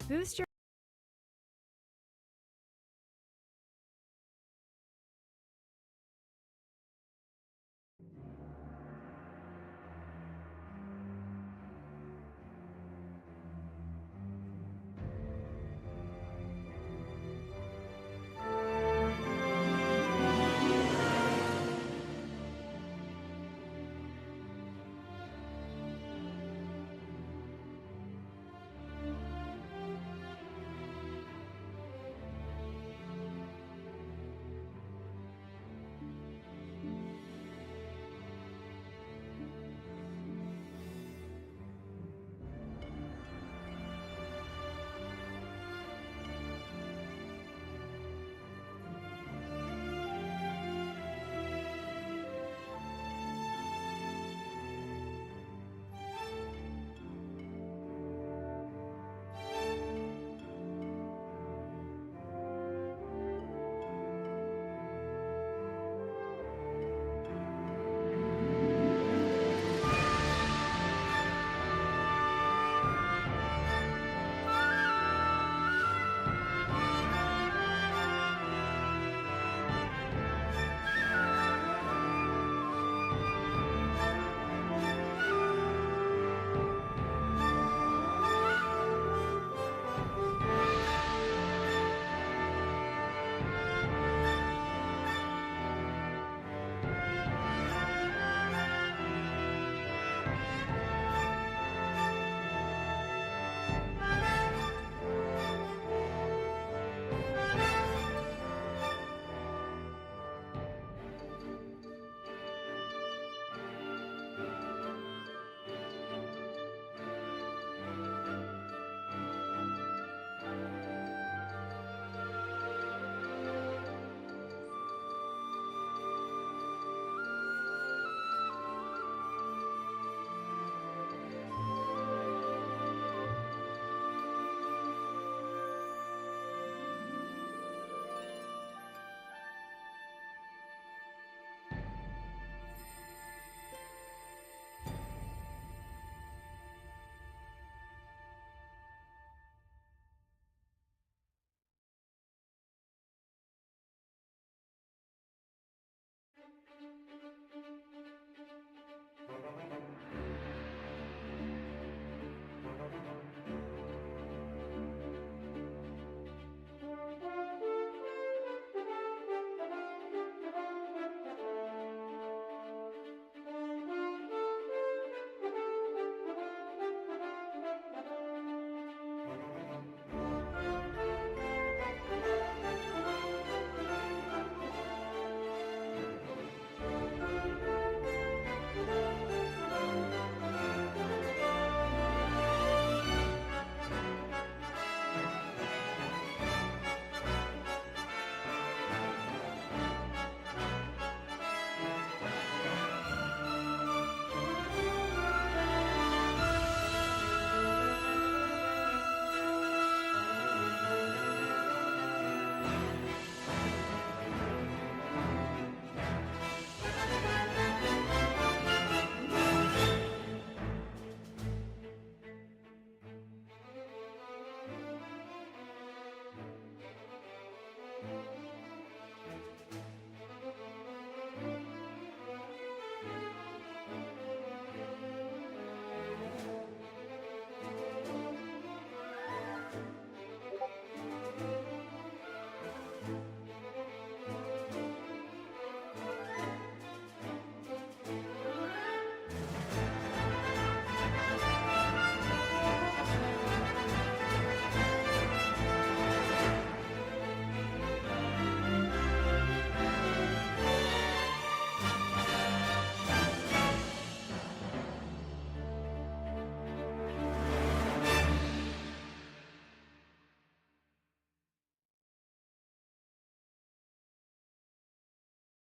Boost your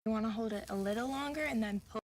You want to hold it a little longer and then pull.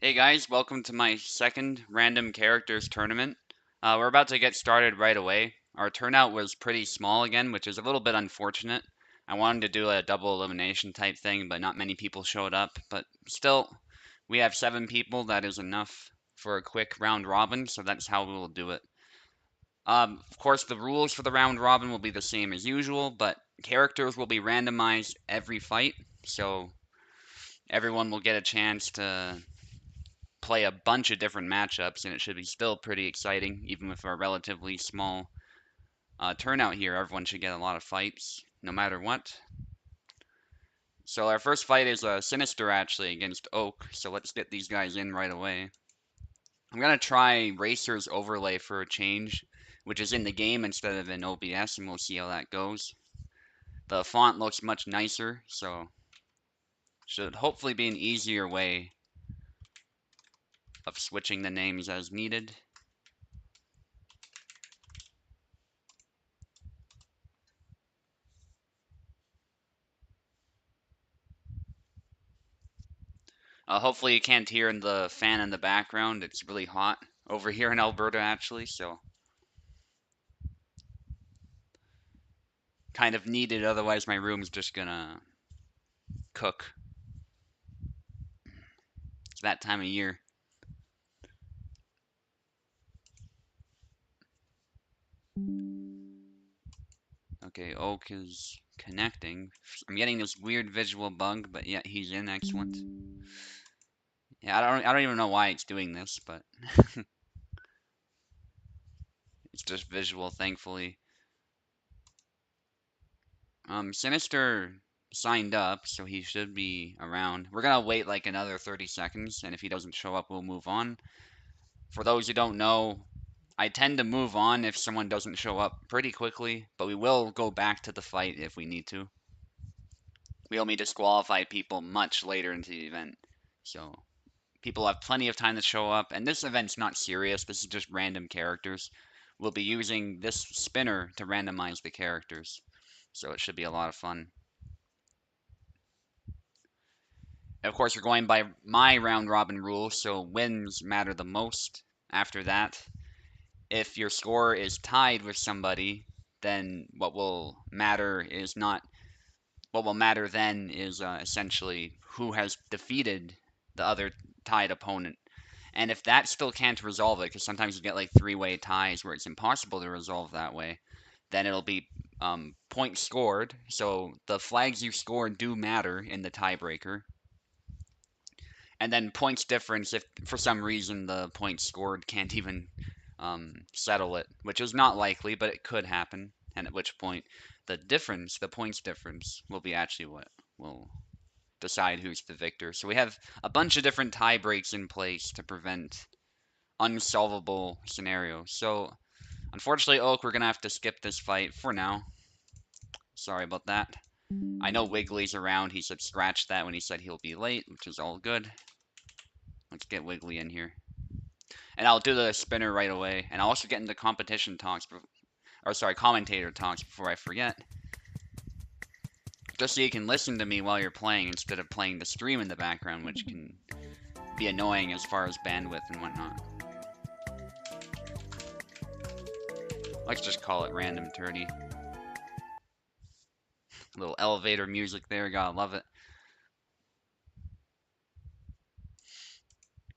Hey guys, welcome to my second random characters tournament. We're about to get started right away. Our turnout was pretty small again, which is a little bit unfortunate. I wanted to do a double elimination type thing, but not many people showed up. But still, we have 7 people. That is enough for a quick round robin, so that's how we will do it. Of course, the rules for the round robin will be the same as usual, but characters will be randomized every fight, so everyone will get a chance to play a bunch of different matchups, and it should be still pretty exciting, even with our relatively small turnout here. Everyone should get a lot of fights, no matter what. So our first fight is Sinister, actually, against Oak, so let's get these guys in right away. I'm going to try Racer's overlay for a change, which is in the game instead of in OBS, and we'll see how that goes. The font looks much nicer, so should hopefully be an easier way of switching the names as needed. Hopefully you can't hear the fan in the background. It's really hot over here in Alberta, actually, so kind of needed. Otherwise, my room's just gonna cook. It's that time of year. Okay, Oak is connecting. I'm getting this weird visual bug, but yet he's in. Excellent. Yeah, I don't even know why it's doing this, but it's just visual, thankfully. Sinister signed up, so he should be around. We're gonna wait like another 30 seconds, and if he doesn't show up, we'll move on. For those who don't know, I tend to move on if someone doesn't show up pretty quickly, but we will go back to the fight if we need to. We only disqualify people much later into the event, so people have plenty of time to show up. And this event's not serious, this is just random characters. We'll be using this spinner to randomize the characters, so it should be a lot of fun. Of course, we're going by my round robin rule, so wins matter the most. After that, if your score is tied with somebody, then what will matter then is essentially who has defeated the other tied opponent. And if that still can't resolve it, because sometimes you get like three-way ties where it's impossible to resolve that way, then it'll be points scored. So the flags you scored do matter in the tiebreaker. And then points difference if for some reason the points scored can't even settle it, which is not likely, but it could happen. And at which point the points difference, will be actually what will decide who's the victor. So we have a bunch of different tie breaks in place to prevent unsolvable scenarios. So unfortunately, Oak, we're gonna have to skip this fight for now. Sorry about that. I know Wiggly's around. He said scratch that when he said he'll be late, which is all good. Let's get Wiggly in here. And I'll do the spinner right away. And I'll also get into competition talks, or sorry, commentator talks before I forget. Just so you can listen to me while you're playing instead of playing the stream in the background, which can be annoying as far as bandwidth and whatnot. Let's just call it random Tourney. A little elevator music there, gotta love it.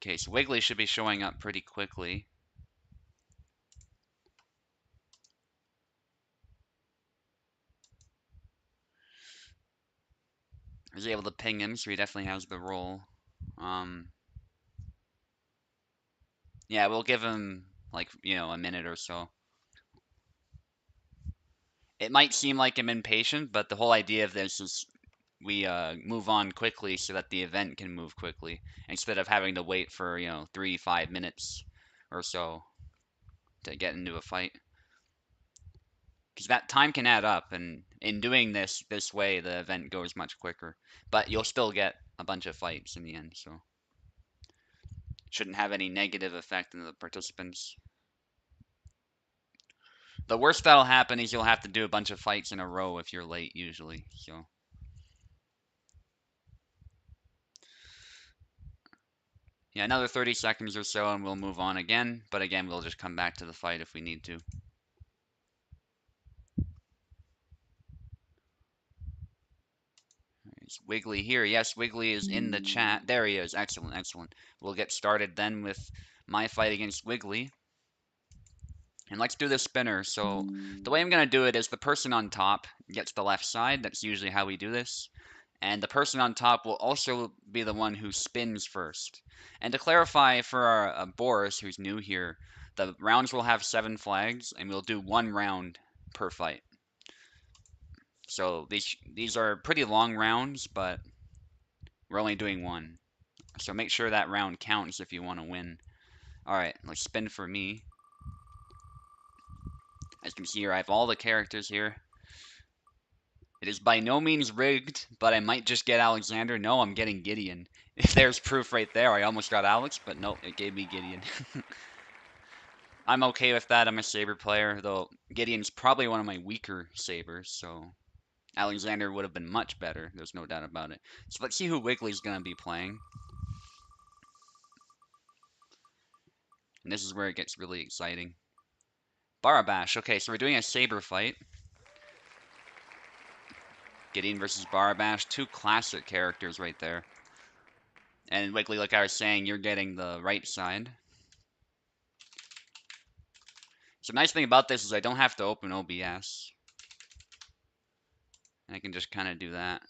Okay, so Wiggly should be showing up pretty quickly. I was able to ping him, so he definitely has the role. Yeah, we'll give him like, a minute or so. It might seem like I'm impatient, but the whole idea of this is we move on quickly so that the event can move quickly instead of having to wait for 3-5 minutes or so to get into a fight, because that time can add up, and in doing this way the event goes much quicker, but you'll still get a bunch of fights in the end, so shouldn't have any negative effect on the participants. The worst that'll happen is you'll have to do a bunch of fights in a row if you're late usually, so Yeah, another 30 seconds or so and we'll move on again. But again, we'll just come back to the fight if we need to. Is Wiggly here? Yes, Wiggly is in the chat. There he is. Excellent, excellent. We'll get started then with my fight against Wiggly. And let's do the spinner. So the way I'm going to do it is the person on top gets the left side. That's usually how we do this. And the person on top will also be the one who spins first. And to clarify for our Boris, who's new here, the rounds will have 7 flags, and we'll do 1 round per fight. So these are pretty long rounds, but we're only doing 1. So make sure that round counts if you want to win. Alright, let's spin for me. As you can see here, I have all the characters here. It is by no means rigged, but I might just get Alexander. No, I'm getting Gideon. If there's proof right there, I almost got Alex, but no, it gave me Gideon. I'm okay with that. I'm a Saber player, though Gideon's probably one of my weaker Sabers, so Alexander would have been much better. There's no doubt about it. So let's see who Wiggly's going to be playing. And this is where it gets really exciting. Barabash. Okay, so we're doing a Saber fight. Gideon versus Barabash. 2 classic characters right there. And Wiggly, like I was saying, you're getting the right side. So the nice thing about this is I don't have to open OBS. And I can just kind of do that.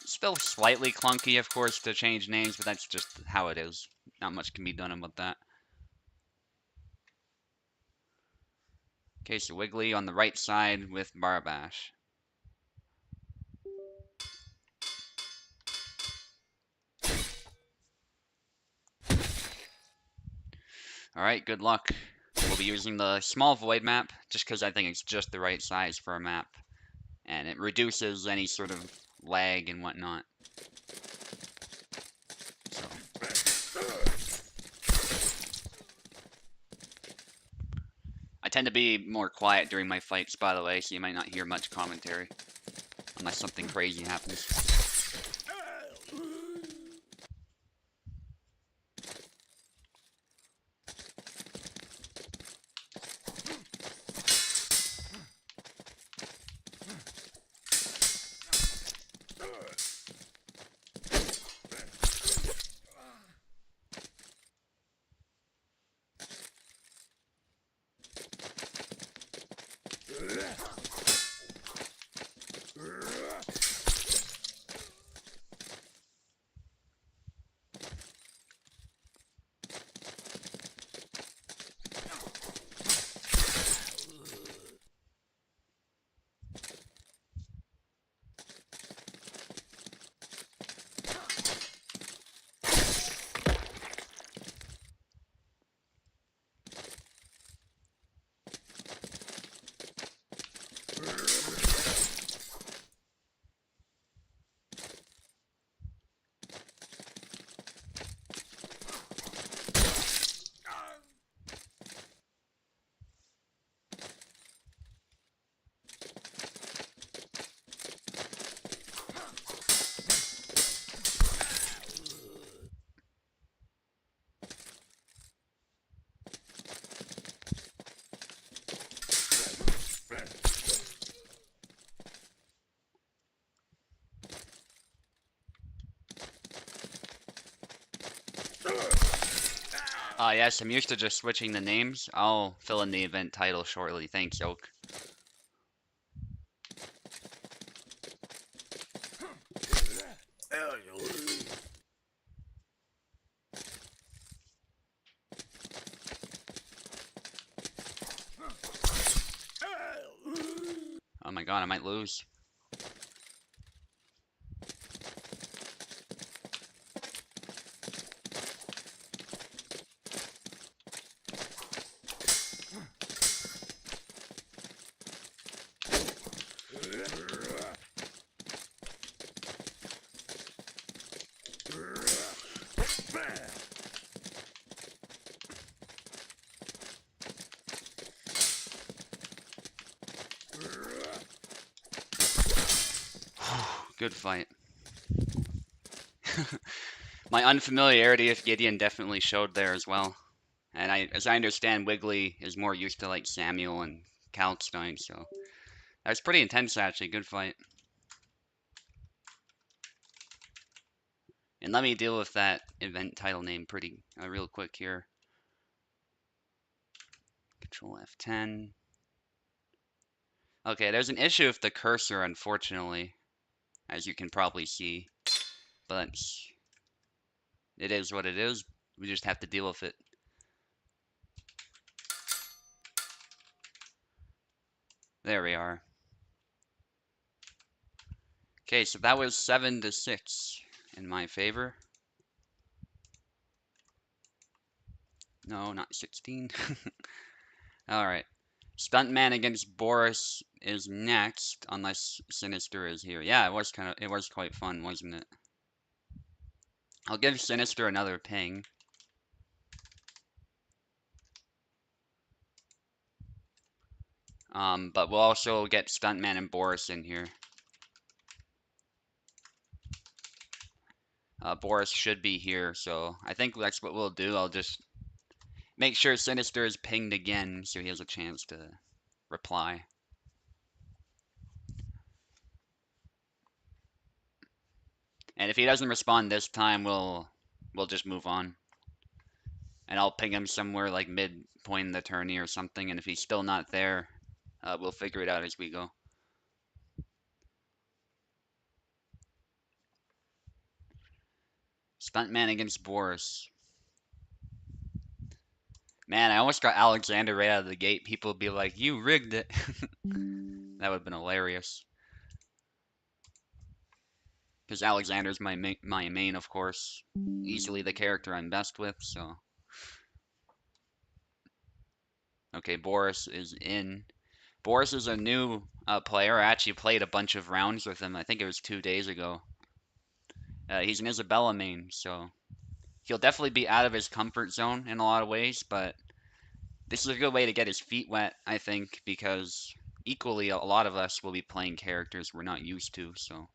Still slightly clunky, of course, to change names, but that's just how it is. Not much can be done about that. Okay, so Wiggly on the right side with Barabash. Alright, good luck. We'll be using the small void map, just because I think it's just the right size for a map. And it reduces any sort of lag and whatnot. I tend to be more quiet during my fights, by the way, so you might not hear much commentary. Unless something crazy happens. Yes, I'm used to just switching the names. I'll fill in the event title shortly. Thanks, Oak. Oh my god, I might lose. Good fight. My unfamiliarity with Gideon definitely showed there as well. And as I understand, Wiggly is more used to like Samuel and Kalkstein, so that was pretty intense actually. Good fight. And let me deal with that event title name pretty real quick here. Control F10. Okay, there's an issue with the cursor, unfortunately, as you can probably see, but it is what it is. We just have to deal with it. There we are. Okay, so that was 7-6 in my favor. No, not 16. Alright. Stuntman against Boris is next, unless Sinister is here. Yeah, it was quite fun, wasn't it? I'll give Sinister another ping. But we'll also get Stuntman and Boris in here. Boris should be here, so I think that's what we'll do. I'll just make sure Sinister is pinged again so he has a chance to reply. And if he doesn't respond this time, we'll just move on. And I'll ping him somewhere like midpoint in the tourney or something, and if he's still not there, we'll figure it out as we go. Stuntman against Boris. Man, I almost got Alexander right out of the gate. People would be like, you rigged it. That would have been hilarious. Because Alexander's my main, of course. Easily the character I'm best with, so. Okay, Boris is in. Boris is a new player. I actually played a bunch of rounds with him. I think it was 2 days ago. He's an Isabella main, so he'll definitely be out of his comfort zone in a lot of ways, but this is a good way to get his feet wet, I think, because equally a lot of us will be playing characters we're not used to, so.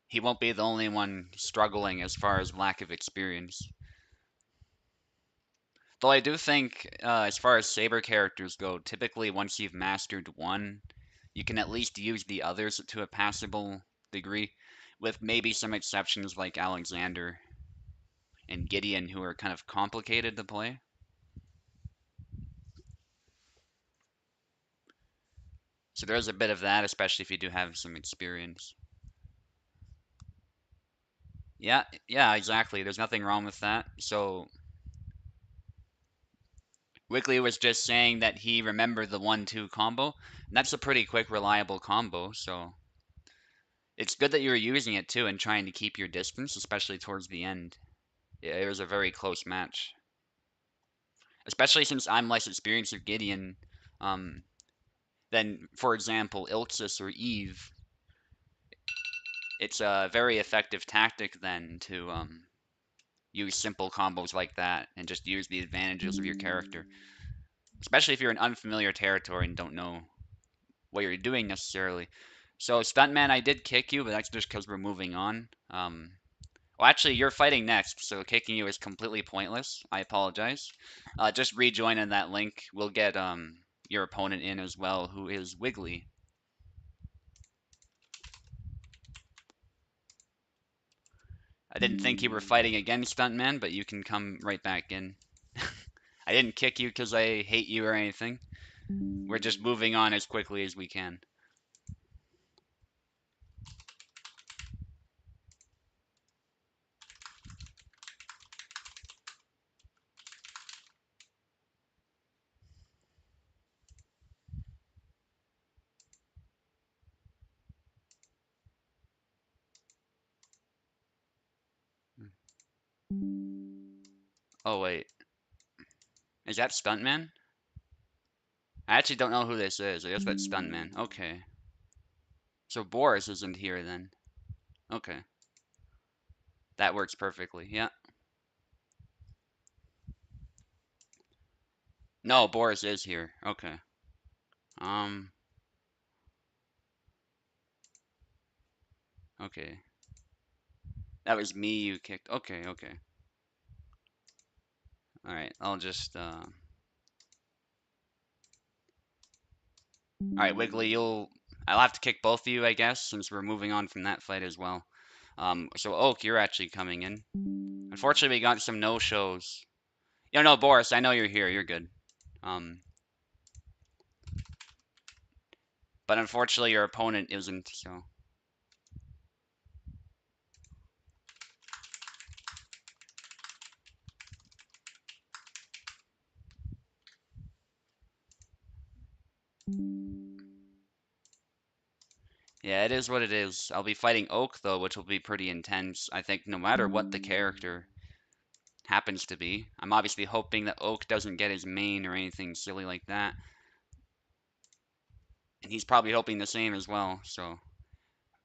He won't be the only one struggling as far as lack of experience. Though I do think, as far as Saber characters go, typically once you've mastered one, you can at least use the others to a passable degree, with maybe some exceptions like Alexander and Gideon, who are kind of complicated to play. So there's a bit of that, especially if you do have some experience. Yeah, yeah, exactly. There's nothing wrong with that. So Wiggly was just saying that he remembered the 1-2 combo, and that's a pretty quick, reliable combo, so it's good that you were using it too and trying to keep your distance, especially towards the end. It was a very close match. Especially since I'm less experienced with Gideon than, for example, Ilxis or Eve. It's a very effective tactic then to use simple combos like that and just use the advantages of your character. Especially if you're in unfamiliar territory and don't know what you're doing necessarily. So Stuntman, I did kick you, but that's just because we're moving on. Well, actually, you're fighting next, so kicking you is completely pointless. I apologize. Just rejoin in that link. We'll get your opponent in as well, who is Wiggly. I didn't think you were fighting against Stuntman, but you can come right back in. I didn't kick you because I hate you or anything. We're just moving on as quickly as we can. Oh, wait. Is that Stuntman? I actually don't know who this is. I guess that's Stuntman. Okay. So Boris isn't here then. Okay. That works perfectly. Yeah. No, Boris is here. Okay. Um. Okay. That was me you kicked. Okay. Okay. All right. I'll just. All right, Wiggly. I'll have to kick both of you, I guess, since we're moving on from that fight as well. So Oak, you're actually coming in. Unfortunately, we got some no-shows. No, Boris. I know you're here. You're good. Um. But unfortunately, your opponent isn't. So. Yeah, it is what it is. I'll be fighting Oak though, which will be pretty intense. I think no matter what the character happens to be. I'm obviously hoping that Oak doesn't get his main or anything silly like that. And he's probably hoping the same as well. So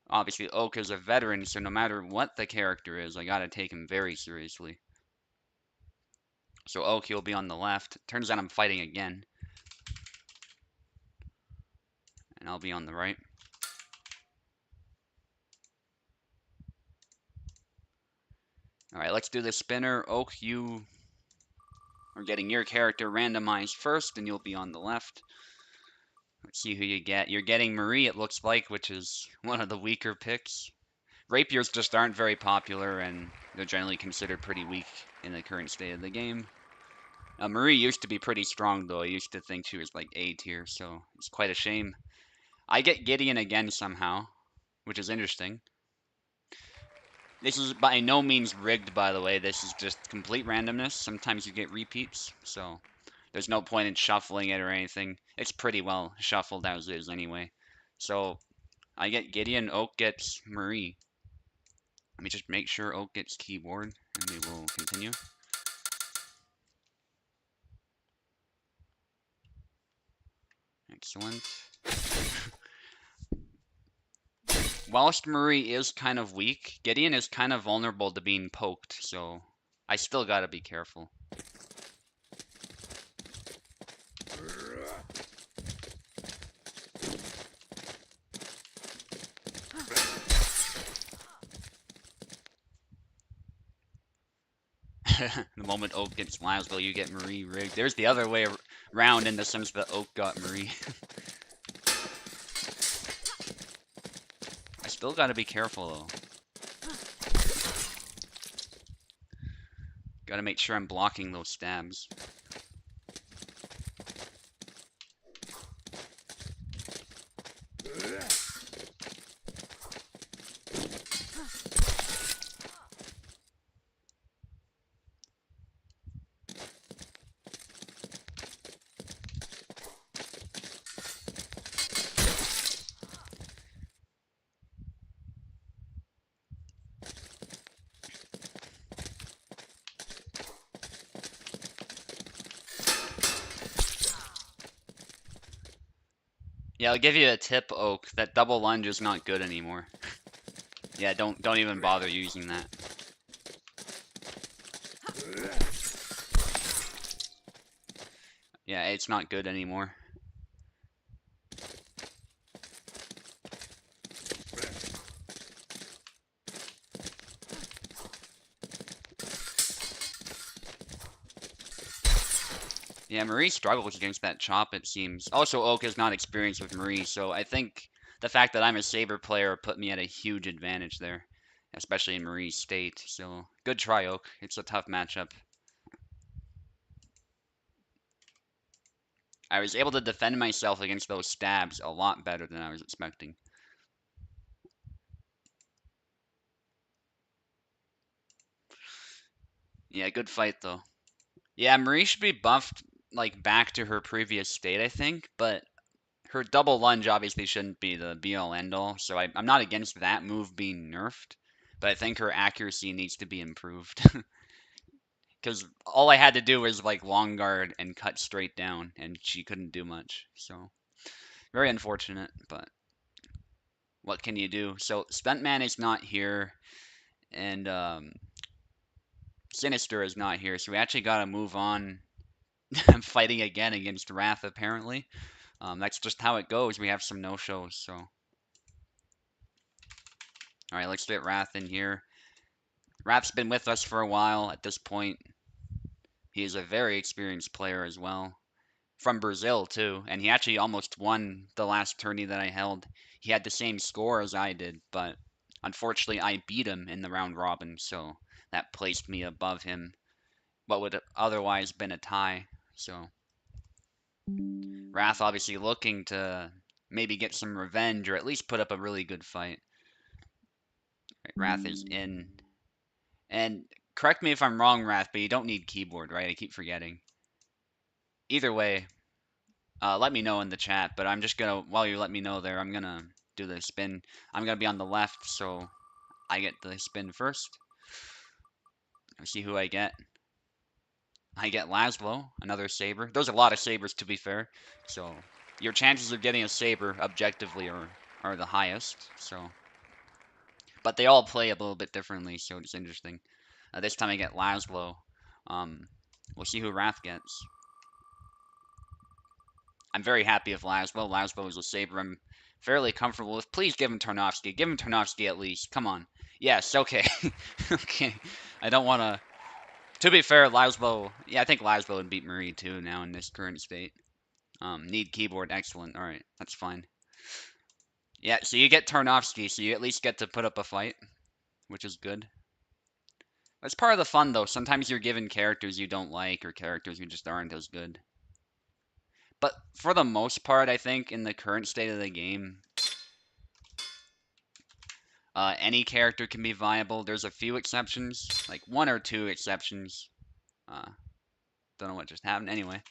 obviously Oak is a veteran, so no matter what the character is, I gotta take him very seriously. So Oak, he'll be on the left. Turns out I'm fighting again. And I'll be on the right. Alright, let's do the spinner. Oak, you are getting your character randomized first, and you'll be on the left. Let's see who you get. You're getting Marie, it looks like, which is one of the weaker picks. Rapiers just aren't very popular, and they're generally considered pretty weak in the current state of the game. Marie used to be pretty strong, though. I used to think she was like A tier, so it's quite a shame. I get Gideon again somehow, which is interesting. This is by no means rigged, by the way. This is just complete randomness. Sometimes you get repeats, so there's no point in shuffling it or anything. It's pretty well shuffled as is anyway. So I get Gideon, Oak gets Marie. Let me just make sure Oak gets keyboard, and we will continue. Excellent. Whilst Marie is kind of weak, Gideon is kind of vulnerable to being poked, so I still gotta be careful. The moment Oak gets Laswell, you get Marie rigged. There's the other way around in the sense that Oak got Marie. I still gotta be careful though. Gotta make sure I'm blocking those stabs. Yeah, I'll give you a tip, Oak. That double lunge is not good anymore. Yeah, don't even bother using that. Yeah, it's not good anymore. Yeah, Marie struggles against that chop, it seems. Also, Oak is not experienced with Marie, so I think the fact that I'm a Saber player put me at a huge advantage there, especially in Marie's state. So, good try, Oak. It's a tough matchup. I was able to defend myself against those stabs a lot better than I was expecting. Yeah, good fight, though. Yeah, Marie should be buffed, like, back to her previous state, I think, but her double lunge obviously shouldn't be the be-all end-all, so I'm not against that move being nerfed, but I think her accuracy needs to be improved. Because all I had to do was, like, long guard and cut straight down, and she couldn't do much, so very unfortunate, but what can you do? So, Stuntman is not here, and Sinister is not here, so we actually gotta move on. I'm fighting again against Wrath, apparently. That's just how it goes. We have some no-shows, so. Alright, let's get Wrath in here. Wrath's been with us for a while at this point. He is a very experienced player as well. From Brazil, too. And he actually almost won the last tourney that I held. He had the same score as I did, but unfortunately I beat him in the round robin, so that placed me above him. What would have otherwise been a tie, so. Wrath obviously looking to maybe get some revenge or at least put up a really good fight. Right, Wrath is in. And correct me if I'm wrong, Wrath, but you don't need keyboard, right? I keep forgetting. Either way, let me know in the chat, but I'm just gonna, while you let me know there, I'm gonna do the spin. I'm gonna be on the left, so I get the spin first. Let's see who I get. I get Laszlo, another saber. There's a lot of sabers, to be fair, so your chances of getting a saber objectively are the highest, so. But they all play a little bit differently, so it's interesting. This time I get Laszlo. We'll see who Wrath gets. I'm very happy with Laszlo. Laszlo is a saber I'm fairly comfortable with. Please give him Tarnowski. Give him Tarnowski at least. Come on. Yes, okay. Okay. I don't want to... To be fair, Laszlo... Yeah, I think Laszlo would beat Marie too now in this current state. Need keyboard. Excellent. Alright, that's fine. Yeah, so you get Tarnowski, so you at least get to put up a fight, which is good. That's part of the fun, though. Sometimes you're given characters you don't like or characters who just aren't as good. But for the most part, I think, in the current state of the game, any character can be viable. There's a few exceptions, like one or two exceptions. Don't know what just happened. Anyway.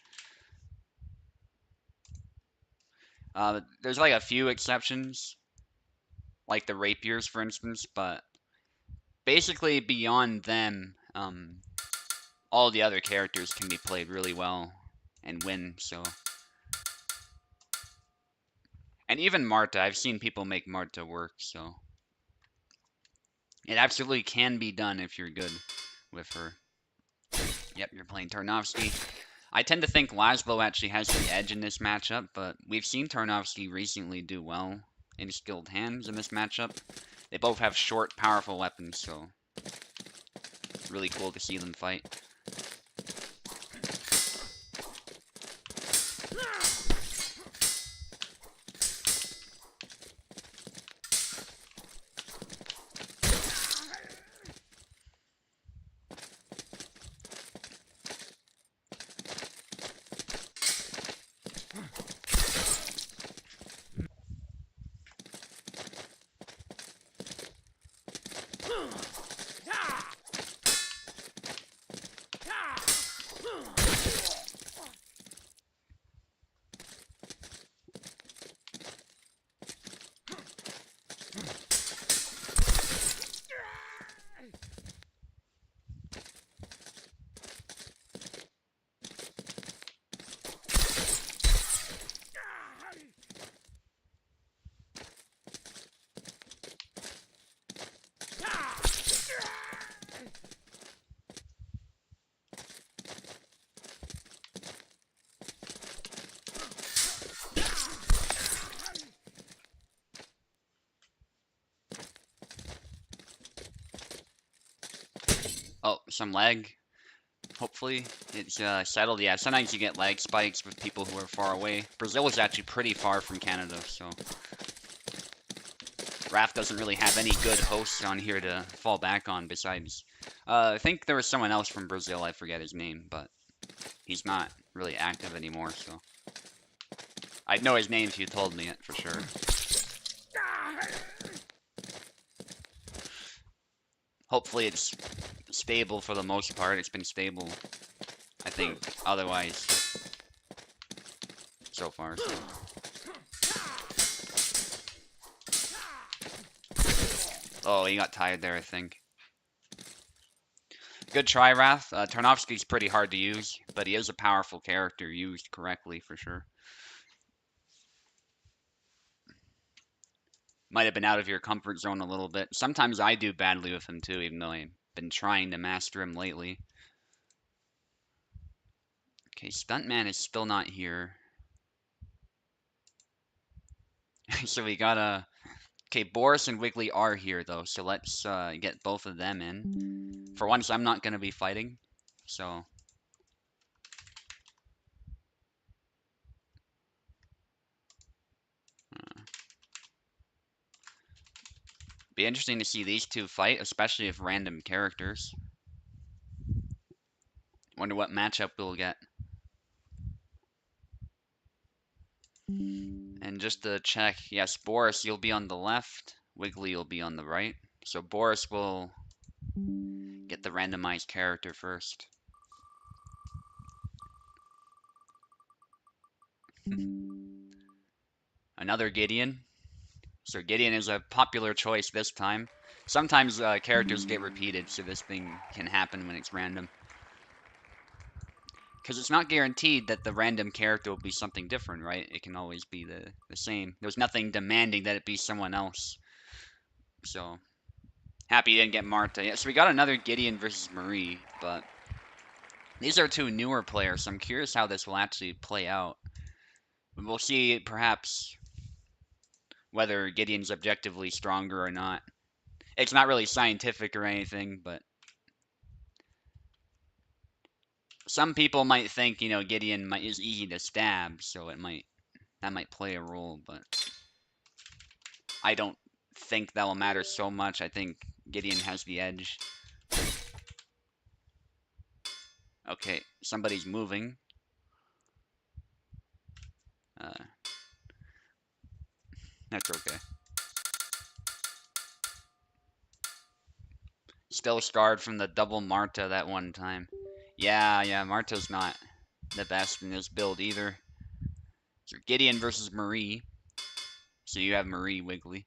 There's like a few exceptions, like the rapiers, for instance, but basically beyond them, all the other characters can be played really well and win, so. And even Marta, I've seen people make Marta work, so. It absolutely can be done if you're good with her. Yep, you're playing Tarnowski. I tend to think Laszlo actually has the edge in this matchup, but we've seen Tarnowski recently do well in skilled hands in this matchup. They both have short, powerful weapons, so it's really cool to see them fight. Oh, some lag. Hopefully it's settled. Yeah, sometimes you get lag spikes with people who are far away. Brazil is actually pretty far from Canada, so Raph doesn't really have any good hosts on here to fall back on besides... I think there was someone else from Brazil, I forget his name, but he's not really active anymore, so... I'd know his name if you told me it, for sure. Hopefully it's stable for the most part. It's been stable, I think, otherwise, so far, so... Oh, he got tired there, I think. Good try, Wrath. Tarnowski's pretty hard to use, but he is a powerful character used correctly, for sure. Might have been out of your comfort zone a little bit. Sometimes I do badly with him, too, even though I've been trying to master him lately. Okay, Stuntman is still not here. So we gotta... Okay, Boris and Wiggly are here, though, so let's get both of them in. For once, I'm not gonna be fighting, so... Be interesting to see these two fight, especially if random characters. Wonder what matchup we'll get. And just to check, yes, Boris, you'll be on the left. Wiggly will be on the right. So Boris will get the randomized character first. Another Gideon. So Gideon is a popular choice this time. Sometimes characters get repeated, so this thing can happen when it's random. Because it's not guaranteed that the random character will be something different, right? It can always be the same. There's nothing demanding that it be someone else. So, happy you didn't get Marta. Yeah, so we got another Gideon versus Marie, but these are two newer players, so I'm curious how this will actually play out. We'll see, perhaps, whether Gideon's objectively stronger or not. It's not really scientific or anything, but some people might think, you know, Gideon is easy to stab, so that might play a role, but I don't think that will matter so much. I think Gideon has the edge. Okay, somebody's moving. That's okay. Still scarred from the double Marta that one time. Yeah, Marta's not the best in this build either. So Gideon versus Marie. So you have Marie Wiggly.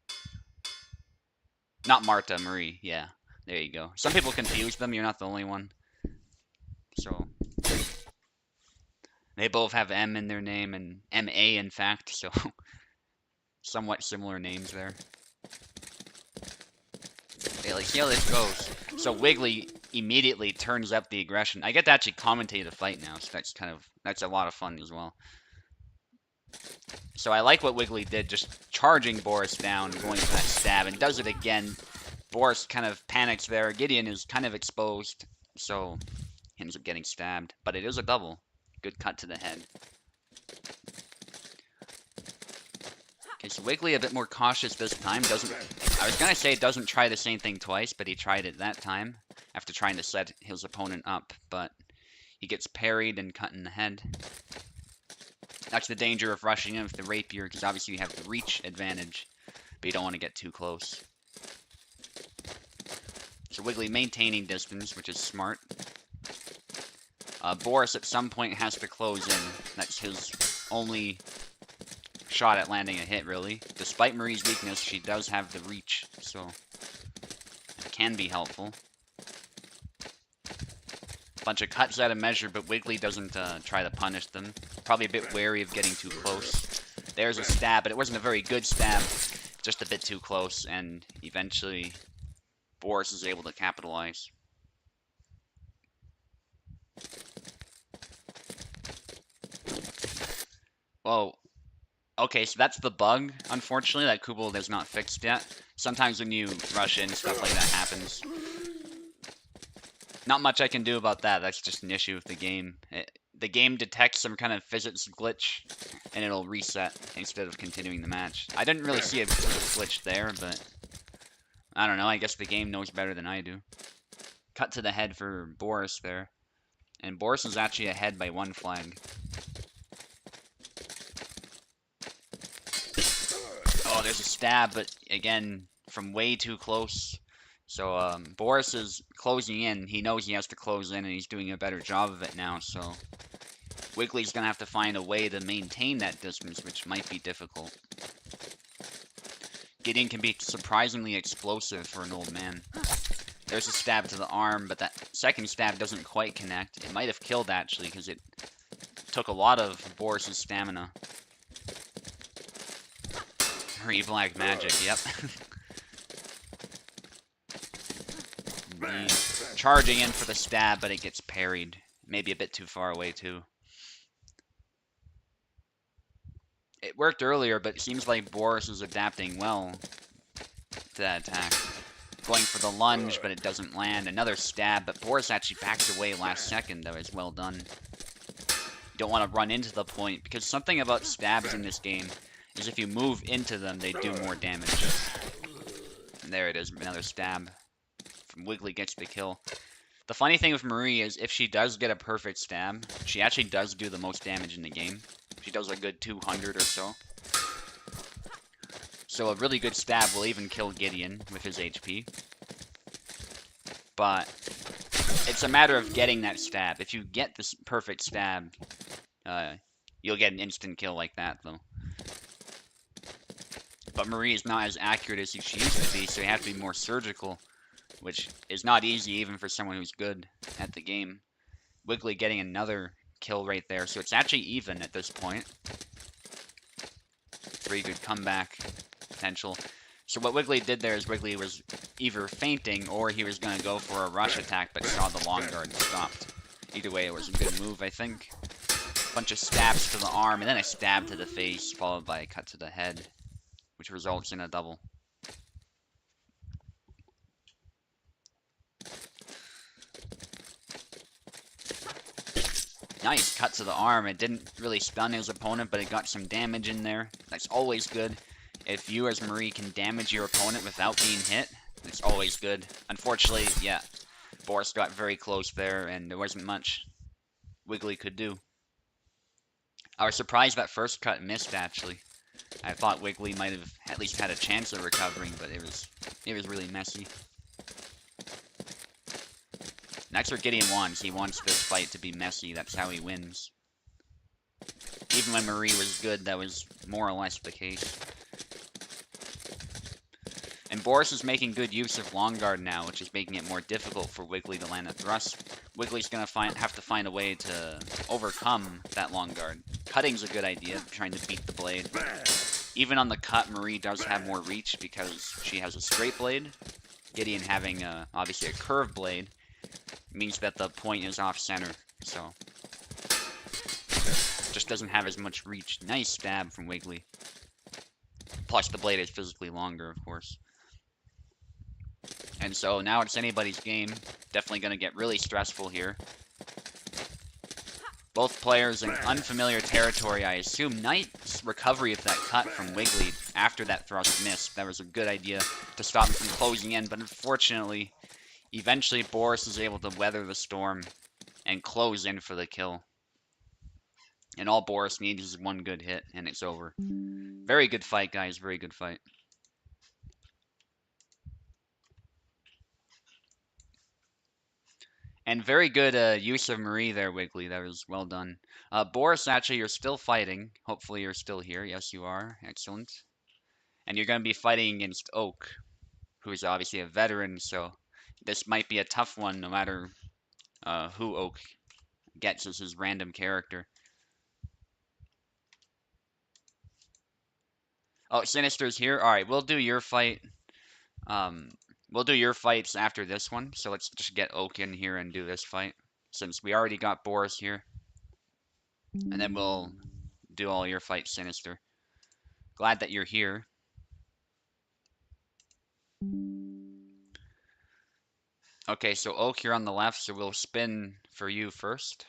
Not Marta, Marie. Yeah, there you go. Some people confuse them. You're not the only one. So they both have M in their name and MA in fact. So somewhat similar names there. Okay, let's see how this goes. So Wiggly immediately turns up the aggression. I get to actually commentate the fight now, so that's a lot of fun as well. So I like what Wiggly did, just charging Boris down, going for that stab, and does it again. Boris kind of panics there. Gideon is kind of exposed, so he ends up getting stabbed. But it is a double. Good cut to the head. Okay, so Wiggly a bit more cautious this time. I was gonna say doesn't try the same thing twice, but he tried it that time after trying to set his opponent up. But he gets parried and cut in the head. That's the danger of rushing in with the rapier, because obviously you have the reach advantage, but you don't want to get too close. So Wiggly maintaining distance, which is smart. Boris at some point has to close in. That's his only shot at landing a hit, really. Despite Marie's weakness, she does have the reach, so it can be helpful. Bunch of cuts out of measure, but Wiggly doesn't try to punish them. Probably a bit wary of getting too close. There's a stab, but it wasn't a very good stab. Just a bit too close, and eventually Boris is able to capitalize. Whoa. Okay, so that's the bug, unfortunately, that Kubel has not fixed yet. Sometimes when you rush in, stuff like that happens. Not much I can do about that, that's just an issue with the game. The game detects some kind of physics glitch, and it'll reset instead of continuing the match. I didn't really see a glitch there, but I don't know, I guess the game knows better than I do. Cut to the head for Boris there. And Boris is actually ahead by 1 flag. Oh, there's a stab, but again, from way too close. So, Boris is closing in. He knows he has to close in, and he's doing a better job of it now, so Wiggly's gonna have to find a way to maintain that distance, which might be difficult. Gideon can be surprisingly explosive for an old man. There's a stab to the arm, but that second stab doesn't quite connect. It might have killed, actually, because it took a lot of Boris's stamina. Marie Black Magic, yep. Charging in for the stab, but it gets parried. Maybe a bit too far away, too. It worked earlier, but it seems like Boris is adapting well to that attack. Going for the lunge, but it doesn't land. Another stab, but Boris actually backed away last second. That was well done. You don't want to run into the point, because something about stabs in this game is if you move into them, they do more damage. And there it is, another stab. From Wiggly gets the kill. The funny thing with Marie is if she does get a perfect stab, she actually does do the most damage in the game. She does a good 200 or so. So a really good stab will even kill Gideon with his HP. But it's a matter of getting that stab. If you get this perfect stab, you'll get an instant kill like that, though. But Marie is not as accurate as she used to be, so you have to be more surgical, which is not easy even for someone who's good at the game. Wiggly getting another kill right there, so it's actually even at this point. Very good comeback potential. So what Wiggly did there is Wiggly was either feinting or he was going to go for a rush attack but saw the long guard and stopped. Either way, it was a good move, I think. Bunch of stabs to the arm and then a stab to the face followed by a cut to the head, which results in a double. Nice cut to the arm. It didn't really stun his opponent, but it got some damage in there. That's always good. If you as Marie can damage your opponent without being hit, it's always good. Unfortunately, yeah, Boris got very close there, and there wasn't much Wiggly could do. I was surprised that first cut missed, actually. I thought Wiggly might have at least had a chance of recovering, but it was really messy. That's what Gideon wants. He wants this fight to be messy. That's how he wins. Even when Marie was good, that was more or less the case. And Boris is making good use of Long Guard now, which is making it more difficult for Wiggly to land a thrust. Wiggly's gonna have to find a way to overcome that Long Guard. Cutting's a good idea, trying to beat the blade. Even on the cut, Marie does have more reach because she has a straight blade. Gideon having, obviously, a curved blade means that the point is off-center, so just doesn't have as much reach. Nice stab from Wiggly. Plus, the blade is physically longer, of course. And so now it's anybody's game. Definitely going to get really stressful here. Both players in unfamiliar territory, I assume. Nice recovery of that cut from Wiggly after that thrust missed. That was a good idea to stop him from closing in, but unfortunately, eventually Boris is able to weather the storm and close in for the kill. And all Boris needs is one good hit, and it's over. Very good fight, guys. Very good fight. And very good use of Marie there, Wiggly. That was well done. Boris, actually, you're still fighting. Hopefully you're still here. Yes, you are. Excellent. And you're going to be fighting against Oak, who is obviously a veteran, so this might be a tough one no matter who Oak gets as his random character. Oh, Sinister's here? Alright, we'll do your fight. We'll do your fights after this one, so let's just get Oak in here and do this fight, since we already got Boris here. And then we'll do all your fights, Sinister. Glad that you're here. Okay, so Oak, you're on the left, so we'll spin for you first.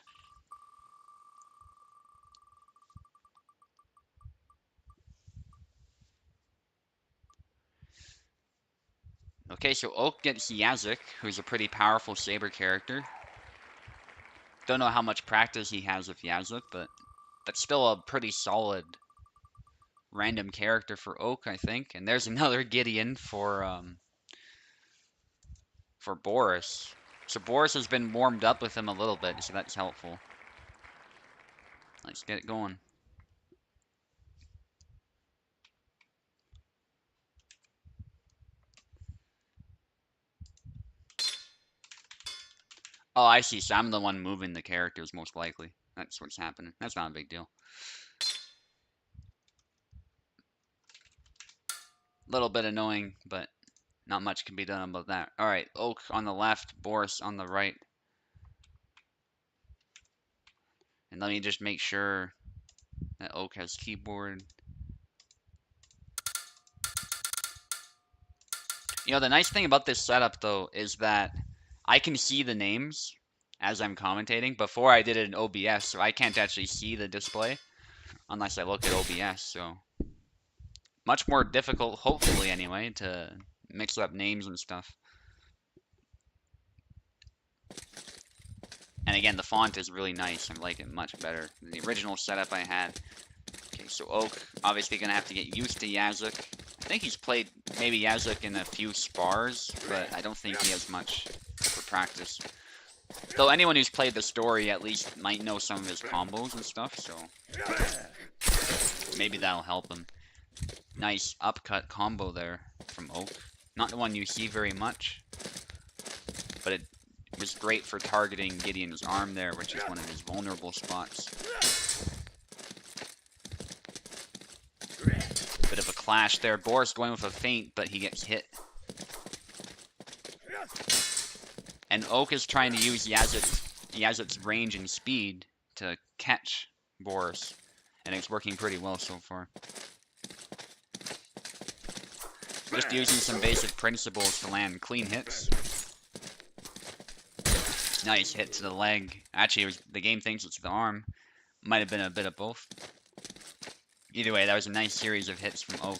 Okay, so Oak gets Yazik, who's a pretty powerful Saber character. Don't know how much practice he has with Yazik, but that's still a pretty solid random character for Oak, I think. And there's another Gideon for Boris. So Boris has been warmed up with him a little bit, so that's helpful. Let's get it going. Oh, I see. So I'm the one moving the characters, most likely. That's what's happening. That's not a big deal. Little bit annoying, but not much can be done about that. Alright, Oak on the left, Boris on the right. And let me just make sure that Oak has keyboard. You know, the nice thing about this setup, though, is that I can see the names as I'm commentating. Before I did it in OBS, so I can't actually see the display unless I look at OBS, so much more difficult, hopefully anyway, to mix up names and stuff. And again, the font is really nice. I like it much better than the original setup I had. Okay, so Oak, obviously gonna have to get used to Yazuk. I think he's played maybe Yazuk in a few spars, but I don't think he has much for practice. Though anyone who's played the story at least might know some of his combos and stuff, so maybe that'll help him. Nice upcut combo there from Oak. Not the one you see very much, but it was great for targeting Gideon's arm there, which is one of his vulnerable spots. Bit of a clash there. Boris going with a feint, but he gets hit. And Oak is trying to use Yazut's range and speed to catch Boris, and it's working pretty well so far. Just using some basic principles to land clean hits. Nice hit to the leg. Actually, the game thinks it's the arm. Might have been a bit of both. Either way, that was a nice series of hits from Oak.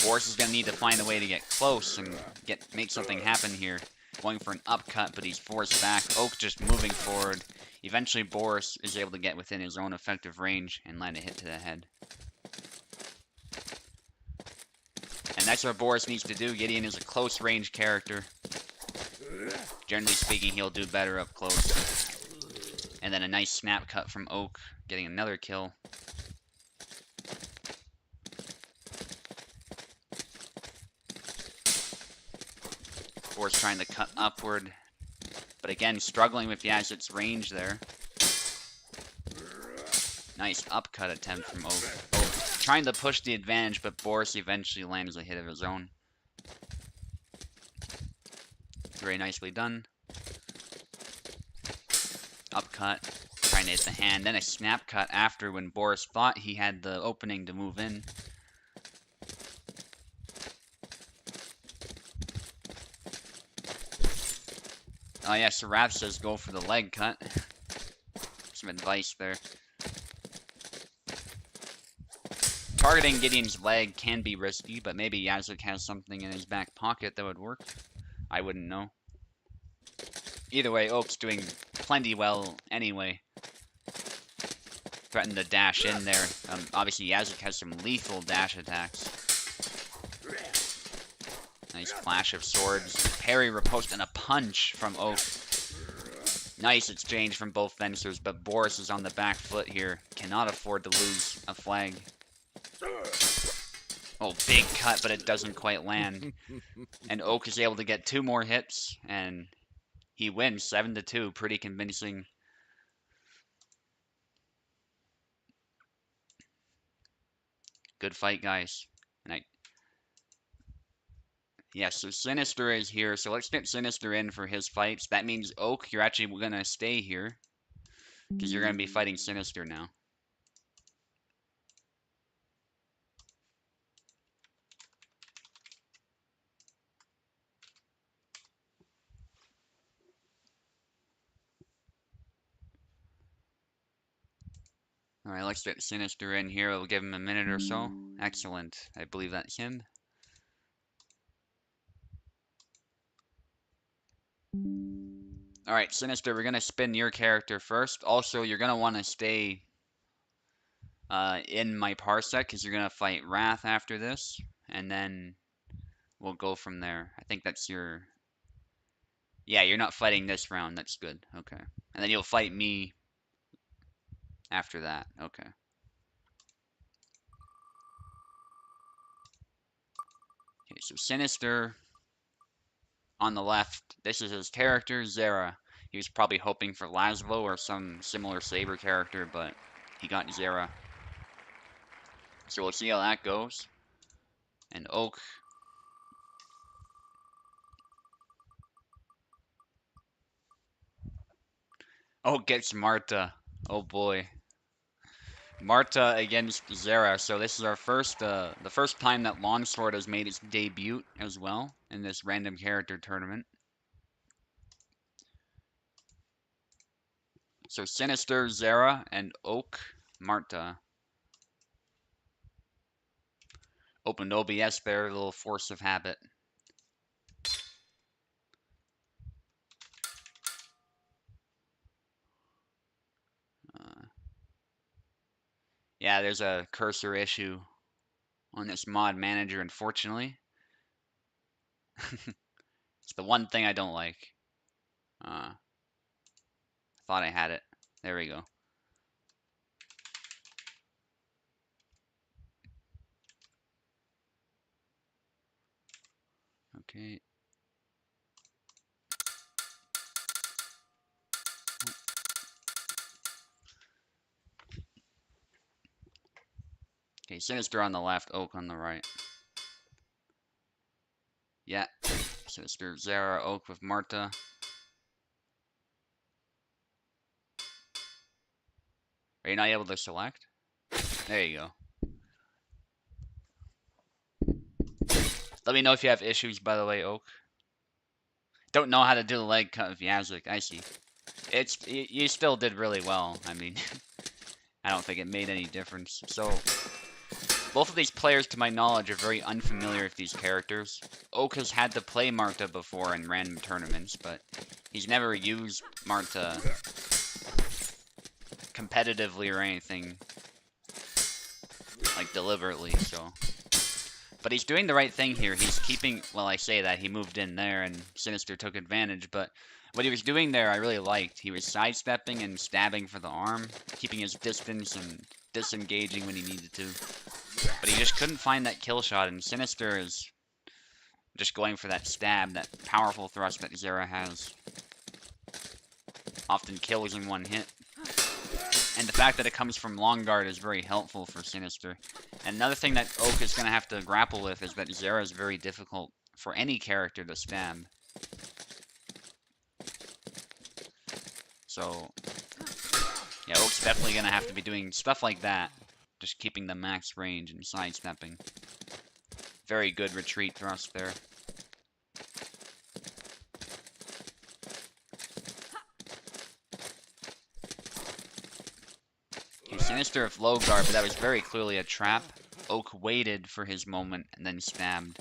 Boris is going to need to find a way to get close and make something happen here. Going for an upcut, but he's forced back. Oak just moving forward. Eventually, Boris is able to get within his own effective range and land a hit to the head. And that's what Boris needs to do. Gideon is a close range character. Generally speaking, he'll do better up close. And then a nice snap cut from Oak, getting another kill. Boris trying to cut upward, but again, struggling with Yazut's range there. Nice upcut attempt from Oak. Oak trying to push the advantage, but Boris eventually lands a hit of his own. Very nicely done. Upcut, trying to hit the hand, then a snap cut after when Boris thought he had the opening to move in. Oh yeah, Sarath says go for the leg cut. Some advice there. Targeting Gideon's leg can be risky, but maybe Yazuk has something in his back pocket that would work. I wouldn't know. Either way, Oak's doing plenty well anyway. Threatened to dash in there. Obviously, Yazuk has some lethal dash attacks. Nice clash of swords. Parry, riposte, and a punch from Oak. Nice exchange from both fencers, but Boris is on the back foot here. Cannot afford to lose a flag. Oh, big cut, but it doesn't quite land. And Oak is able to get 2 more hits, and he wins 7-2. Pretty convincing. Good fight, guys. And yeah, so Sinister is here, so let's get Sinister in for his fights. That means, Oak, you're actually going to stay here, because you're going to be fighting Sinister now. Alright, let's get Sinister in here. We'll give him a minute or so. Excellent. I believe that's him. Alright, Sinister, we're going to spin your character first. Also, you're going to want to stay in my parsec, because you're going to fight Wrath after this. And then we'll go from there. I think that's your... Yeah, you're not fighting this round. That's good. Okay. And then you'll fight me after that. Okay. Okay, so Sinister on the left. This is his character, Zera. He was probably hoping for Laszlo or some similar Saber character, but he got Zera. So we'll see how that goes. And Oak. Oak gets Marta. Oh boy. Marta against Zera. So this is our the first time that Longsword has made its debut as well in this random character tournament. So Sinister, Zera, and Oak, Marta. Opened OBS there, a little force of habit. Yeah, there's a cursor issue on this mod manager, unfortunately. It's the one thing I don't like. Thought I had it. There we go. Okay. Okay, Sinister on the left, Oak on the right. Yeah. Sinister, Zera, Oak with Marta. Are you not able to select? There you go. Let me know if you have issues, by the way, Oak. Don't know how to do the leg cut of Yazlik, I see. You still did really well. I mean, I don't think it made any difference. So, both of these players, to my knowledge, are very unfamiliar with these characters. Oak has had to play Marta before in random tournaments, but he's never used Marta competitively or anything, like deliberately, so. But he's doing the right thing here. He's keeping, well, I say that, he moved in there and Sinister took advantage, but what he was doing there I really liked. He was sidestepping and stabbing for the arm, keeping his distance and disengaging when he needed to. But he just couldn't find that kill shot, and Sinister is just going for that stab, that powerful thrust that Zera has. Often kills in one hit. And the fact that it comes from long guard is very helpful for Sinister. And another thing that Oak is going to have to grapple with is that Zera is very difficult for any character to stab. So, yeah, Oak's definitely going to have to be doing stuff like that. Just keeping the max range and sidestepping. Very good retreat thrust there. Sinister with low guard, but that was very clearly a trap. Oak waited for his moment and then stabbed.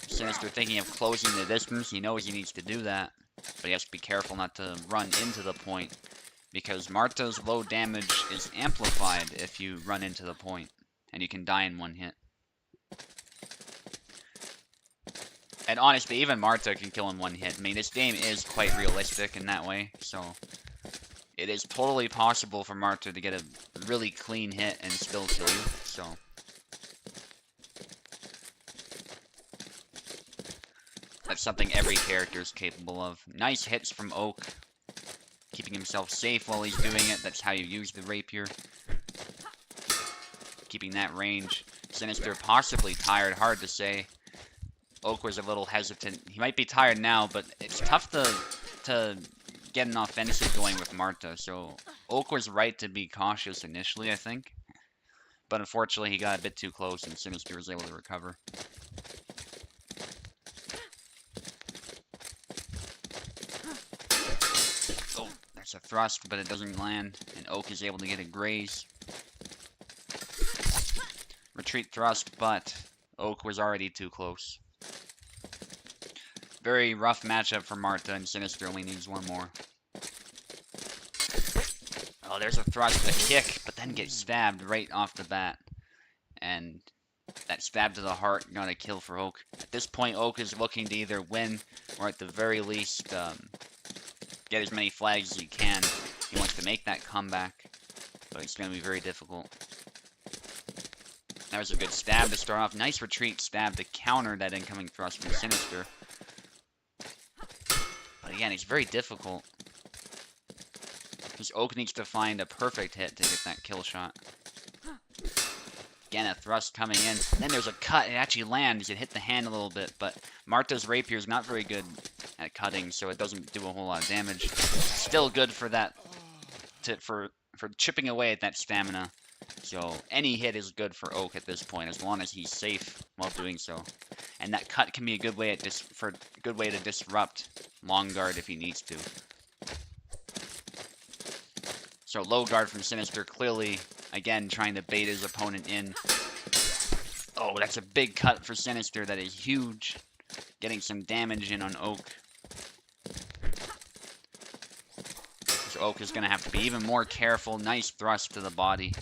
Sinister thinking of closing the distance. He knows he needs to do that, but he has to be careful not to run into the point, because Marta's low damage is amplified if you run into the point, and you can die in one hit. And honestly, even Marta can kill in one hit. I mean, this game is quite realistic in that way, so it is totally possible for Marta to get a really clean hit and still kill you, so. That's something every character is capable of. Nice hits from Oak. Keeping himself safe while he's doing it. That's how you use the rapier. Keeping that range. Sinister possibly tired, hard to say. Oak was a little hesitant. He might be tired now, but it's tough to get an offensive going with Marta, so Oak was right to be cautious initially, I think. But unfortunately, he got a bit too close, and Sinister was able to recover. Oh, there's a thrust, but it doesn't land, and Oak is able to get a graze. Retreat thrust, but Oak was already too close. Very rough matchup for Marta, and Sinister only needs one more. Oh, there's a thrust, a kick, but then gets stabbed right off the bat. And that stab to the heart got a kill for Oak. At this point, Oak is looking to either win, or at the very least, get as many flags as he can. He wants to make that comeback, but it's going to be very difficult. That was a good stab to start off. Nice retreat stab to counter that incoming thrust from Sinister. But again, it's very difficult. Because Oak needs to find a perfect hit to get that kill shot. Again, a thrust coming in. Then there's a cut. It actually lands. It hit the hand a little bit, but Marta's rapier is not very good at cutting, so it doesn't do a whole lot of damage. Still good for that for chipping away at that stamina. So any hit is good for Oak at this point, as long as he's safe while doing so. And that cut can be a good way to disrupt long guard if he needs to. So low guard from Sinister, clearly again trying to bait his opponent in. Oh, that's a big cut for Sinister. That is huge. Getting some damage in on Oak. So Oak is going to have to be even more careful. Nice thrust to the body.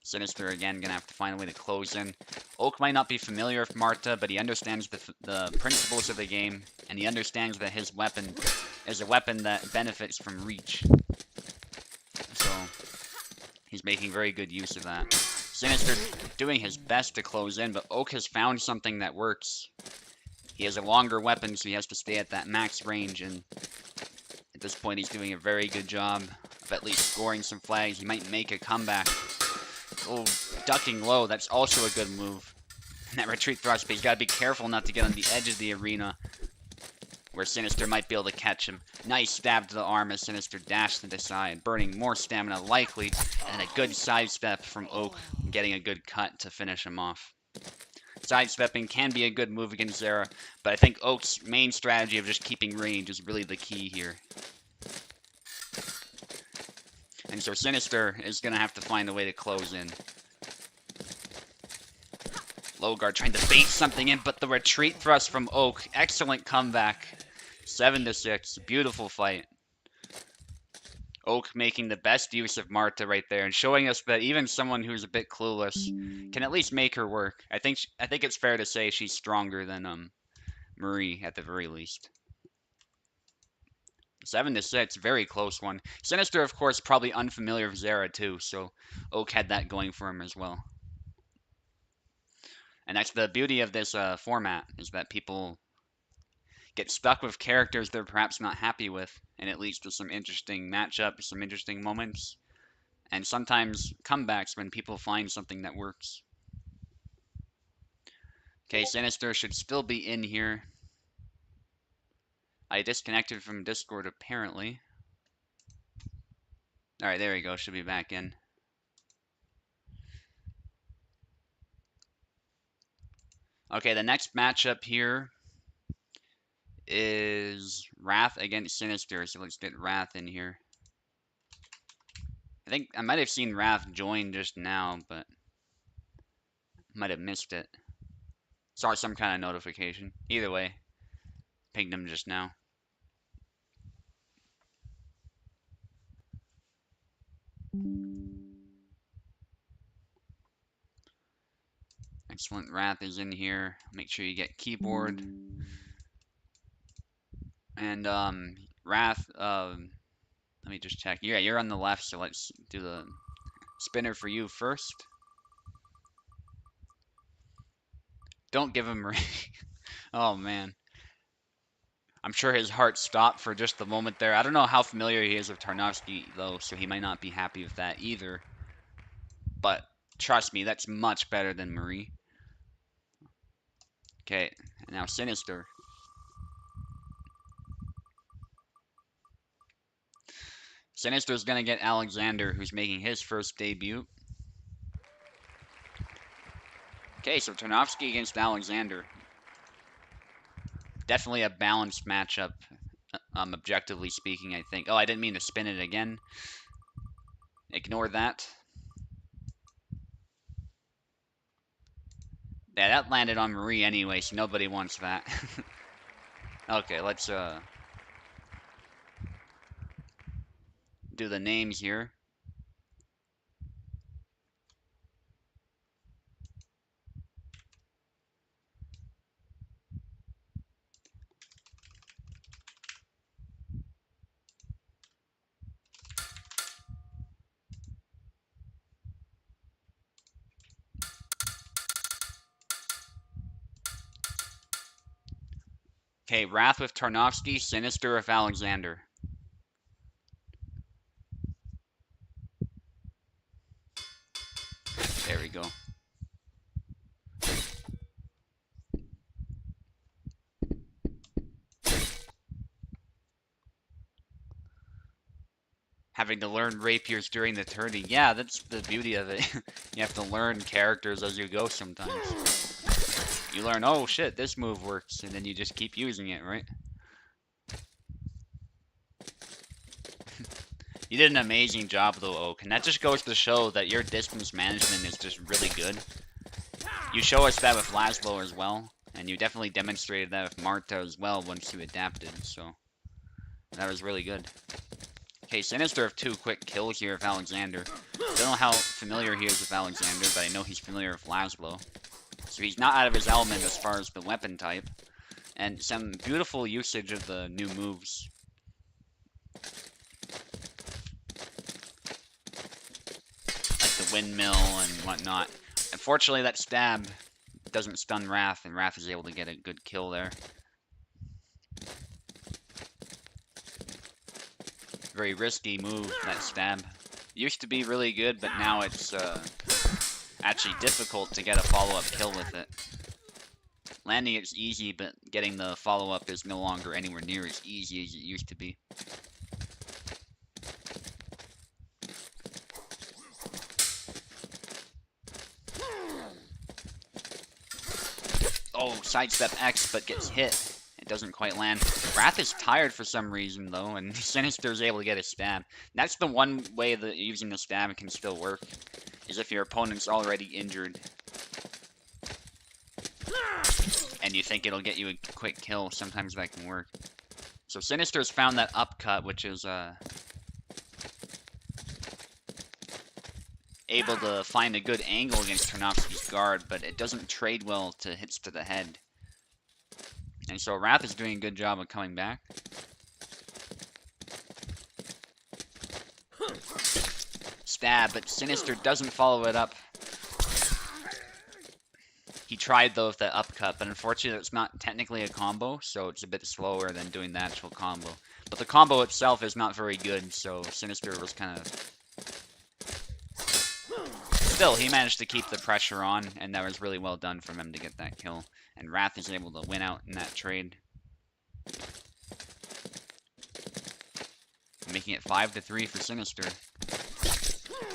Sinister, again, going to have to find a way to close in. Oak might not be familiar with Marta, but he understands the principles of the game, and he understands that his weapon is a weapon that benefits from reach. So, he's making very good use of that. Sinister doing his best to close in, but Oak has found something that works. He has a longer weapon, so he has to stay at that max range, and at this point he's doing a very good job of at least scoring some flags. He might make a comeback. Oh, ducking low, that's also a good move. And that retreat thrust, but he's got to be careful not to get on the edge of the arena, where Sinister might be able to catch him. Nice stab to the arm as Sinister dashed to the side, burning more stamina likely, and a good sidestep from Oak, getting a good cut to finish him off. Sidestepping can be a good move against Zera, but I think Oak's main strategy of just keeping range is really the key here. And so Sinister is going to have to find a way to close in. Low guard trying to bait something in, but the retreat thrust from Oak. Excellent comeback. 7-6. Beautiful fight. Oak making the best use of Marta right there and showing us that even someone who's a bit clueless can at least make her work. I think it's fair to say she's stronger than Marie at the very least. 7-6, very close one. Sinister, of course, probably unfamiliar with Zera too, so Oak had that going for him as well. And that's the beauty of this format, is that people get stuck with characters they're perhaps not happy with, and it leads to some interesting matchups, some interesting moments, and sometimes comebacks when people find something that works. Okay, Sinister should still be in here. I disconnected from Discord apparently. Alright, there we go, should be back in. Okay, the next matchup here is Wrath against Sinister, so let's get Wrath in here. I think I might have seen Wrath join just now, but might have missed it. Saw some kind of notification. Either way, pinged him just now. Excellent. Wrath is in here. Make sure you get keyboard. And Wrath, let me just check. Yeah, you're on the left, so let's do the spinner for you first. Don't give him Oh man. I'm sure his heart stopped for just the moment there. I don't know how familiar he is with Tarnowski though, so he might not be happy with that either. But trust me, that's much better than Marie. Okay, now Sinister. Sinister's gonna get Alexander, who's making his first debut. Okay, so Tarnowski against Alexander. Definitely a balanced matchup, objectively speaking, I think. Oh, I didn't mean to spin it again. Ignore that. Yeah, that landed on Marie anyway, so nobody wants that. Okay, let's do the names here. Okay, Wrath with Tarnowski, Sinister with Alexander. There we go. having to learn rapiers during the tourney. Yeah, that's the beauty of it. You have to learn characters as you go sometimes. You learn, oh shit, this move works, and then you just keep using it, right? You did an amazing job though, Oak, and that just goes to show that your distance management is just really good. You show us that with Laszlo as well, and you definitely demonstrated that with Marta as well once you adapted, so that was really good. Okay, Sinister have 2 quick kills here with Alexander. Don't know how familiar he is with Alexander, but I know he's familiar with Laszlo. So he's not out of his element as far as the weapon type. And some beautiful usage of the new moves. Like the windmill and whatnot. Unfortunately, that stab doesn't stun Wrath, and Wrath is able to get a good kill there. Very risky move, that stab. Used to be really good, but now it's actually difficult to get a follow-up kill with it. Landing it's easy, but getting the follow-up is no longer anywhere near as easy as it used to be. Oh, sidestep X, but gets hit. It doesn't quite land. Wrath is tired for some reason, though, and Sinister is able to get a stab. That's the one way that using the stab can still work, is if your opponent's already injured. And you think it'll get you a quick kill. Sometimes that can work. So Sinister's found that upcut, which is able to find a good angle against Tarnowski's guard, but it doesn't trade well to hits to the head. And so Wrath is doing a good job of coming back. Stab, but Sinister doesn't follow it up. He tried though with the upcut, but unfortunately it's not technically a combo, so it's a bit slower than doing the actual combo. But the combo itself is not very good, so Sinister was kind of... Still, he managed to keep the pressure on, and that was really well done from him to get that kill. And Wrath is able to win out in that trade. Making it 5-3 for Sinister.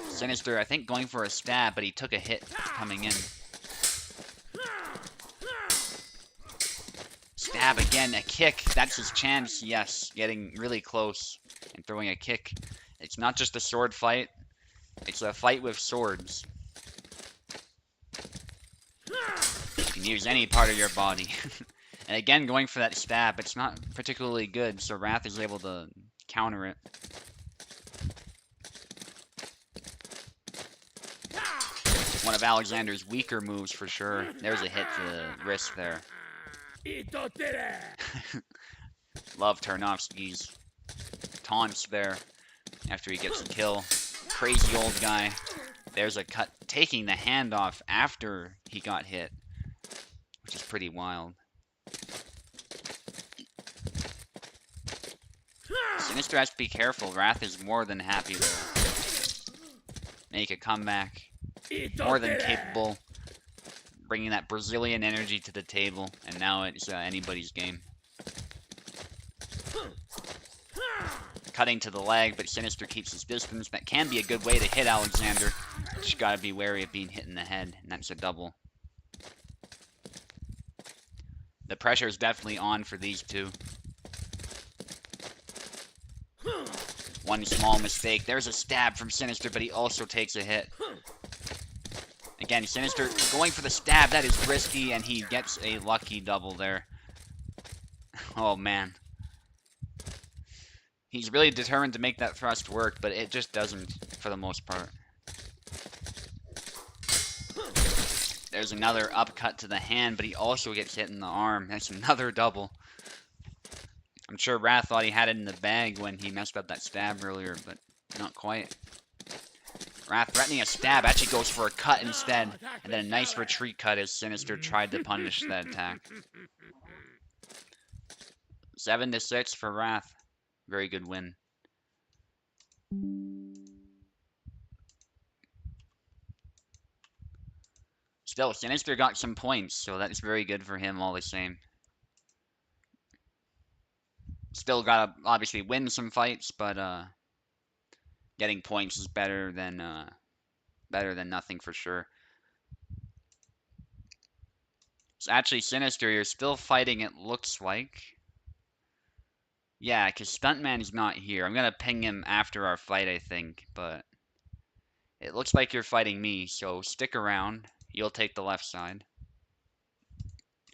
Sinister, I think, going for a stab, but he took a hit coming in. Stab again, a kick. That's his chance, yes. Getting really close and throwing a kick. It's not just a sword fight. It's a fight with swords. You can use any part of your body. And again, going for that stab, it's not particularly good, so Wrath is able to counter it. One of Alexander's weaker moves for sure. There's a hit to the wrist there. Love Tarnowski's taunts there after he gets a kill. Crazy old guy. There's a cut, taking the hand off after he got hit, which is pretty wild. Sinister has to be careful. Wrath is more than happy to make a comeback. More than capable. Bringing that Brazilian energy to the table, and now it's anybody's game. Cutting to the leg, but Sinister keeps his distance. That can be a good way to hit Alexander. Just gotta be wary of being hit in the head, and that's a double. The pressure is definitely on for these two. One small mistake. There's a stab from Sinister, but he also takes a hit. Again, Sinister going for the stab. That is risky, and he gets a lucky double there. Oh, man. He's really determined to make that thrust work, but it just doesn't for the most part. There's another upcut to the hand, but he also gets hit in the arm. That's another double. I'm sure Wrath thought he had it in the bag when he messed up that stab earlier, but not quite. Wrath threatening a stab, actually goes for a cut instead, and then a nice retreat cut as Sinister tried to punish that attack. 7-6 for Wrath. Very good win. Still, Sinister got some points, so that's very good for him all the same. Still gotta obviously win some fights, but Getting points is better than nothing for sure. So actually, Sinister, you're still fighting, it looks like. Yeah, because Stuntman's not here. I'm gonna ping him after our fight, I think, but it looks like you're fighting me, so stick around. You'll take the left side.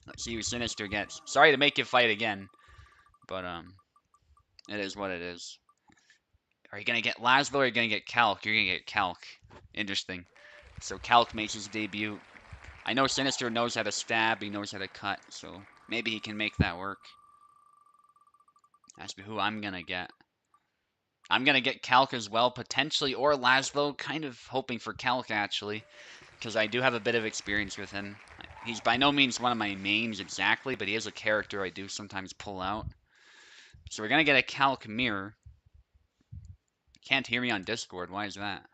Let's see who Sinister gets. Sorry to make you fight again, but it is what it is. Are you gonna get Laszlo or are you gonna get Calc? You're gonna get Calc. Interesting. So Calc makes his debut. I know Sinister knows how to stab, he knows how to cut, so maybe he can make that work. Ask me who I'm gonna get. I'm gonna get Calc as well, potentially, or Laszlo. Kind of hoping for Calc, actually, because I do have a bit of experience with him. He's by no means one of my mains exactly, but he is a character I do sometimes pull out. So we're gonna get a Calc mirror. Can't hear me on Discord, why is that?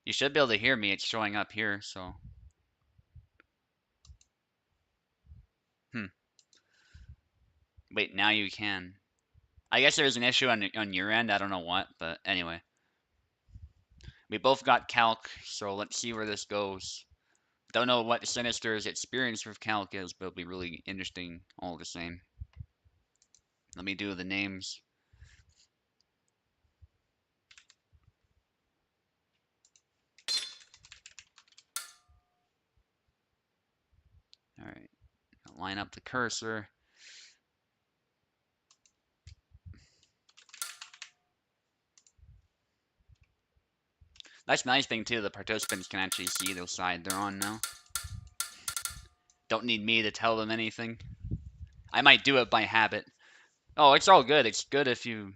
You should be able to hear me, it's showing up here, so. Wait, now you can. I guess there's an issue on your end, I don't know what, but anyway. We both got Calc, so let's see where this goes. Don't know what Sinister's experience with Calc is, but it'll be really interesting all the same. Let me do the names. Alright, line up the cursor. That's the nice thing too, the participants can actually see the side they're on now. Don't need me to tell them anything. I might do it by habit. Oh, it's all good. It's good if you...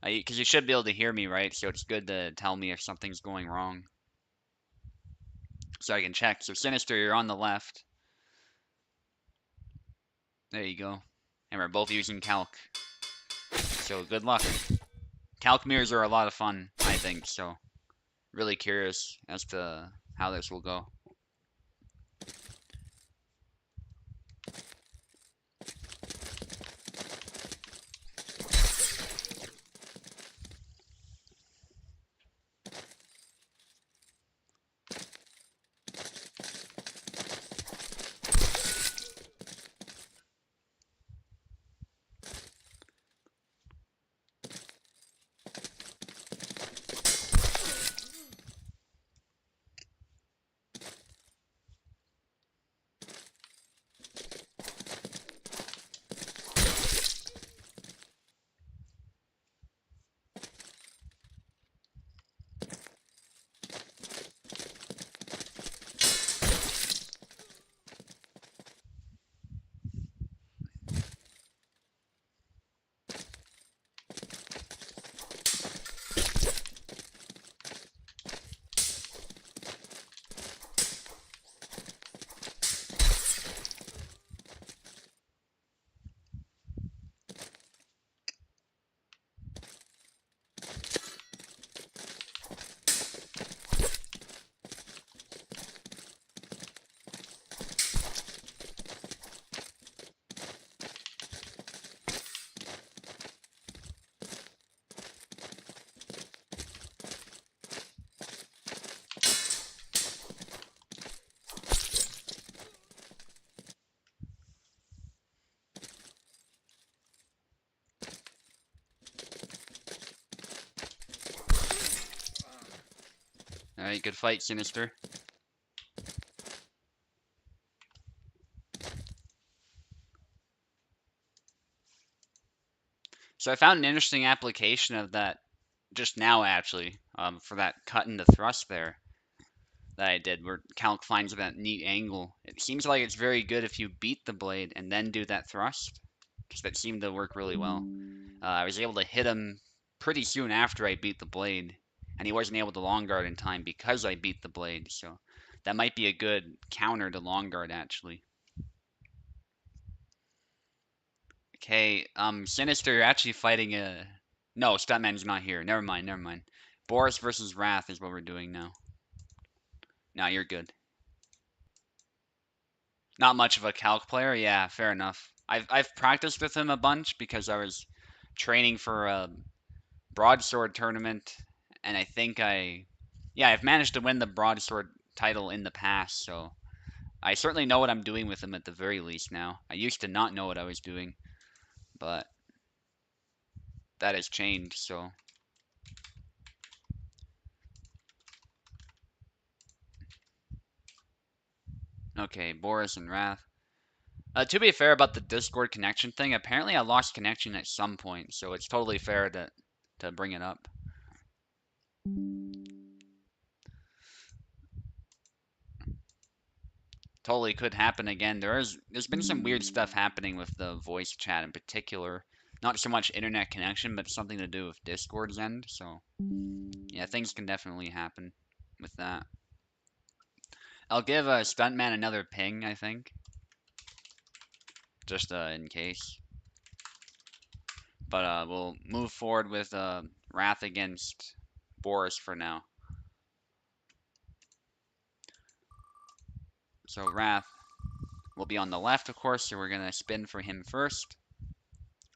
Because you should be able to hear me, right? So it's good to tell me if something's going wrong. So I can check. So Sinister, you're on the left. There you go. And we're both using Calc. So good luck. Calc mirrors are a lot of fun, I think, so really curious as to how this will go. Alright, good fight, Sinister. So I found an interesting application of that just now, actually, for that cut into thrust there that I did, where Calc finds that neat angle. It seems like it's very good if you beat the blade and then do that thrust, because that seemed to work really well. I was able to hit him pretty soon after I beat the blade, and he wasn't able to long guard in time because I beat the blade, so that might be a good counter to long guard, actually. Okay, Sinister, you're actually fighting a... No, Stuntman's not here. Never mind, never mind. Boris versus Wrath is what we're doing now. Nah, you're good. Not much of a calc player. Yeah, fair enough. I've practiced with him a bunch because I was training for a broadsword tournament, and I think yeah, I've managed to win the broadsword title in the past, so I certainly know what I'm doing with him at the very least now. I used to not know what I was doing, but that has changed, so. Okay, Boris and Wrath. To be fair about the Discord connection thing, apparently I lost connection at some point, so it's totally fair to bring it up. Totally could happen again. There's been some weird stuff happening with the voice chat in particular. Not so much internet connection, but something to do with Discord's end. So yeah, things can definitely happen with that. I'll give a Stuntman another ping, I think, just in case. But we'll move forward with Wrath against Boris for now. So Wrath will be on the left, of course, so we're gonna spin for him first.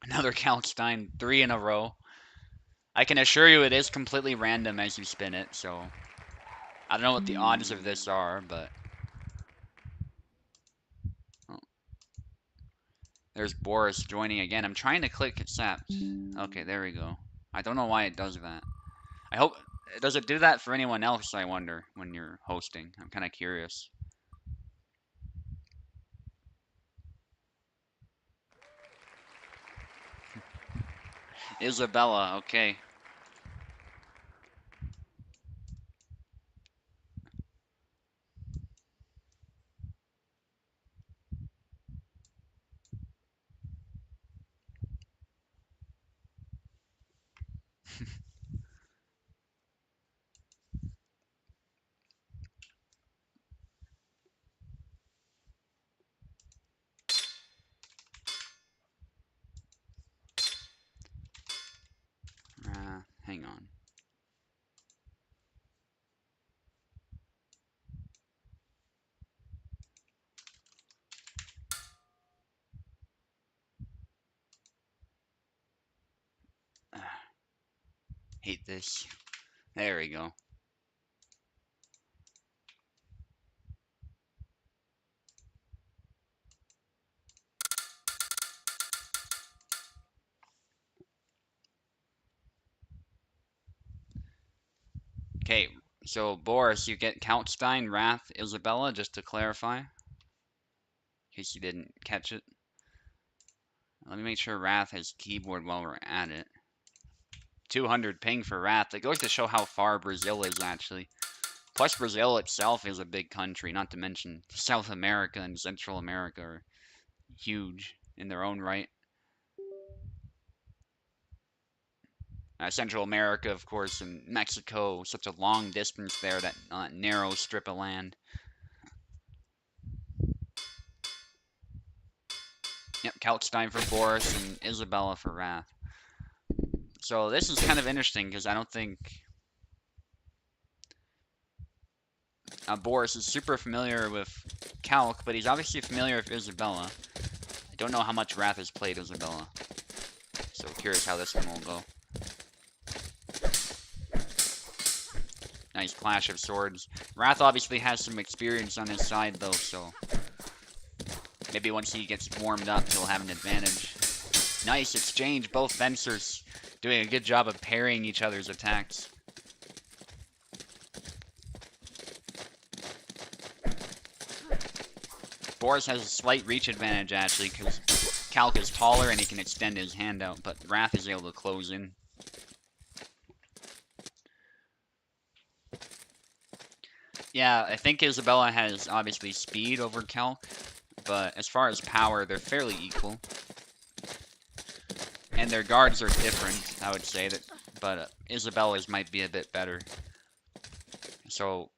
Another Kalkstein, 3 in a row. I can assure you it is completely random as you spin it, so I don't know what the odds of this are, but oh. There's Boris joining again. I'm trying to click accept. Okay, there we go. I don't know why it does that. I hope, does it do that for anyone else, I wonder, when you're hosting? I'm kind of curious. Isabella, okay. Hang on. Hate this. There we go. Okay, so Boris, you get Kalkstein, Wrath, Isabella, just to clarify, in case you didn't catch it. Let me make sure Wrath has keyboard while we're at it. 200 ping for Wrath. It goes to show how far Brazil is, actually. Plus, Brazil itself is a big country, not to mention South America and Central America are huge in their own right. Central America, of course, and Mexico, such a long distance there, that narrow strip of land. Yep, Kalkstein for Boris and Isabella for Wrath. So this is kind of interesting because I don't think Boris is super familiar with Calc, but he's obviously familiar with Isabella. I don't know how much Wrath has played Isabella, so curious how this one will go. Nice clash of swords. Wrath obviously has some experience on his side though, so maybe once he gets warmed up, he'll have an advantage. Nice exchange, both fencers doing a good job of parrying each other's attacks. Boris has a slight reach advantage, actually, because Calc is taller and he can extend his hand out, but Wrath is able to close in. Yeah, I think Isabella has, obviously, speed over Calc, but as far as power, they're fairly equal. And their guards are different, I would say, but Isabella's might be a bit better. So,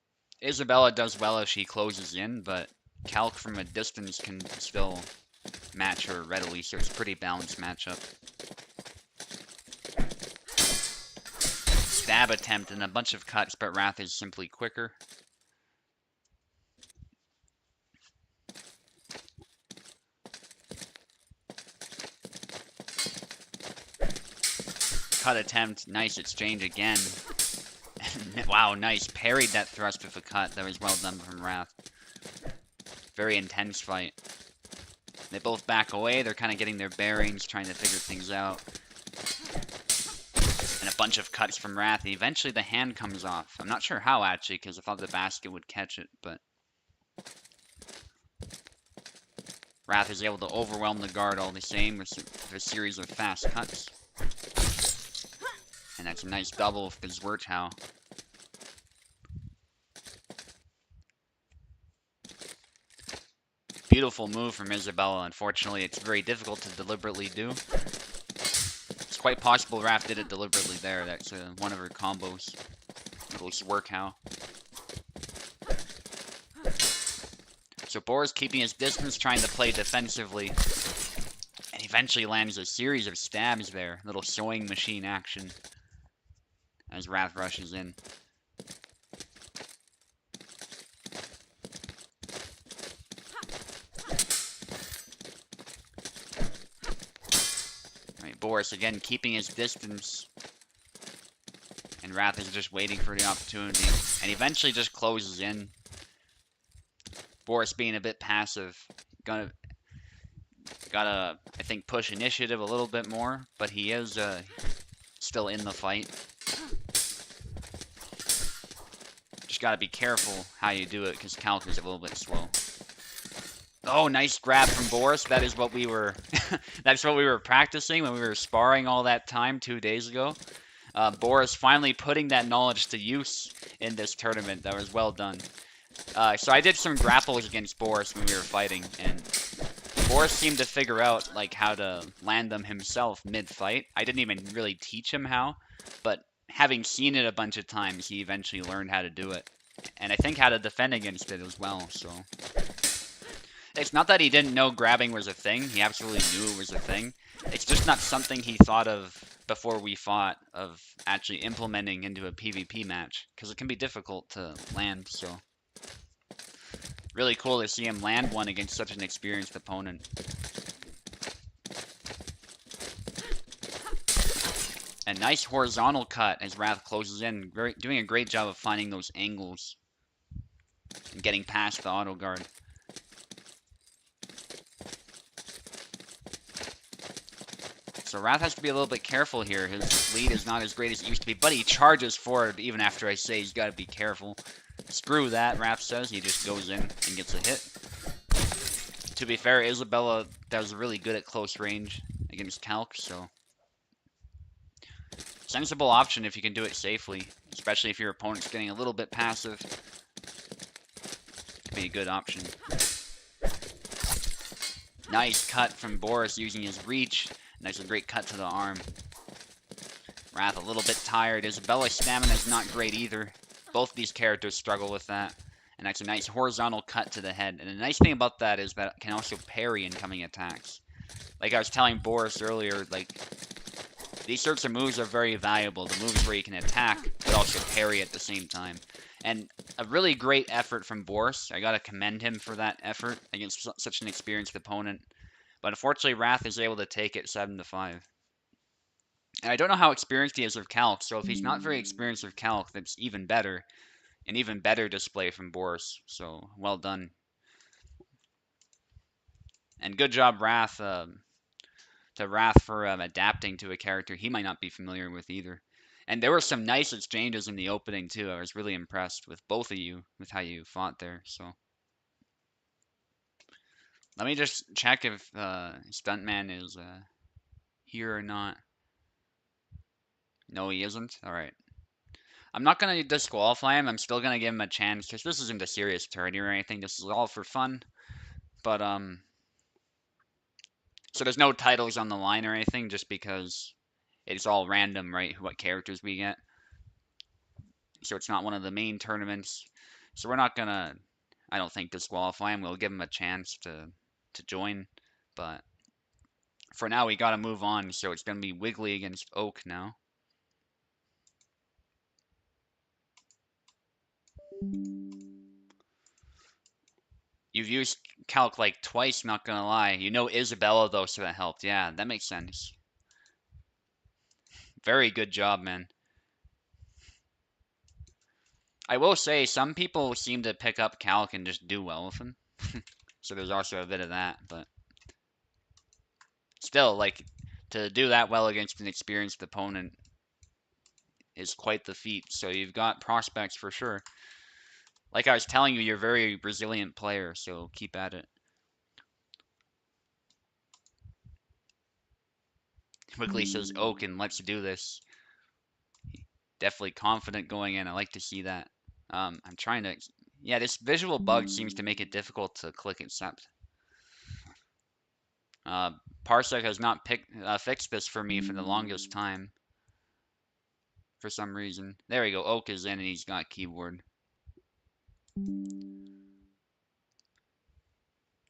Isabella does well if she closes in, but Calc from a distance can still match her readily, so it's a pretty balanced matchup. Stab attempt and a bunch of cuts, but Wrath is simply quicker. cut attempt. Nice exchange again. Wow, nice. Parried that thrust with a cut. That was well done from Wrath. Very intense fight. They both back away. They're kind of getting their bearings, trying to figure things out. And a bunch of cuts from Wrath. Eventually the hand comes off. I'm not sure how, actually, because I thought the basket would catch it, but... Wrath is able to overwhelm the guard all the same with a series of fast cuts. And that's a nice double with the Zwerchau. Beautiful move from Isabella. Unfortunately, it's very difficult to deliberately do. It's quite possible Wrath did it deliberately there. That's one of her combos. Little Zwerchau. So Boris keeping his distance, trying to play defensively. And eventually lands a series of stabs there. Little sewing machine action. As Wrath rushes in. Alright, Boris again keeping his distance. And Wrath is just waiting for the opportunity. And eventually just closes in. Boris being a bit passive. Gotta, I think, push initiative a little bit more. But he is still in the fight. Just gotta be careful how you do it, because Calc is a little bit slow. Oh, nice grab from Boris. That is what we were that's what we were practicing when we were sparring all that time 2 days ago. Boris finally putting that knowledge to use in this tournament. That was well done. So I did some grapples against Boris when we were fighting, and Boris seemed to figure out like how to land them himself mid-fight. I didn't even really teach him how, but having seen it a bunch of times, he eventually learned how to do it. And I think how to defend against it as well, so... It's not that he didn't know grabbing was a thing. He absolutely knew it was a thing. It's just not something he thought of before we fought, of actually implementing into a PvP match. Because it can be difficult to land, so... Really cool to see him land one against such an experienced opponent. A nice horizontal cut as Wrath closes in. Doing a great job of finding those angles. And getting past the auto guard. So Wrath has to be a little bit careful here. His lead is not as great as it used to be. But he charges forward even after I say he's got to be careful. Screw that, Wrath says. He just goes in and gets a hit. To be fair, Isabella does really good at close range against Calc, so... Sensible option if you can do it safely, especially if your opponent's getting a little bit passive. Could be a good option. Nice cut from Boris using his reach. Nice and great cut to the arm. Wrath a little bit tired. Isabella's stamina is not great either. Both these characters struggle with that. And that's a nice horizontal cut to the head. And the nice thing about that is that it can also parry incoming attacks. Like I was telling Boris earlier, like... These sorts of moves are very valuable. The moves where you can attack, but also parry at the same time. And a really great effort from Boris. I gotta commend him for that effort against such an experienced opponent. But unfortunately, Wrath is able to take it 7-5. And I don't know how experienced he is with Calc, so if he's not very experienced with Calc, that's even better. An even better display from Boris. So, well done. And good job, Wrath, to Wrath for adapting to a character he might not be familiar with either. And there were some nice exchanges in the opening too. I was really impressed with both of you, with how you fought there. So let me just check if Stuntman is here or not. No, he isn't? Alright. I'm not going to disqualify him. I'm still going to give him a chance, because this isn't a serious tourney or anything. This is all for fun. But, so there's no titles on the line or anything, just because it's all random, right? What characters we get. So it's not one of the main tournaments. So we're not gonna, I don't think, disqualify him. We'll give him a chance to join. But for now, we gotta move on. So it's gonna be Wiggly against Oak now. You've used Calc like twice, not gonna lie. You know Isabella though, so that helped. Yeah, that makes sense. Very good job, man. I will say, some people seem to pick up Calc and just do well with him. So there's also a bit of that, but still, like, to do that well against an experienced opponent is quite the feat. So you've got prospects for sure. Like I was telling you, you're a very resilient player, so keep at it. Wiggly says, Oaken, let's do this. Definitely confident going in. I like to see that. I'm trying to... Yeah, this visual bug seems to make it difficult to click accept. Parsec has not fixed this for me for the longest time. For some reason. There we go. Oak is in and he's got keyboard.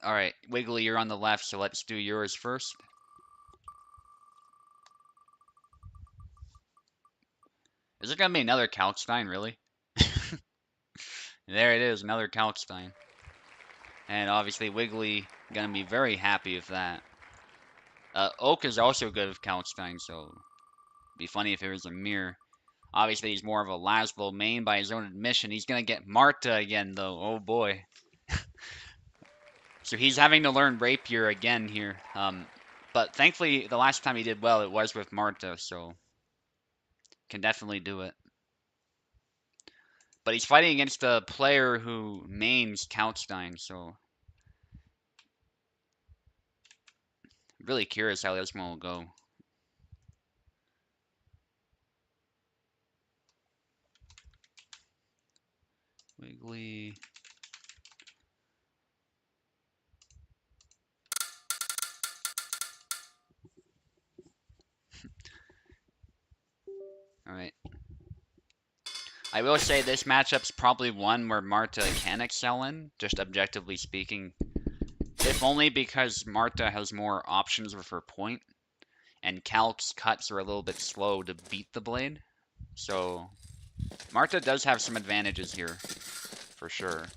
Alright, Wiggly, you're on the left, so let's do yours first. Is it gonna be another Kalkstein, really? There it is, another Kalkstein. And obviously Wiggly gonna be very happy with that. Oak is also good with Kalkstein, so it'd be funny if it was a mirror. Obviously he's more of a Laszlo main by his own admission. He's gonna get Marta again though, oh boy. So he's having to learn Rapier again here. But thankfully the last time he did well it was with Marta, so can definitely do it. But he's fighting against a player who mains Kalkstein, so I'm really curious how this one will go. Wiggly. Alright. I will say this matchup's probably one where Marta can excel in, just objectively speaking. If only because Marta has more options with her point, and Calc's cuts are a little bit slow to beat the blade. So, Marta does have some advantages here, for sure.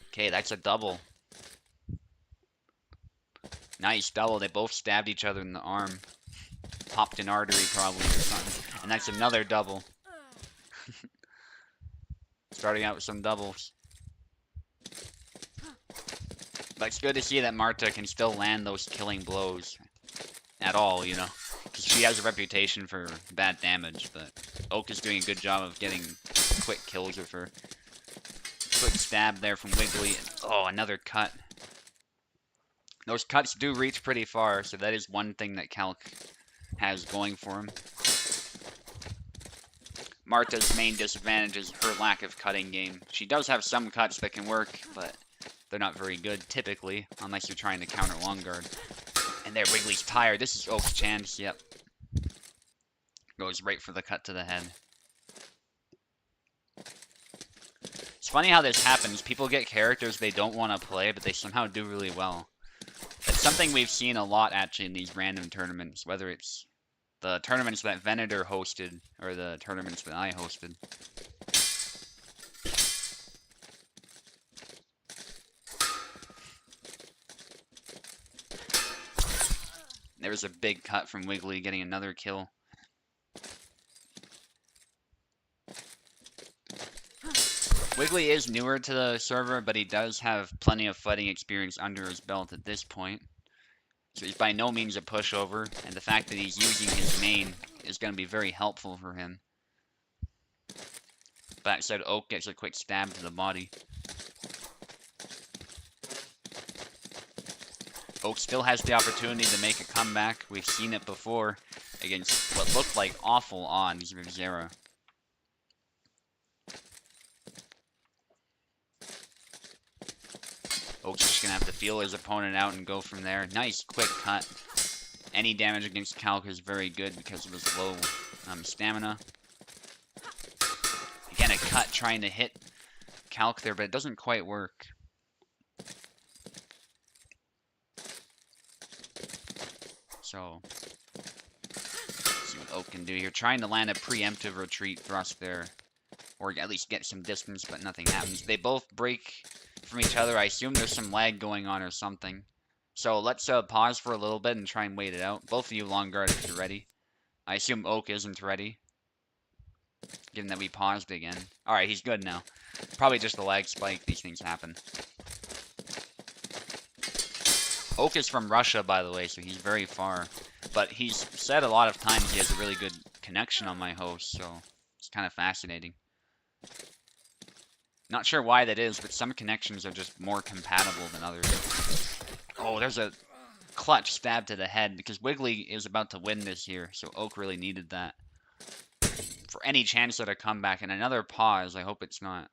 Okay, that's a double. Nice double. They both stabbed each other in the arm. Popped an artery probably or something. And that's another double. Starting out with some doubles. But it's good to see that Marta can still land those killing blows. At all, you know. Because she has a reputation for bad damage, but Oak is doing a good job of getting quick kills with her. Quick stab there from Wiggly. Oh, another cut. Those cuts do reach pretty far, so that is one thing that Calc has going for him. Marta's main disadvantage is her lack of cutting game. She does have some cuts that can work, but they're not very good, typically, unless you're trying to counter long guard. And there, Wiggly's tired. This is Oak's chance, yep. Goes right for the cut to the head. It's funny how this happens. People get characters they don't want to play, but they somehow do really well. It's something we've seen a lot, actually, in these random tournaments, whether it's the tournaments that Venator hosted, or the tournaments that I hosted. There was a big cut from Wiggly, getting another kill. Wiggly is newer to the server, but he does have plenty of fighting experience under his belt at this point. So he's by no means a pushover, and the fact that he's using his main is going to be very helpful for him. That said, Oak gets a quick stab to the body. Oak still has the opportunity to make a comeback. We've seen it before against what looked like awful odds with Zera. Oak's just going to have to feel his opponent out and go from there. Nice quick cut. Any damage against Calc is very good because of his low stamina. Again, a cut trying to hit Calc there, but it doesn't quite work. So, let's see what Oak can do here. Trying to land a preemptive retreat thrust there. Or at least get some distance, but nothing happens. They both break from each other, I assume there's some lag going on or something. So let's pause for a little bit and try and wait it out. Both of you long guard if you're ready. I assume Oak isn't ready, given that we paused again. Alright, he's good now. Probably just the lag spike. These things happen. Oak is from Russia, by the way, so he's very far. But he's said a lot of times he has a really good connection on my host, so it's kind of fascinating. Not sure why that is, but some connections are just more compatible than others. Oh, there's a clutch stab to the head, because Wiggly is about to win this here, so Oak really needed that. For any chance at a comeback, and another pause, I hope it's not.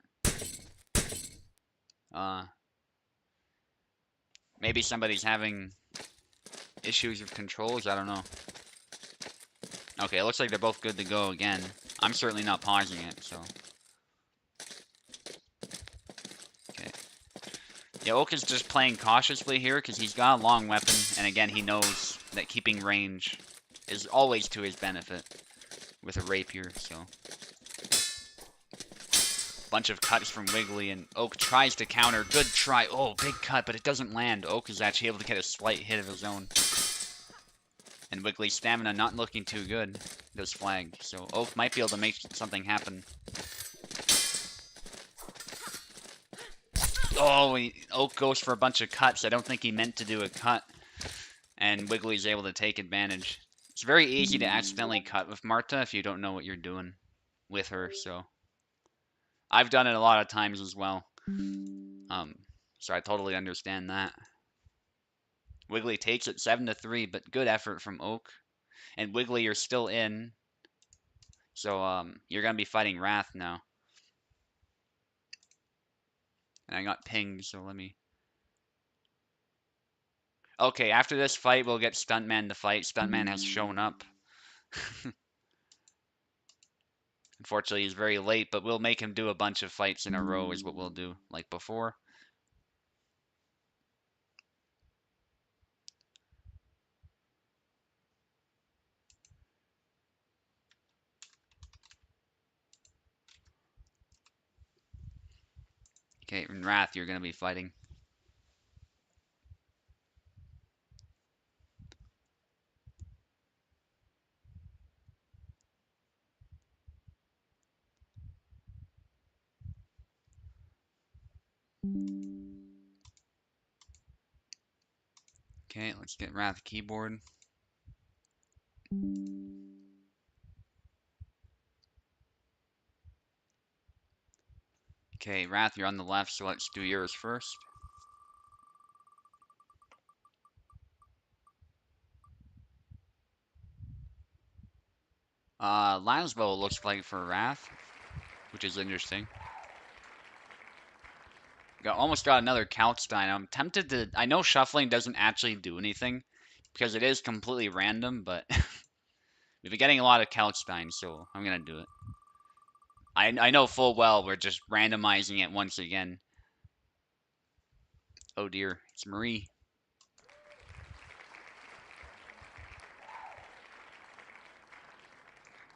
Maybe somebody's having issues with controls, I don't know. Okay, it looks like they're both good to go again. I'm certainly not pausing it, so. Okay. Yeah, Oak is just playing cautiously here because he's got a long weapon, and again, he knows that keeping range is always to his benefit with a rapier, so. Bunch of cuts from Wiggly, and Oak tries to counter. Good try. Oh, big cut, but it doesn't land. Oak is actually able to get a slight hit of his own. And Wiggly's stamina not looking too good. Does flag, so Oak might be able to make something happen. Oh, Oak goes for a bunch of cuts. I don't think he meant to do a cut. And Wiggly's able to take advantage. It's very easy to accidentally cut with Marta if you don't know what you're doing with her, so. I've done it a lot of times as well. So I totally understand that. Wiggly takes it 7-3, but good effort from Oak. And Wiggly, you're still in. So, you're going to be fighting Wrath now. And I got pinged, so let me... Okay, after this fight, we'll get Stuntman to fight. Stuntman has shown up. Unfortunately, he's very late, but we'll make him do a bunch of fights in a row is what we'll do, like before. Okay, in Wrath, you're going to be fighting. Okay, let's get Wrath keyboard. Okay, Wrath, you're on the left, so let's do yours first. Laszlo looks like for Wrath, which is interesting. Almost got another Kalkstein. I'm tempted to... I know shuffling doesn't actually do anything, because it is completely random, but... we've been getting a lot of Kalkstein, so I'm gonna do it. I know full well we're just randomizing it once again. Oh dear, it's Marie.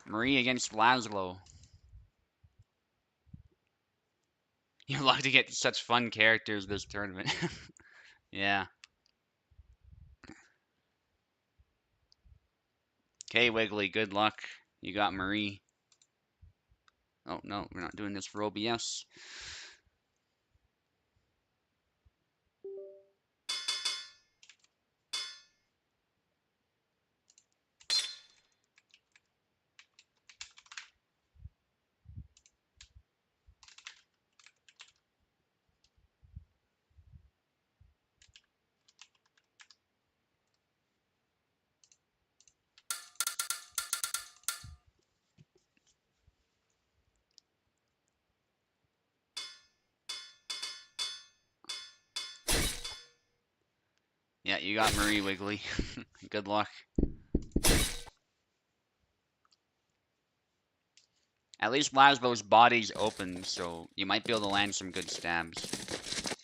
Marie against Laszlo. You're lucky to get such fun characters this tournament. Yeah. Okay, Wiggly, good luck. You got Marie. Oh, no, we're not doing this for OBS. Yeah, you got Marie, Wiggly. Good luck. At least Laszlo's body's open, so you might be able to land some good stabs.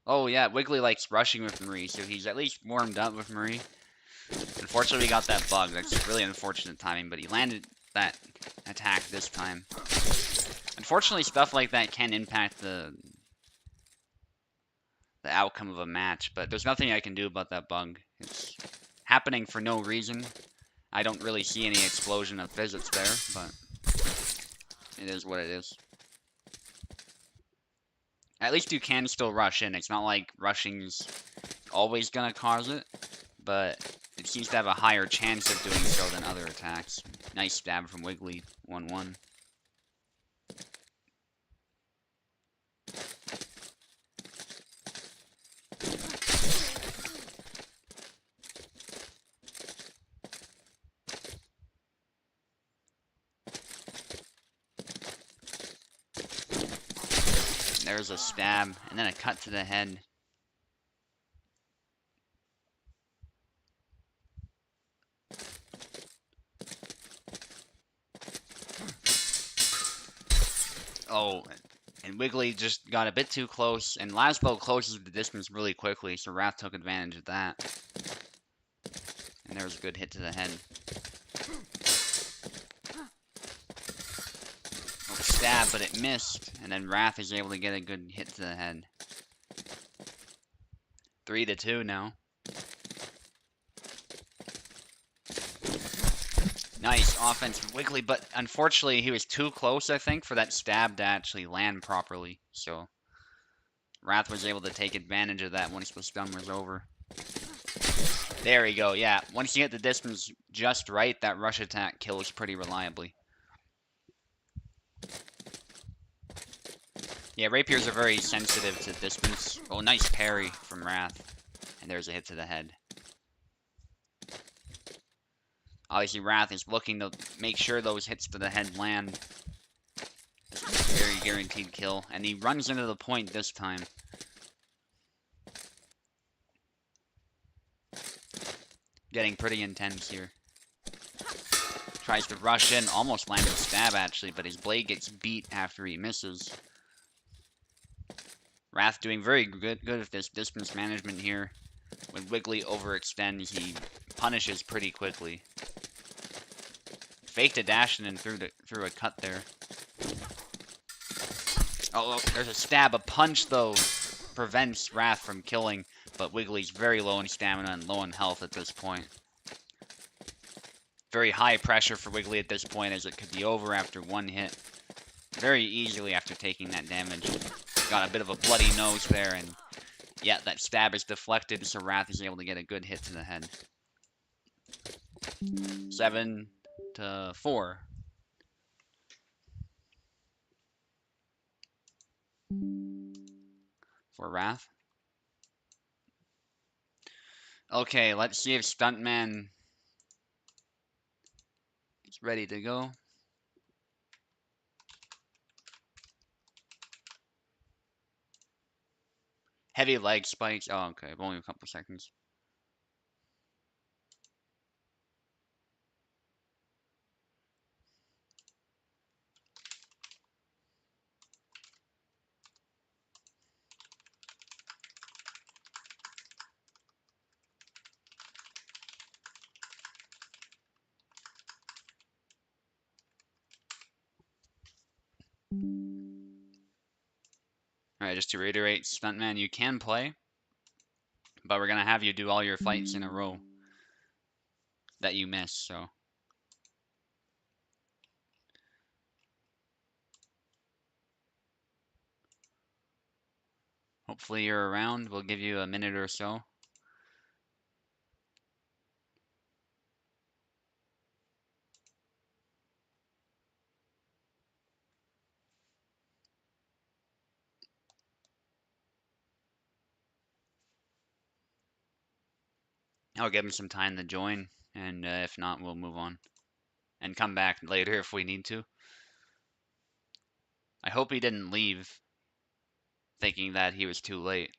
Oh yeah, Wiggly likes rushing with Marie, so he's at least warmed up with Marie. Unfortunately, we got that bug. That's really unfortunate timing, but he landed that attack this time. Unfortunately, stuff like that can impact the the outcome of a match, but there's nothing I can do about that bug. It's happening for no reason. I don't really see any explosion of physics there, but it is what it is. At least you can still rush in. It's not like rushing's always gonna cause it, but it seems to have a higher chance of doing so than other attacks. Nice stab from Wiggly, 1-1. There's a stab, and then a cut to the head. Oh, and Wiggly just got a bit too close, and Laszlo closes the distance really quickly, so Wrath took advantage of that. And there was a good hit to the head. Oh, stab, but it missed, and then Wrath is able to get a good hit to the head. 3-2 now. Nice offense from Wiggly, but unfortunately he was too close, I think, for that stab to actually land properly. So Wrath was able to take advantage of that once the stun was over. There we go, yeah. Once you get the distance just right, that rush attack kills pretty reliably. Yeah, rapiers are very sensitive to distance. Oh, nice parry from Wrath. And there's a hit to the head. Obviously, Wrath is looking to make sure those hits to the head land. Very guaranteed kill. And he runs into the point this time. Getting pretty intense here. Tries to rush in, almost lands a stab actually, but his blade gets beat after he misses. Wrath doing very good with this distance management here. When Wiggly overextends, he punishes pretty quickly. Faked a dash and then threw a cut there. Oh, there's a stab. A punch, though, prevents Wrath from killing, but Wiggly's very low in stamina and low in health at this point. Very high pressure for Wiggly at this point, as it could be over after one hit. Very easily after taking that damage. Got a bit of a bloody nose there, and yeah, that stab is deflected, so Wrath is able to get a good hit to the head. 7-4. For Wrath. Okay, let's see if Stuntman is ready to go. Heavy leg spikes. Oh, okay, only a couple seconds. Alright, just to reiterate, Stuntman, you can play, but we're gonna have you do all your fights in a row that you miss, so. Hopefully you're around. We'll give you a minute or so. I'll give him some time to join, and if not, we'll move on. And come back later if we need to. I hope he didn't leave thinking that he was too late.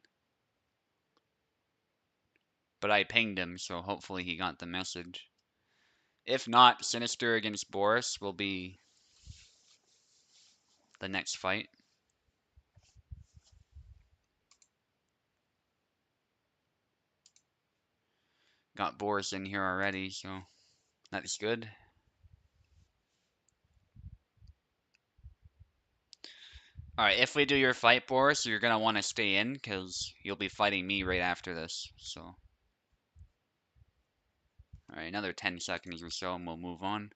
But I pinged him, so hopefully he got the message. If not, Sinister against Boris will be the next fight. Got Boris in here already, so that's good. Alright, if we do your fight, Boris, you're gonna want to stay in, because you'll be fighting me right after this, so. Alright, another 10 seconds or so, and we'll move on.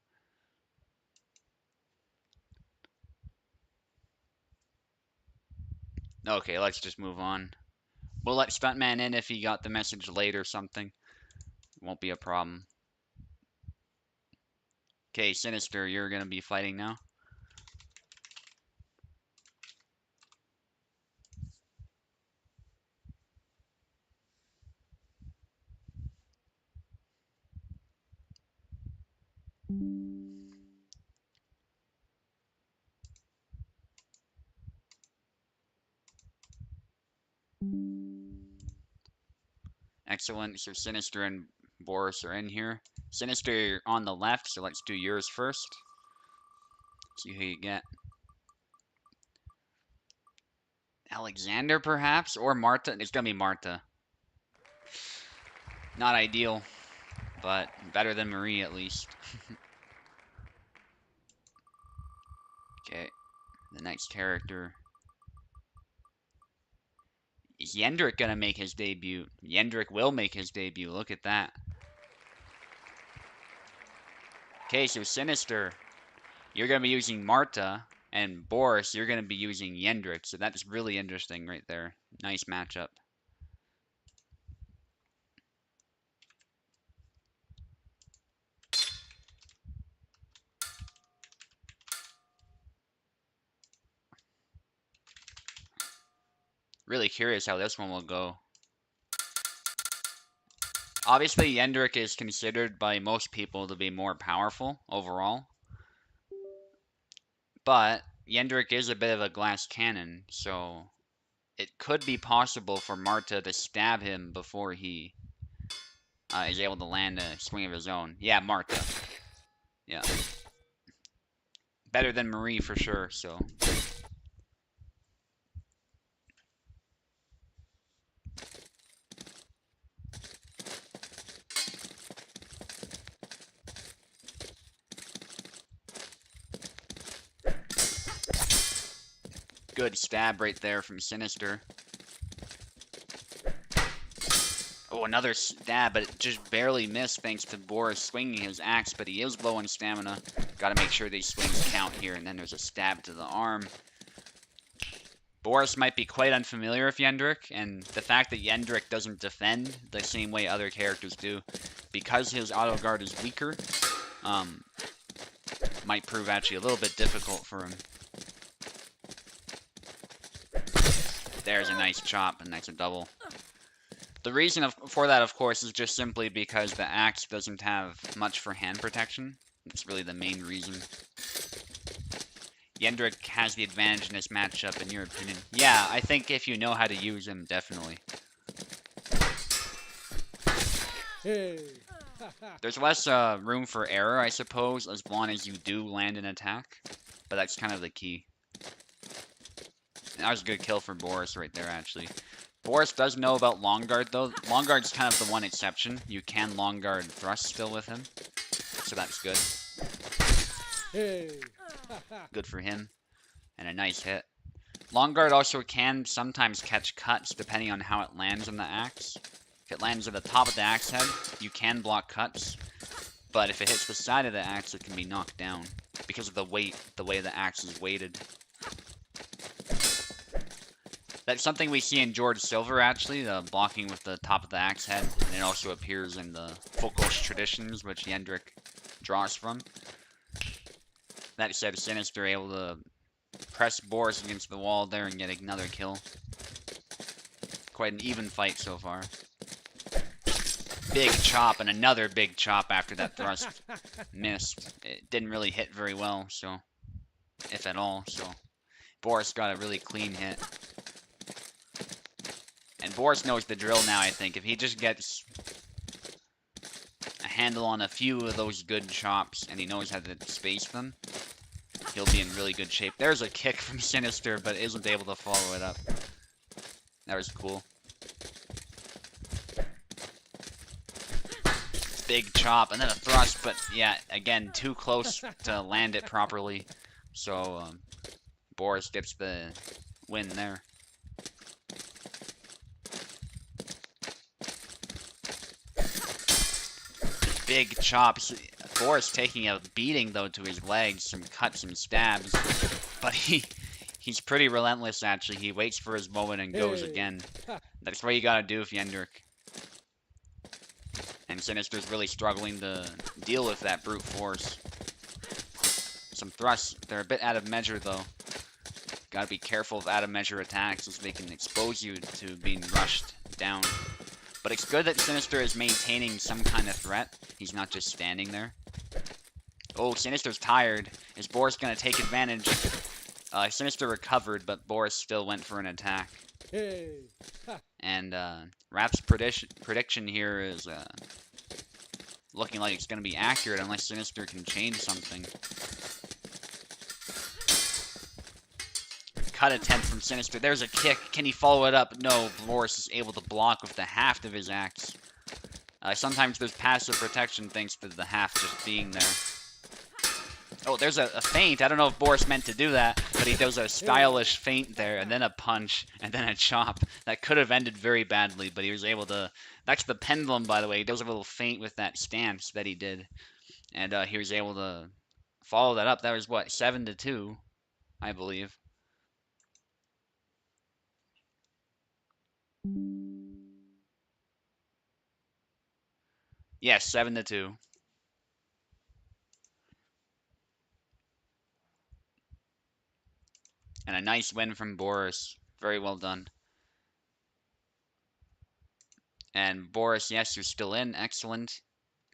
Okay, let's just move on. We'll let Stuntman in if he got the message late or something. Won't be a problem. Okay, Sinister, you're gonna be fighting now. Excellent, so Sinister and Boris are in here. Sinister, you're on the left, so let's do yours first. See who you get. Alexander, perhaps? Or Marta? It's gonna be Marta. Not ideal, but better than Marie at least. Okay, the next character. Is Yendrik gonna make his debut? Yendrik will make his debut, look at that. Okay, so Sinister, you're gonna be using Marta, and Boris, you're gonna be using Yendrik, so that's really interesting right there. Nice matchup. Really curious how this one will go. Obviously, Yendrik is considered by most people to be more powerful overall. But Yendrik is a bit of a glass cannon, so it could be possible for Marta to stab him before he is able to land a swing of his own. Yeah, Marta. Yeah. Better than Marie for sure, so. Good stab right there from Sinister. Oh, another stab, but it just barely missed thanks to Boris swinging his axe, but he is low on stamina. Gotta make sure these swings count here, and then there's a stab to the arm. Boris might be quite unfamiliar with Yendrik, and the fact that Yendrik doesn't defend the same way other characters do, because his auto guard is weaker, might prove actually a little bit difficult for him. There's a nice chop, and that's a double. The reason for that, of course, is just simply because the axe doesn't have much for hand protection. That's really the main reason. Yendrik has the advantage in this matchup, in your opinion. Yeah, I think if you know how to use him, definitely. Hey. There's less room for error, I suppose, as long as you do land an attack. But that's kind of the key. That was a good kill for Boris right there, actually. Boris does know about long guard, though. Long guard's kind of the one exception. You can long guard thrust still with him. So that's good. Hey. Good for him. And a nice hit. Long guard also can sometimes catch cuts depending on how it lands on the axe. If it lands at the top of the axe head, you can block cuts. But if it hits the side of the axe, it can be knocked down. Because of the weight, the way the axe is weighted. That's something we see in George Silver, actually, the blocking with the top of the axe head. And it also appears in the Folkish traditions, which Yendrik draws from. That said, Sinister able to press Boris against the wall there and get another kill. Quite an even fight so far. Big chop and another big chop after that thrust missed. It didn't really hit very well, so, if at all, so Boris got a really clean hit. And Boris knows the drill now, I think. If he just gets a handle on a few of those good chops and he knows how to space them, he'll be in really good shape. There's a kick from Sinister, but isn't able to follow it up. That was cool. Big chop, and then a thrust, but yeah, again, too close to land it properly. So, Boris gets the win there. Big chops. Boris taking a beating though to his legs, some cuts and stabs, but he's pretty relentless actually. He waits for his moment and goes again. That's what you gotta do if Yendrick. And Sinister's really struggling to deal with that brute force. Some thrusts, they're a bit out of measure though. Gotta be careful of out of measure attacks as they can expose you to being rushed down. But it's good that Sinister is maintaining some kind of threat. He's not just standing there. Oh, Sinister's tired. Is Boris gonna take advantage? Sinister recovered, but Boris still went for an attack. And Rap's prediction here is looking like it's gonna be accurate unless Sinister can change something. Cut attempt from Sinister. There's a kick. Can he follow it up? No. Boris is able to block with the haft of his axe. Sometimes there's passive protection thanks to the haft just being there. Oh, there's a feint. I don't know if Boris meant to do that, but he does a stylish feint there, and then a punch, and then a chop. That could have ended very badly, but he was able to... That's the pendulum, by the way. He does a little feint with that stance that he did. And he was able to follow that up. That was, what, 7-2, I believe. Yes, 7-2. And a nice win from Boris. Very well done. And Boris, yes, you're still in. Excellent.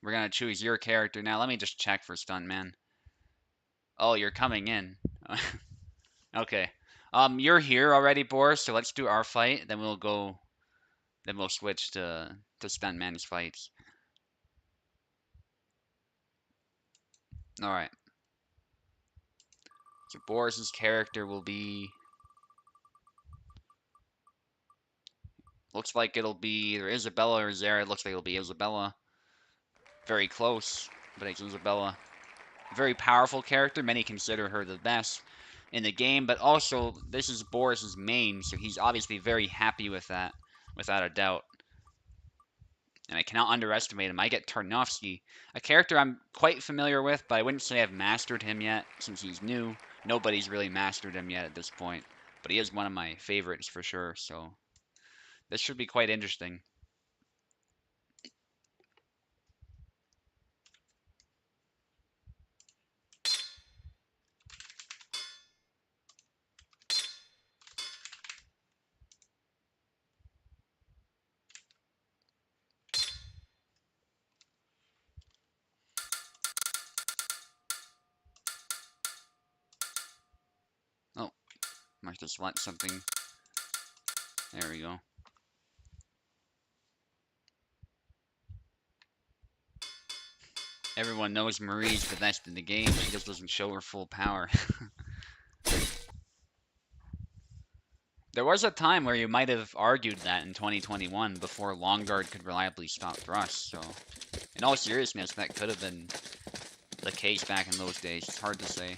We're going to choose your character now. Let me just check for Stuntman. Oh, you're coming in. Okay. You're here already, Boris, so let's do our fight. Then we'll go... Then we'll switch to Stuntman's fights. Alright. So Boris's character will be... Looks like it'll be either Isabella or Zara. It looks like it'll be Isabella. Very close, but it's Isabella. Very powerful character. Many consider her the best in the game, but also this is Boris's main, so he's obviously very happy with that, without a doubt. And I cannot underestimate him. I get Tarnowski, a character I'm quite familiar with, but I wouldn't say I've mastered him yet, since he's new. Nobody's really mastered him yet at this point, but he is one of my favorites for sure, so this should be quite interesting. Oh, must have select something. There we go. Everyone knows Marie's the best in the game, but she just doesn't show her full power. There was a time where you might have argued that in 2021 before Longguard could reliably stop thrusts, so in all seriousness, that could have been the case back in those days. It's hard to say.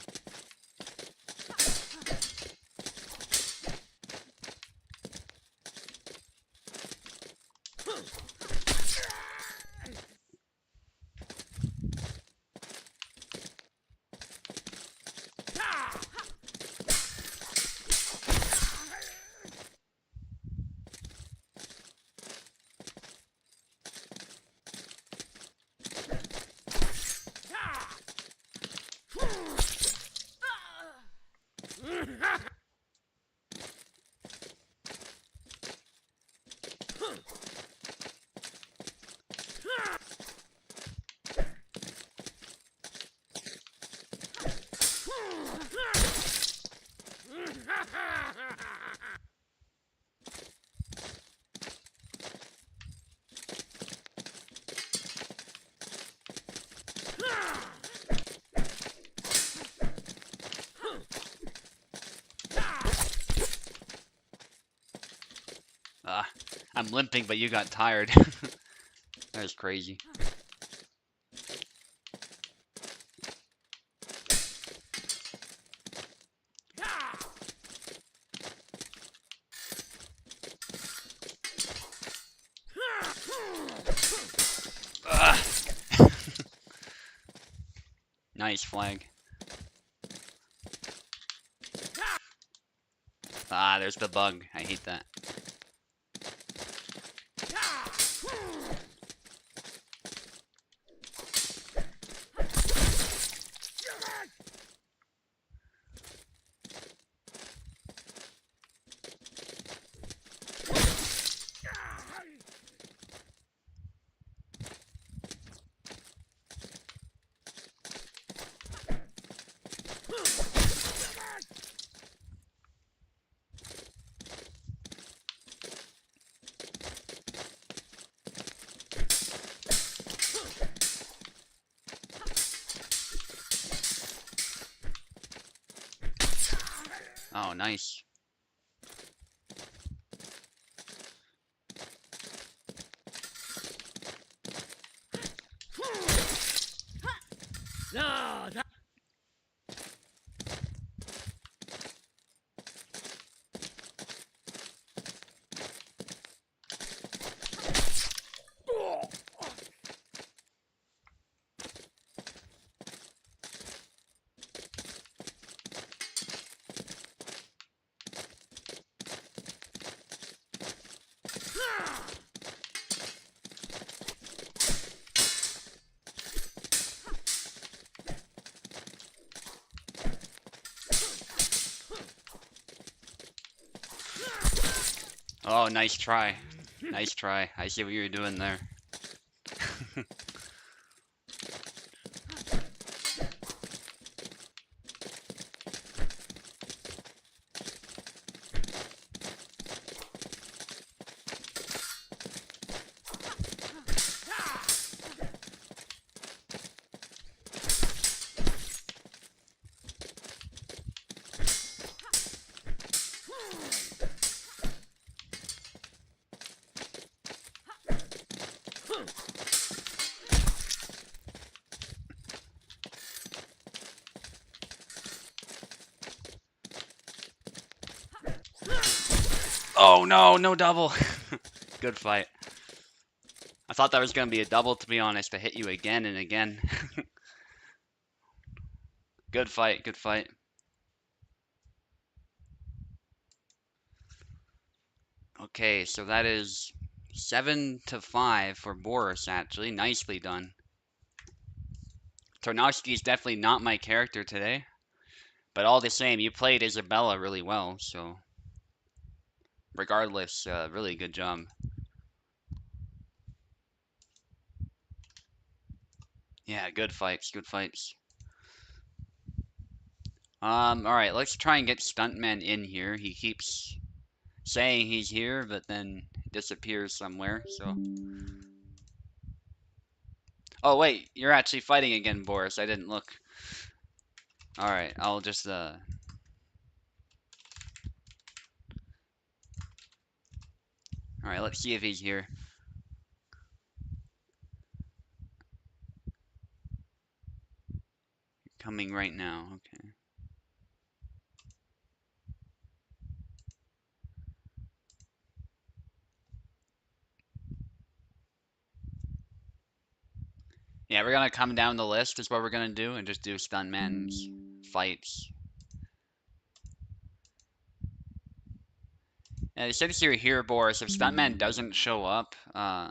I'm limping, but you got tired. That was crazy. Nice flag. Ah, there's the bug. I hate that. Oh, nice. No, that. Oh, nice try. Nice try. I see what you were doing there. Oh no, no double. Good fight. I thought that was going to be a double, to be honest, to hit you again and again. Good fight, good fight. Okay, so that is 7-5 for Boris, actually. Nicely done. Tarnowski is definitely not my character today. But all the same, you played Isabella really well, so... Regardless, really good job. Yeah, good fights, good fights. Alright, let's try and get Stuntman in here. He keeps saying he's here, but then disappears somewhere, so... Oh, wait, you're actually fighting again, Boris. I didn't look. Alright, I'll just, Alright, let's see if he's here. Coming right now, okay. Yeah, we're gonna come down the list is what we're gonna do, and just do Stuntman's fights. And since you're here, Boris, if Stuntman doesn't show up, I'll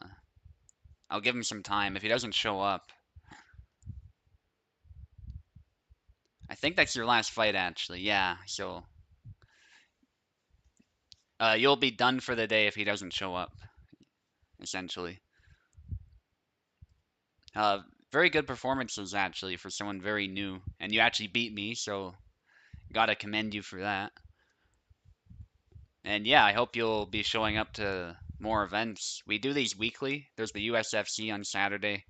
give him some time. If he doesn't show up, I think that's your last fight, actually. Yeah, so you'll be done for the day if he doesn't show up, essentially. Very good performances, actually, for someone very new. And you actually beat me, so gotta commend you for that. And yeah, I hope you'll be showing up to more events. We do these weekly. There's the USFC on Saturday.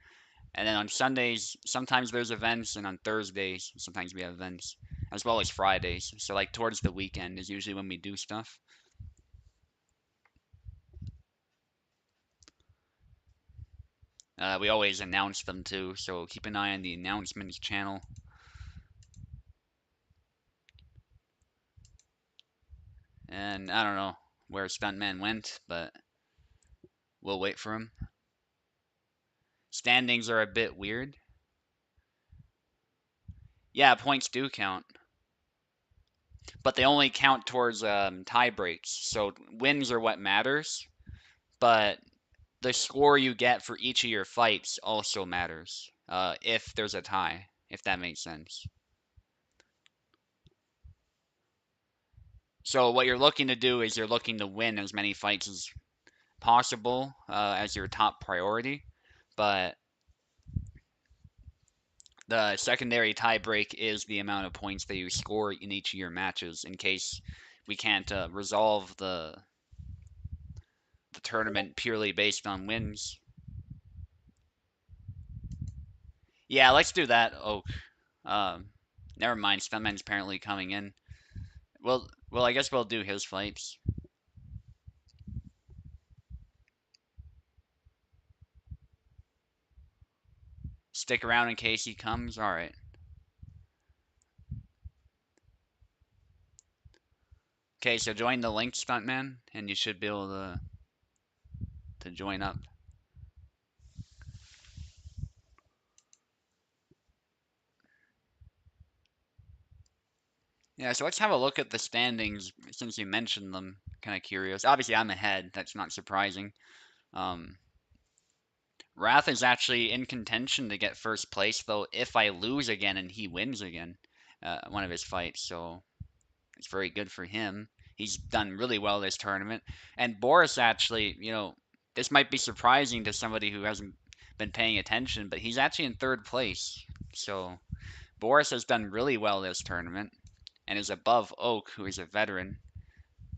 And then on Sundays, sometimes there's events, and on Thursdays, sometimes we have events, as well as Fridays. So like towards the weekend is usually when we do stuff. We always announce them too, so keep an eye on the announcements channel. And I don't know where Stuntman went, but we'll wait for him. Standings are a bit weird. Yeah, points do count. But they only count towards tie breaks. So wins are what matters. But the score you get for each of your fights also matters. If there's a tie, if that makes sense. So what you're looking to do is you're looking to win as many fights as possible as your top priority. But the secondary tiebreak is the amount of points that you score in each of your matches in case we can't resolve the tournament purely based on wins. Yeah, let's do that, Oak. Never mind, Stuntman's apparently coming in. Well, I guess we'll do his fights. Stick around in case he comes. All right. Okay, so join the link, Stuntman, and you should be able to join up. Yeah, so let's have a look at the standings since you mentioned them. Kind of curious. Obviously, I'm ahead. That's not surprising. Wrath is actually in contention to get first place, though, if I lose again and he wins again one of his fights. So it's very good for him. He's done really well this tournament. And Boris actually, this might be surprising to somebody who hasn't been paying attention, but he's actually in third place. So Boris has done really well this tournament and is above Oak, who is a veteran,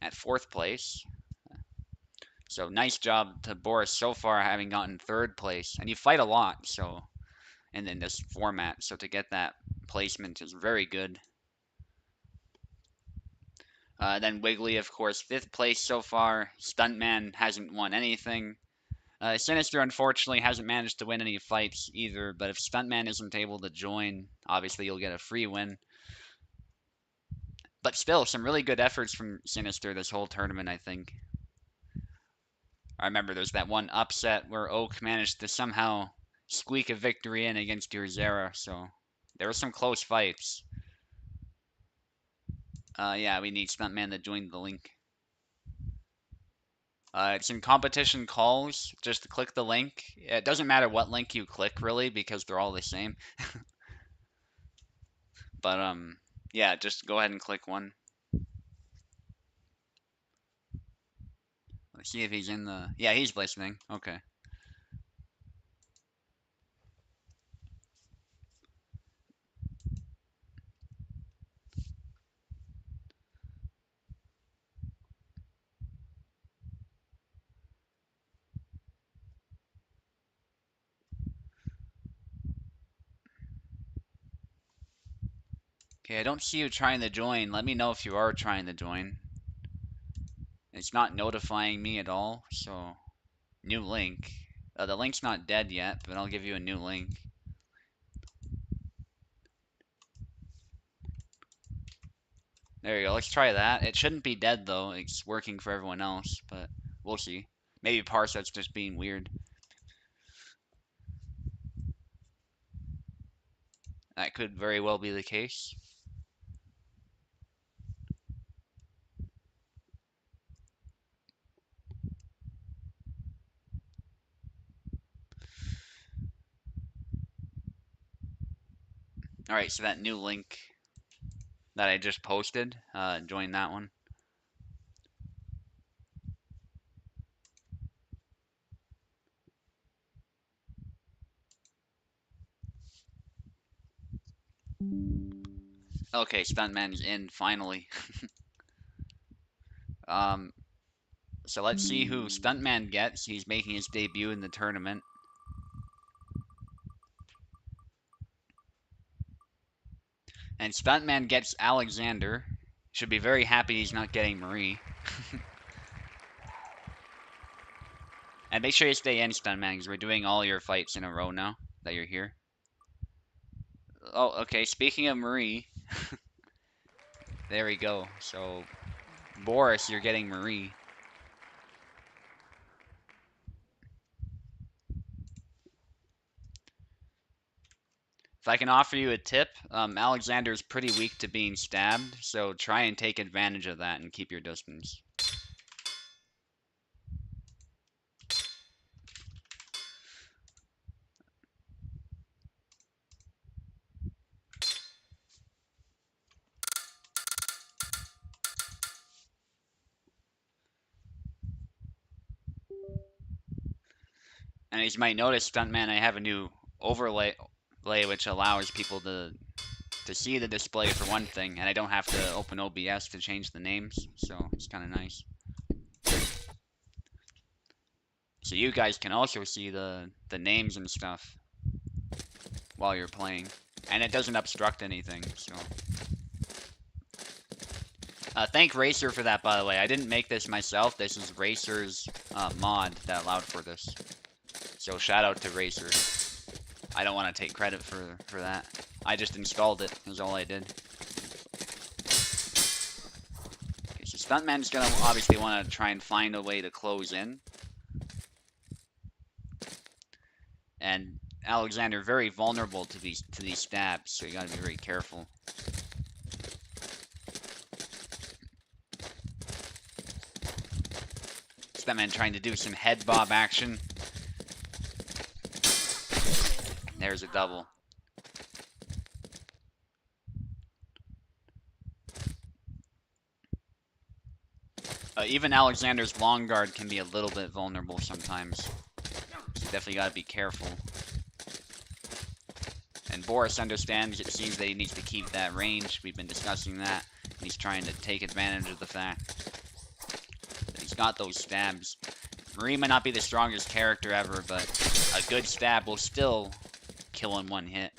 at fourth place. So nice job to Boris so far, having gotten third place. And you fight a lot, so in this format, so to get that placement is very good. Then Wiggly, of course, fifth place so far. Stuntman hasn't won anything. Sinister, unfortunately, hasn't managed to win any fights either, but if Stuntman isn't able to join, obviously you'll get a free win. But still, some really good efforts from Sinister this whole tournament, I think. I remember there's that one upset where Oak managed to somehow squeak a victory in against Urzera, so there were some close fights. Yeah, we need Stuntman to join the link. It's in competition calls. Just click the link. It doesn't matter what link you click, really, because they're all the same. But, yeah, just go ahead and click one. Let's see if he's in the... Yeah, he's listening. Okay. Okay, I don't see you trying to join. Let me know if you are trying to join. It's not notifying me at all, so... New link. The link's not dead yet, but I'll give you a new link. There you go. Let's try that. It shouldn't be dead, though. It's working for everyone else, but we'll see. Maybe Parset's just being weird. That could very well be the case. Alright, so that new link that I just posted, join that one. Okay, Stuntman's in, finally. So let's see who Stuntman gets. He's making his debut in the tournament. And Stuntman gets Alexander. Should be very happy he's not getting Marie. And make sure you stay in, Stuntman, because we're doing all your fights in a row now that you're here. Oh, okay, speaking of Marie. There we go. So, Boris, you're getting Marie. If I can offer you a tip, Alexander's pretty weak to being stabbed, so try and take advantage of that and keep your distance. And as you might notice, Stuntman, I have a new overlay which allows people to see the display for one thing, and I don't have to open OBS to change the names, so it's kind of nice. So you guys can also see the names and stuff while you're playing, and it doesn't obstruct anything, so. Thank Racer for that, by the way. I didn't make this myself. This is Racer's mod that allowed for this. So shout out to Racer. I don't want to take credit for that. I just installed it, is all I did. Okay, so Stuntman's gonna obviously want to try and find a way to close in. And Alexander very vulnerable to these stabs, so you gotta be very careful. Stuntman trying to do some head bob action. There's a double. Even Alexander's long guard can be a little bit vulnerable sometimes. So definitely gotta be careful. And Boris understands, it seems that he needs to keep that range. We've been discussing that. He's trying to take advantage of the fact that he's got those stabs. Marie might not be the strongest character ever, but a good stab will still kill in one hit,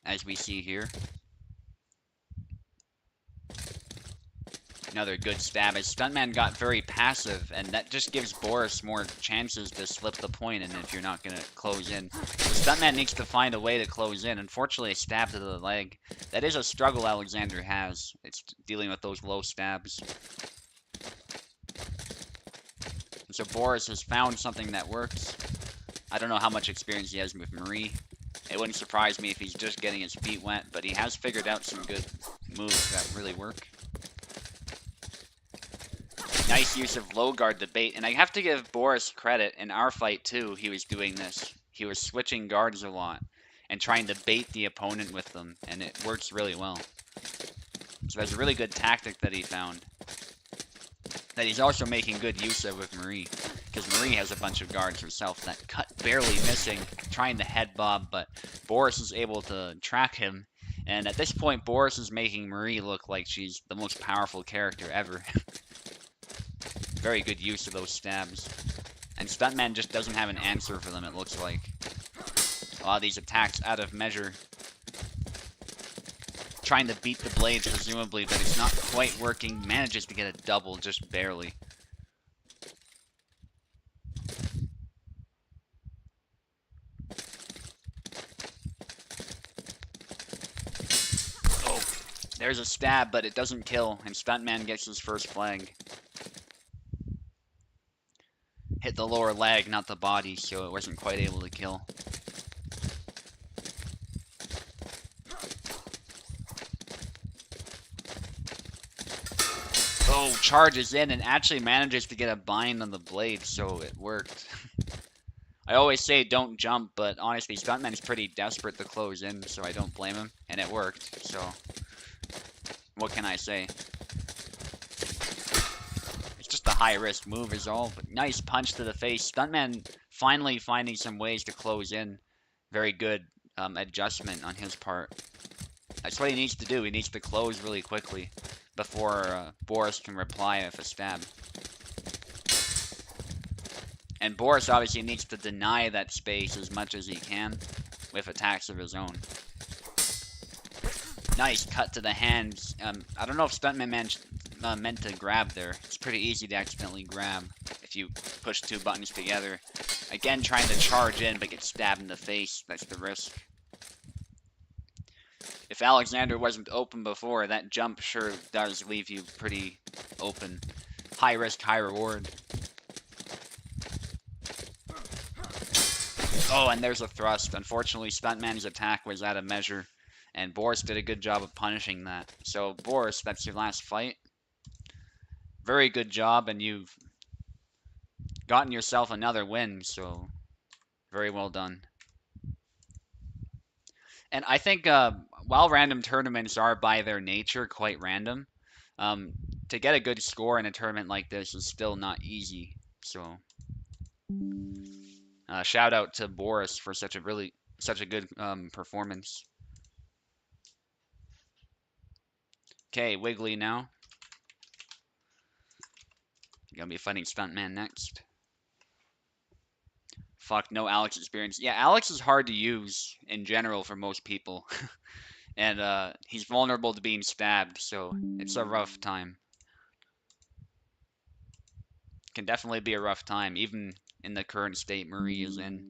as we see here. Another good stab, as Stuntman got very passive, and that just gives Boris more chances to slip the point in if you're not going to close in. So Stuntman needs to find a way to close in. Unfortunately, a stab to the leg. That is a struggle Alexander has. It's dealing with those low stabs. And so Boris has found something that works. I don't know how much experience he has with Marie. It wouldn't surprise me if he's just getting his feet wet, but he has figured out some good moves that really work. Nice use of low guard to bait, and I have to give Boris credit. In our fight too, he was doing this. He was switching guards a lot and trying to bait the opponent with them, and it works really well. So that's a really good tactic that he found, that he's also making good use of with Marie, because Marie has a bunch of guards herself that cut barely missing, trying to head bob, but Boris is able to track him, and at this point Boris is making Marie look like she's the most powerful character ever. Very good use of those stabs. And Stuntman just doesn't have an answer for them, it looks like. A lot of these attacks out of measure. Trying to beat the blades, presumably, but it's not quite working. Manages to get a double, just barely. Oh, there's a stab, but it doesn't kill, and Stuntman gets his first flag. Hit the lower leg, not the body, so it wasn't quite able to kill. Oh, charges in and actually manages to get a bind on the blade, so it worked. I always say don't jump, but honestly, Stuntman is pretty desperate to close in, so I don't blame him, and it worked, so what can I say? Just a high-risk move is all, but nice punch to the face. Stuntman finally finding some ways to close in. Very good adjustment on his part. That's what he needs to do. He needs to close really quickly before Boris can reply with a stab. And Boris obviously needs to deny that space as much as he can with attacks of his own. Nice cut to the hands. I don't know if Stuntman meant to grab there. It's pretty easy to accidentally grab if you push two buttons together. Again, trying to charge in, but get stabbed in the face. That's the risk. If Alexander wasn't open before, that jump sure does leave you pretty open. High risk, high reward. Oh, and there's a thrust. Unfortunately, Stuntman's attack was out of measure, and Boris did a good job of punishing that. So, Boris, that's your last fight. Very good job, and you've gotten yourself another win, so very well done. And I think while random tournaments are by their nature quite random, um, to get a good score in a tournament like this is still not easy. So, shout out to Boris for such a good performance. Okay, Wiggly now. You're gonna be fighting Stuntman next. Fuck, no Alex experience. Yeah, Alex is hard to use in general for most people. And he's vulnerable to being stabbed, so it's a rough time. Can definitely be a rough time, even in the current state Marie is in.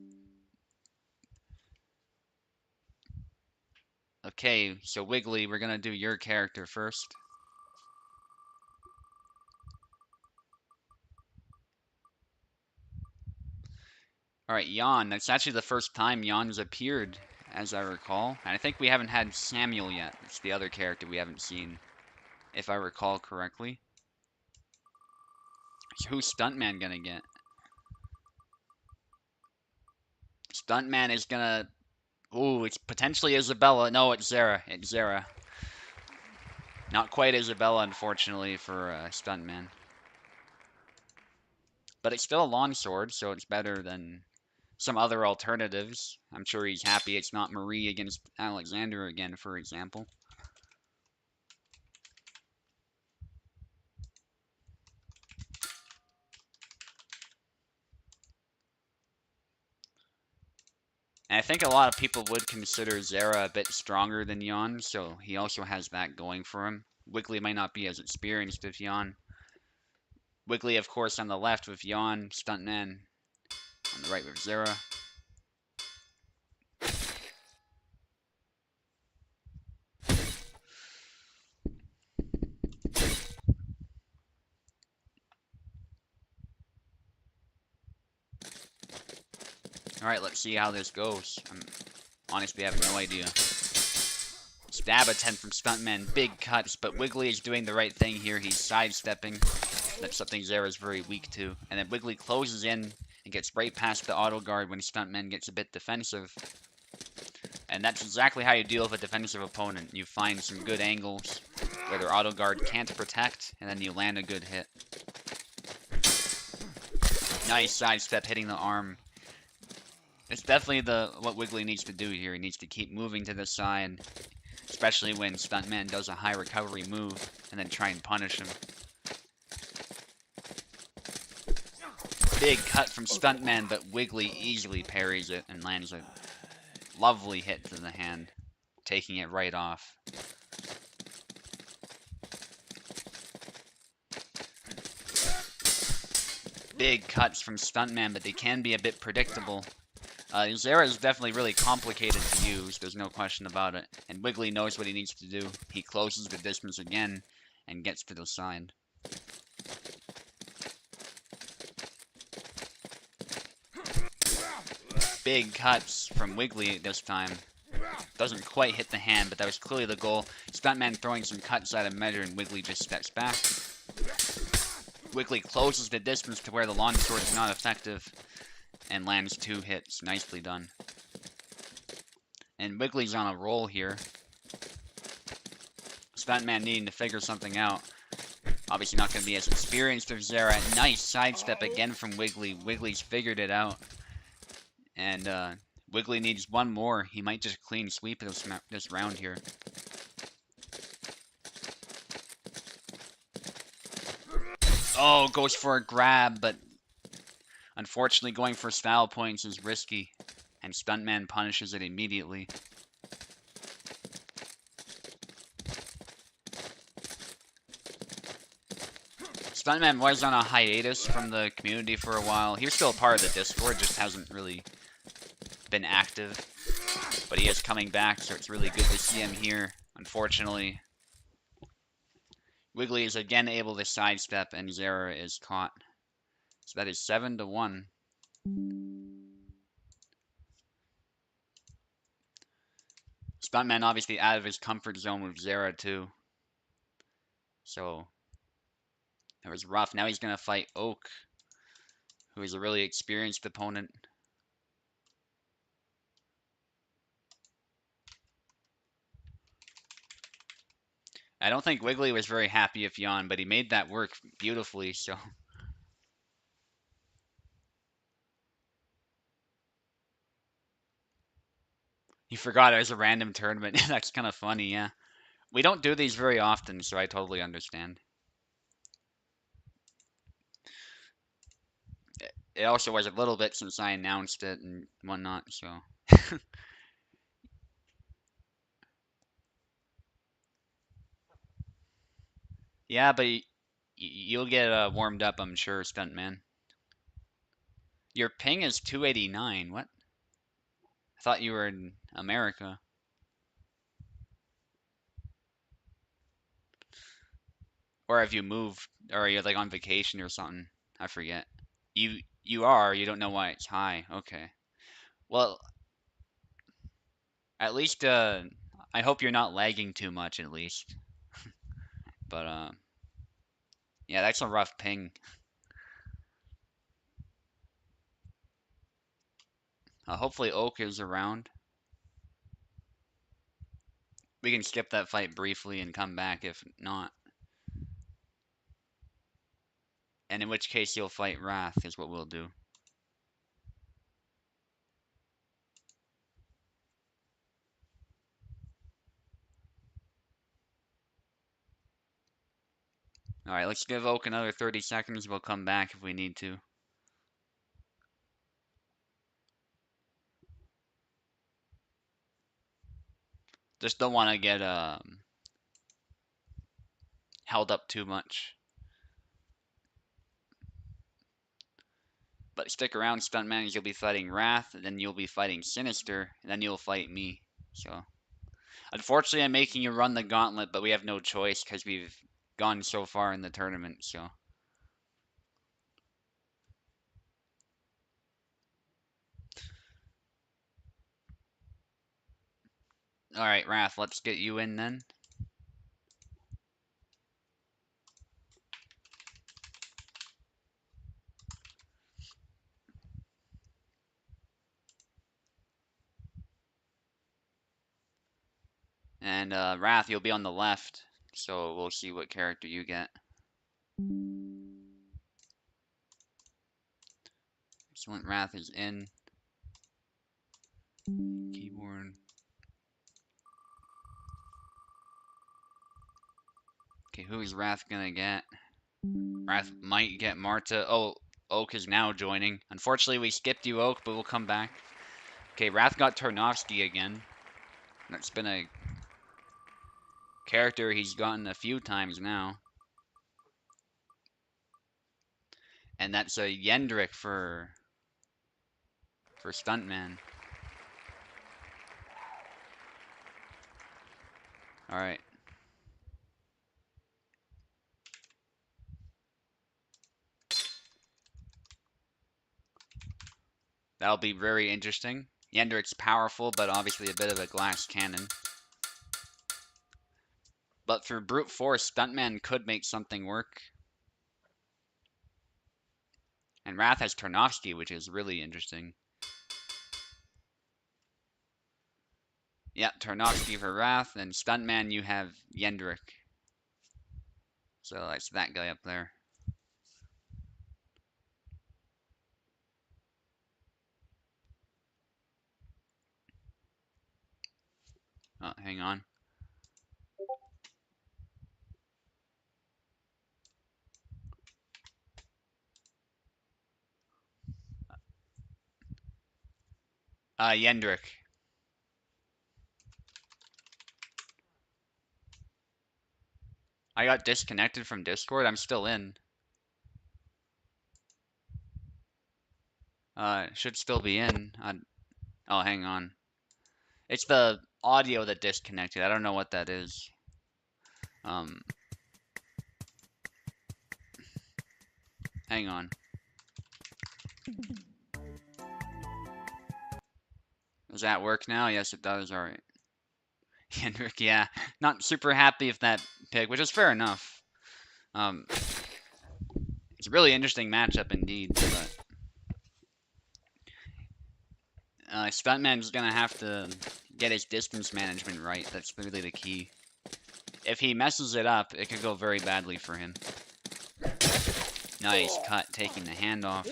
Okay, so Wiggly, we're gonna do your character first. Alright, Jan. That's actually the first time Jan's appeared, as I recall. And I think we haven't had Samuel yet. It's the other character we haven't seen, if I recall correctly. So who's Stuntman gonna get? Stuntman is gonna... Ooh, it's potentially Isabella. No, it's Zara. It's Zara. Not quite Isabella, unfortunately, for Stuntman. But it's still a longsword, so it's better than some other alternatives. I'm sure he's happy it's not Marie against Alexander again, for example. And I think a lot of people would consider Zara a bit stronger than Jan, so he also has that going for him. Wiggly might not be as experienced as Jan. Wiggly, of course, on the left with Jan, Stuntman on the right with Zara. Alright, let's see how this goes. Honestly, I have no idea. Stab attempt from Stuntman, big cuts, but Wiggly is doing the right thing here. He's sidestepping. That's something Zara's very weak to. And then Wiggly closes in and gets right past the auto guard when Stuntman gets a bit defensive. And that's exactly how you deal with a defensive opponent. You find some good angles where their auto guard can't protect, and then you land a good hit. Nice sidestep hitting the arm. It's definitely what Wiggly needs to do here. He needs to keep moving to the side, especially when Stuntman does a high recovery move, and then try and punish him. Big cut from Stuntman, but Wiggly easily parries it and lands a lovely hit to the hand, taking it right off. Big cuts from Stuntman, but they can be a bit predictable. Zara is definitely really complicated to use, there's no question about it. And Wiggly knows what he needs to do. He closes the distance again and gets to the side. Big cuts from Wiggly this time. Doesn't quite hit the hand, but that was clearly the goal. Stuntman throwing some cuts out of measure, and Wiggly just steps back. Wiggly closes the distance to where the longsword is not effective, and lands 2 hits. Nicely done. And Wiggly's on a roll here. Stuntman needing to figure something out. Obviously not going to be as experienced as Zara. Nice sidestep again from Wiggly. Wiggly's figured it out. And Wiggly needs one more. He might just clean sweep this round here. Oh, goes for a grab, but unfortunately going for style points is risky. And Stuntman punishes it immediately. Stuntman was on a hiatus from the community for a while. He was still a part of the Discord, just hasn't really been active. But he is coming back, so it's really good to see him here. Unfortunately, Wiggly is again able to sidestep, and Zara is caught. So that is 7-1. Stuntman obviously out of his comfort zone with Zera too. So it was rough. Now he's gonna fight Oak, who is a really experienced opponent. I don't think Wiggly was very happy with Yon, but he made that work beautifully, so. He forgot it was a random tournament. That's kind of funny, yeah. We don't do these very often, so I totally understand. It also was a little bit since I announced it and whatnot, so. Yeah, but you'll get warmed up, I'm sure, Stuntman. Your ping is 289. What? I thought you were in America. Or have you moved, or you're like on vacation or something? I forget. You are. You don't know why it's high. Okay. Well, at least I hope you're not lagging too much at least. But yeah, that's a rough ping. Hopefully Oak is around. We can skip that fight briefly and come back if not. And in which case you'll fight Wrath is what we'll do. Alright, let's give Oak another 30 seconds. We'll come back if we need to. Just don't want to get held up too much. But stick around, Stuntman. You'll be fighting Wrath, and then you'll be fighting Sinister, and then you'll fight me. So, unfortunately, I'm making you run the gauntlet, but we have no choice because we've gone so far in the tournament. So, all right, Wrath, let's get you in then. And Wrath, you'll be on the left, so we'll see what character you get. Excellent, Wrath is in. Keyboard. Okay, who is Wrath gonna get? Wrath might get Marta. Oh, Oak is now joining. Unfortunately, we skipped you, Oak, but we'll come back. Okay, Wrath got Tarnovsky again. That's been a character he's gotten a few times now. And that's a Yendrick for Stuntman. Alright. That'll be very interesting. Yendrick's powerful, but obviously a bit of a glass cannon. But for brute force, Stuntman could make something work. And Wrath has Tarnovsky, which is really interesting. Yeah, Tarnovsky for Wrath, and Stuntman you have Yendrick. So that's that guy up there. Oh, hang on. Yendrick. I got disconnected from Discord. I'm still in. Should still be in. Oh, hang on. It's the audio that disconnected. I don't know what that is. Hang on. Does that work now? Yes, it does. All right. Hendrik, yeah, not super happy with that pick, which is fair enough. It's a really interesting matchup indeed, but Stuntman's gonna have to get his distance management right. That's really the key. If he messes it up, it could go very badly for him. Nice cut, taking the handoff.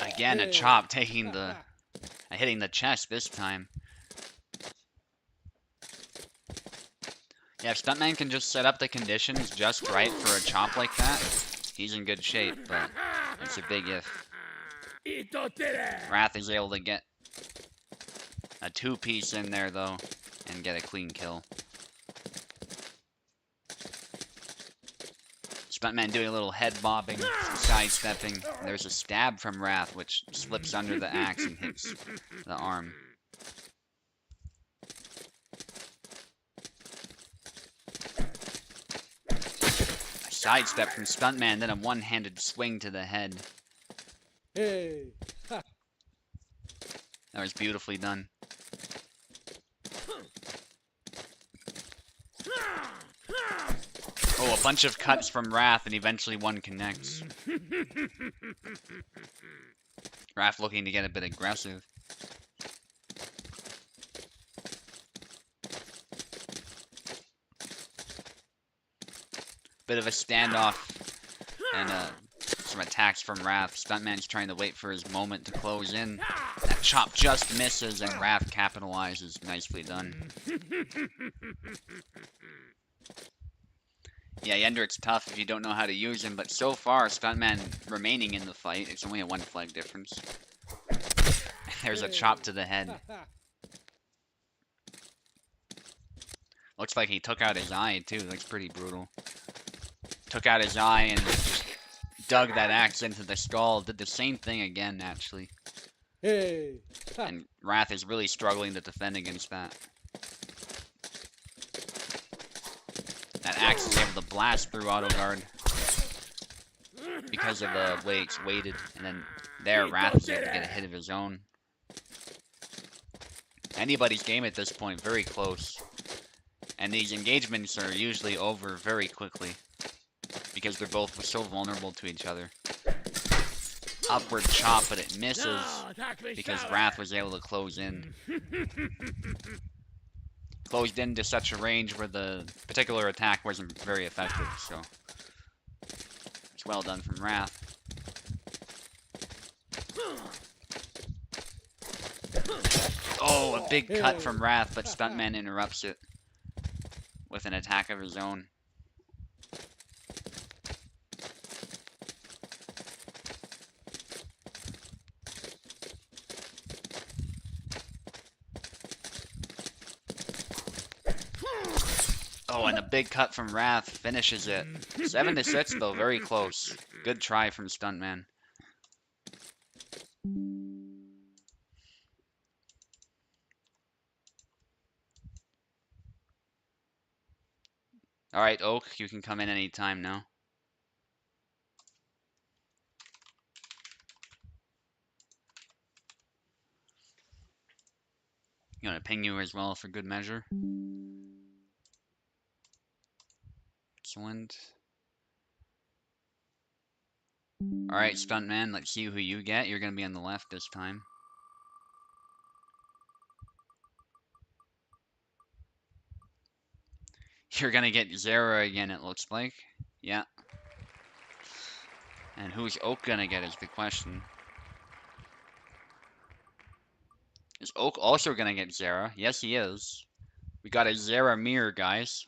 Again, a chop, taking the hitting the chest this time. Yeah, if Stuntman can just set up the conditions just right for a chop like that, he's in good shape, but it's a big if. Wrath is able to get a two-piece in there, though, and get a clean kill. Stuntman doing a little head bobbing, sidestepping. There's a stab from Wrath, which slips under the axe and hits the arm. A sidestep from Stuntman, then a one-handed swing to the head. Hey. That was beautifully done. Oh, a bunch of cuts from Wrath, and eventually one connects. Wrath looking to get a bit aggressive. Bit of a standoff, and some attacks from Wrath. Stuntman's trying to wait for his moment to close in. That chop just misses, and Wrath capitalizes. Nicely done. Yeah, Yendrik's tough if you don't know how to use him, but so far, Stuntman remaining in the fight. It's only a 1 flag difference. There's a chop to the head. Looks like he took out his eye, too. Looks pretty brutal. Took out his eye and just dug that axe into the skull. Did the same thing again, actually. Hey. And Wrath is really struggling to defend against that. That axe is able to blast through auto guard because of the way it's weighted, and then there Wrath is able to get a hit of his own. Anybody's game at this point, very close. And these engagements are usually over very quickly because they're both so vulnerable to each other. Upward chop, but it misses because Wrath was able to close in. Closed into such a range where the particular attack wasn't very effective, so it's well done from Wrath. Oh, a big cut from Wrath, but Stuntman interrupts it with an attack of his own. Oh, and a big cut from Wrath finishes it. 7-6 though, very close. Good try from Stuntman. Alright, Oak, you can come in any time now. I'm gonna ping you as well for good measure. Excellent. Alright, Stuntman, let's see who you get. You're gonna be on the left this time. You're gonna get Zara again, it looks like. Yeah. And who's Oak gonna get is the question. Is Oak also gonna get Zara? Yes, he is. We got a Zara mirror, guys.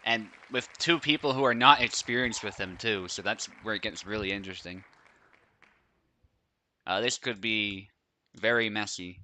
And with two people who are not experienced with him, too. So that's where it gets really interesting. This could be very messy.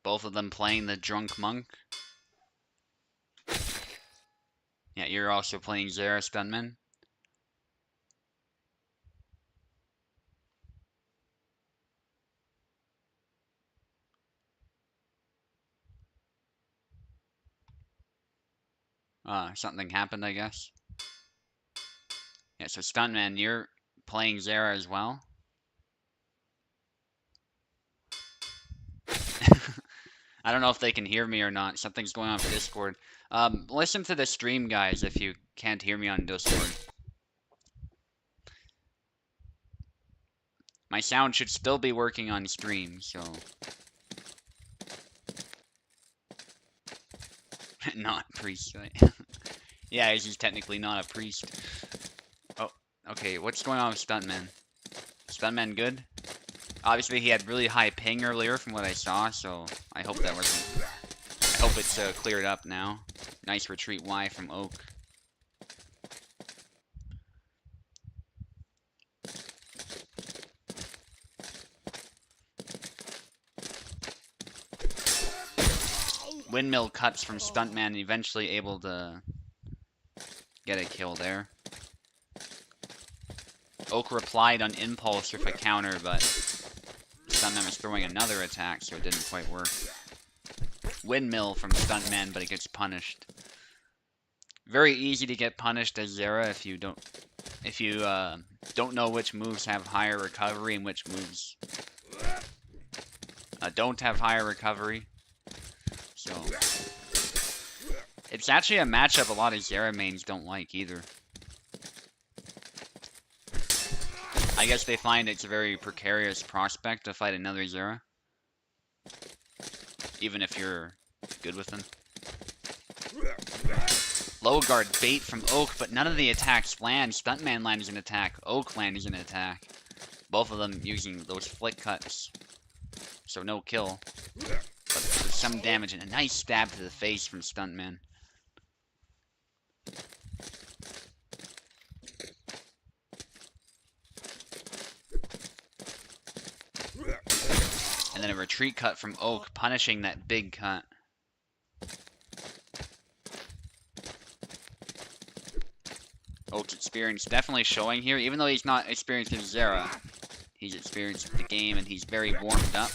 Both of them playing the drunk monk. Yeah, you're also playing Zera Stunman. Something happened, I guess. Yeah, so Stuntman, you're playing Zera as well. I don't know if they can hear me or not. Something's going on with Discord. Listen to the stream, guys, if you can't hear me on Discord. My sound should still be working on stream, so... Not priest, right? Yeah, he's technically not a priest. Oh, okay, what's going on with Stuntman? Stuntman good? Obviously, he had really high ping earlier from what I saw, so I hope that wasn't... I hope it's cleared up now. Nice retreat Y from Oak. Windmill cuts from Stuntman, eventually able to get a kill there. Oak replied on impulse with a counter, but Stuntman was throwing another attack, so it didn't quite work. Windmill from Stuntman, but it gets punished. Very easy to get punished as Zera if you don't know which moves have higher recovery and which moves don't have higher recovery. So it's actually a matchup a lot of Zera mains don't like either. I guess they find it's a very precarious prospect to fight another Zera, even if you're good with them. Low guard bait from Oak, but none of the attacks land. Stuntman lands an attack. Oak lands an attack. Both of them using those flick cuts. So no kill. But there's some damage and a nice stab to the face from Stuntman. And then a retreat cut from Oak, punishing that big cut. Oak's experience definitely showing here, even though he's not experienced in Zera. He's experienced the game and he's very warmed up.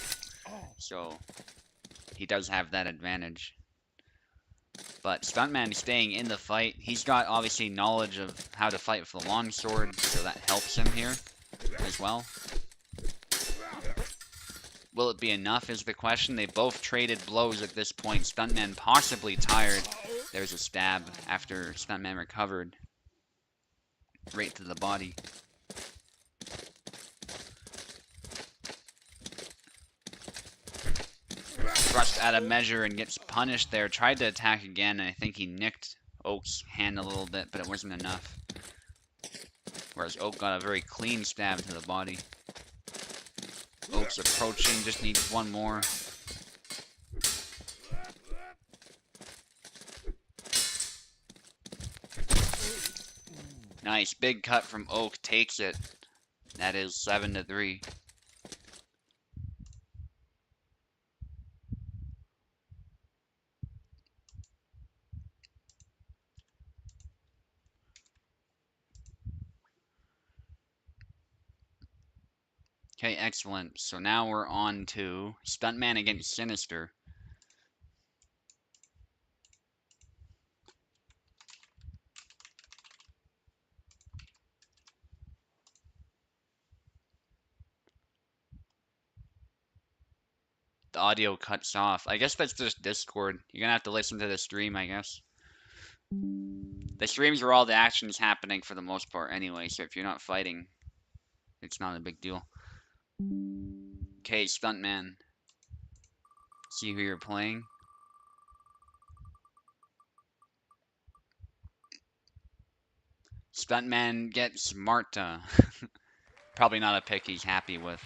So he does have that advantage. But Stuntman staying in the fight. He's got obviously knowledge of how to fight with the longsword, so that helps him here as well. Will it be enough is the question. They both traded blows at this point. Stuntman possibly tired. There's a stab after Stuntman recovered. Right to the body. Thrust out of measure and gets punished there. Tried to attack again, and I think he nicked Oak's hand a little bit, but it wasn't enough. Whereas Oak got a very clean stab to the body. Oak's approaching, just needs one more. Nice, big cut from Oak, takes it. That is 7-3. Okay, excellent. So now we're on to Stuntman against Sinister. The audio cuts off. I guess that's just Discord. You're gonna have to listen to the stream, I guess. The streams where all the action is happening for the most part anyway, so if you're not fighting, it's not a big deal. Okay, Stuntman. See who you're playing. Stuntman gets Marta. Probably not a pick he's happy with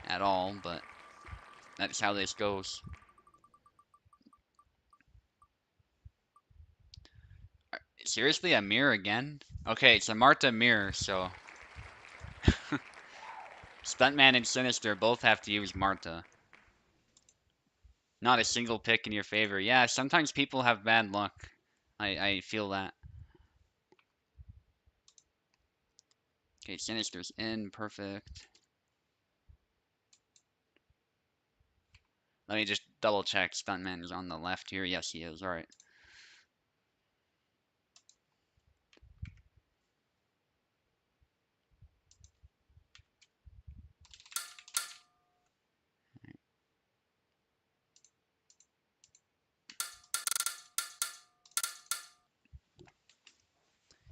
at all, but that's how this goes. Seriously, a mirror again? Okay, it's a Marta mirror, so... Stuntman and Sinister both have to use Marta. Not a single pick in your favor. Yeah, sometimes people have bad luck. I feel that. Okay, Sinister's in. Perfect. Let me just double check. Stuntman is on the left here. Yes, he is. All right.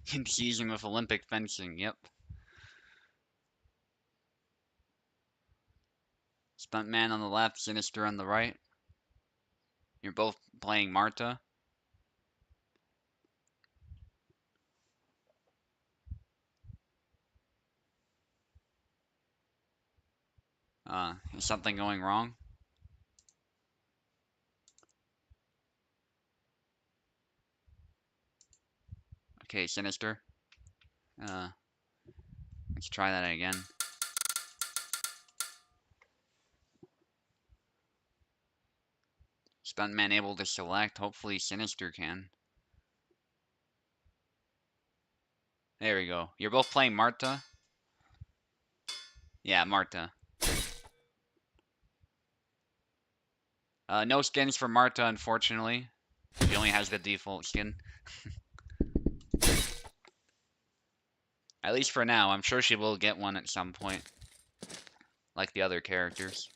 Confusing with Olympic fencing. Yep. Stuntman on the left, Sinister on the right. You're both playing Marta. Is something going wrong? Okay, Sinister. Let's try that again. Stuntman able to select. Hopefully Sinister can. There we go. You're both playing Marta? Yeah, Marta. No skins for Marta, unfortunately. She only has the default skin. At least for now. I'm sure she will get one at some point. Like the other characters.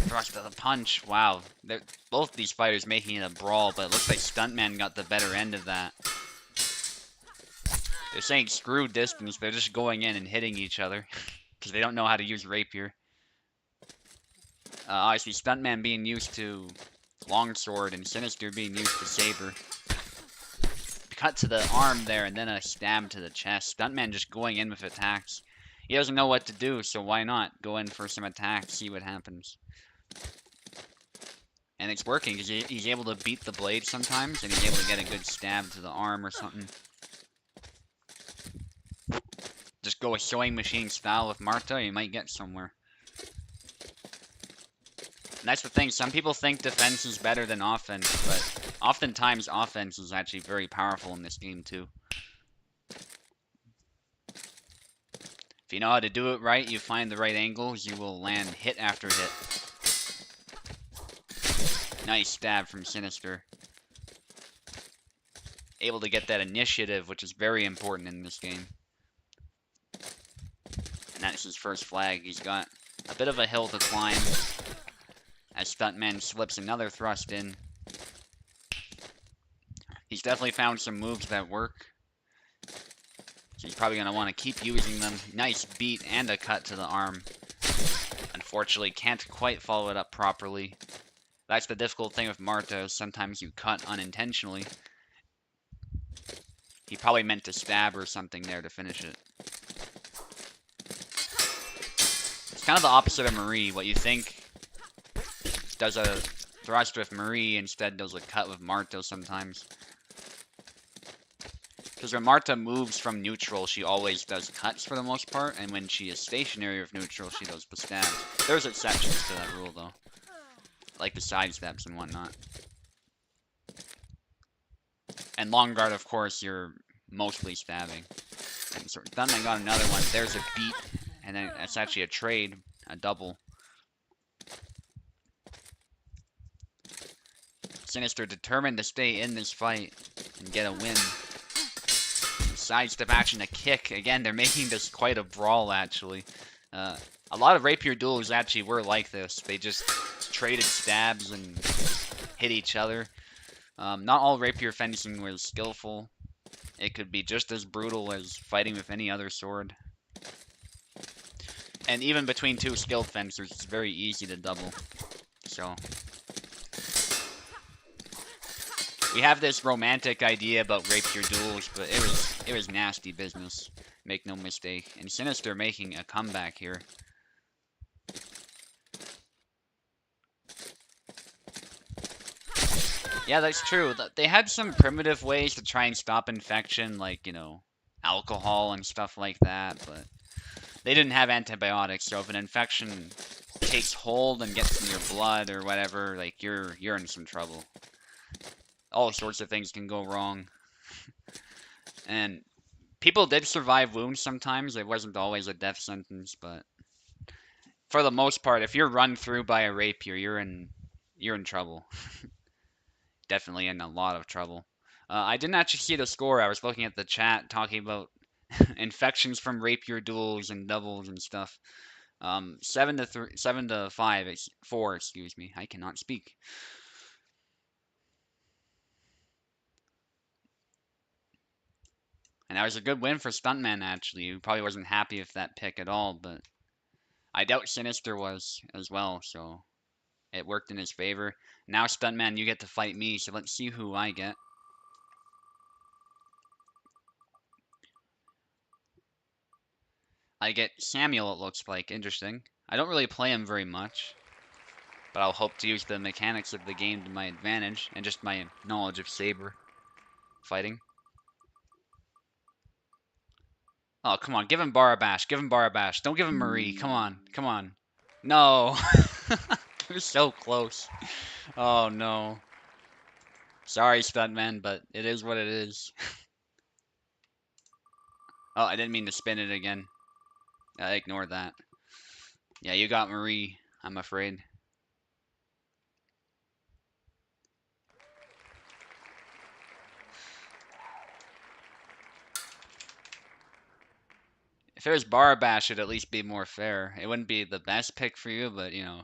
Thrust of the punch. Wow. Both these fighters making it a brawl, but it looks like Stuntman got the better end of that. They're saying screw distance. They're just going in and hitting each other. Because they don't know how to use rapier. I see Stuntman being used to longsword and Sinister being used to saber. Cut to the arm there and then a stab to the chest. Stuntman just going in with attacks. He doesn't know what to do, so why not go in for some attacks, see what happens. And it's working because he's able to beat the blade sometimes, and he's able to get a good stab to the arm or something. Just go a sewing machine style with Marta, you might get somewhere. And that's the thing, some people think defense is better than offense, but oftentimes offense is actually very powerful in this game too. If you know how to do it right, you find the right angles, you will land hit after hit. Nice stab from Sinister. Able to get that initiative, which is very important in this game. And that's his first flag. He's got a bit of a hill to climb. As Stuntman slips another thrust in. He's definitely found some moves that work. So he's probably going to want to keep using them. Nice beat and a cut to the arm. Unfortunately, can't quite follow it up properly. That's the difficult thing with Marta, sometimes you cut unintentionally. He probably meant to stab or something there to finish it. It's kind of the opposite of Marie. What you think does a thrust with Marie instead does a cut with Marta sometimes. Because when Marta moves from neutral, she always does cuts for the most part, and when she is stationary with neutral, she does the stabs. There's exceptions to that rule, though. Like the side steps and whatnot. And long guard, of course, you're mostly stabbing. And so then I got another one. There's a beat, and then that's actually a trade, a double. Sinister determined to stay in this fight and get a win. Sidestep action, a kick. Again, they're making this quite a brawl, actually. A lot of rapier duels actually were like this. They just traded stabs and hit each other. Not all rapier fencing was skillful. It could be just as brutal as fighting with any other sword. And even between two skilled fencers, it's very easy to double. So we have this romantic idea about rapier duels, but it was nasty business. Make no mistake. And Sinister making a comeback here. Yeah, that's true. They had some primitive ways to try and stop infection, like, you know, alcohol and stuff like that, but they didn't have antibiotics, so if an infection takes hold and gets in your blood or whatever, like you're in some trouble. All sorts of things can go wrong. And people did survive wounds sometimes. It wasn't always a death sentence, but for the most part, if you're run through by a rapier, you're in trouble. Definitely in a lot of trouble. I didn't actually see the score. I was looking at the chat talking about infections from rapier duels and doubles and stuff. 7 to 5, 4, excuse me. I cannot speak. And that was a good win for Stuntman, actually. He probably wasn't happy with that pick at all, but I doubt Sinister was as well, so it worked in his favor. Now, Stuntman, you get to fight me, so let's see who I get. I get Samuel, it looks like. Interesting. I don't really play him very much, but I'll hope to use the mechanics of the game to my advantage and just my knowledge of saber fighting. Oh, come on. Give him Barabash. Give him Barabash. Don't give him Marie. Come on. Come on. No. We're so close. Oh, no. Sorry, Stuntman, but it is what it is. Oh, I didn't mean to spin it again. I ignored that. Yeah, you got Marie, I'm afraid. If it was Barabash, it'd at least be more fair. It wouldn't be the best pick for you, but, you know,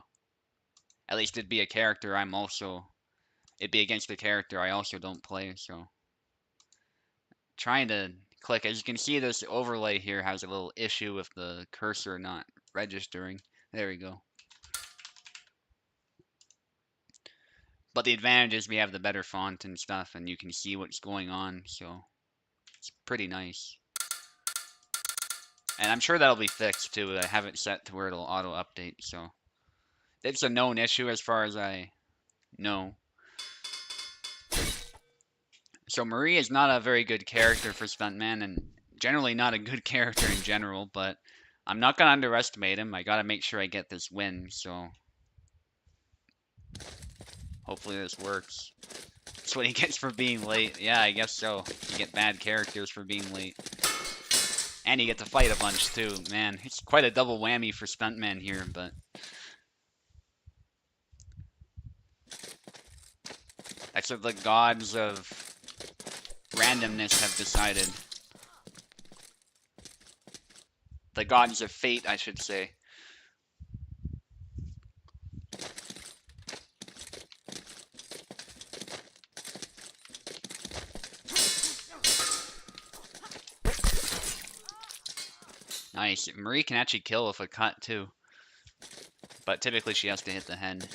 at least it'd be a character it'd be against a character I also don't play, so. Trying to click. As you can see, this overlay here has a little issue with the cursor not registering. There we go. But the advantage is we have the better font and stuff, and you can see what's going on, so it's pretty nice. And I'm sure that'll be fixed too. I have it set to where it'll auto update, so it's a known issue as far as I know. So Marie is not a very good character for Stuntman, and generally not a good character in general, but I'm not going to underestimate him. I got to make sure I get this win, so hopefully this works. That's what he gets for being late. Yeah, I guess so. You get bad characters for being late. And you get to fight a bunch too. Man, it's quite a double whammy for Stuntman here, but that's what the gods of randomness have decided. The gods of fate, I should say. Nice. Marie can actually kill with a cut too. But typically she has to hit the head.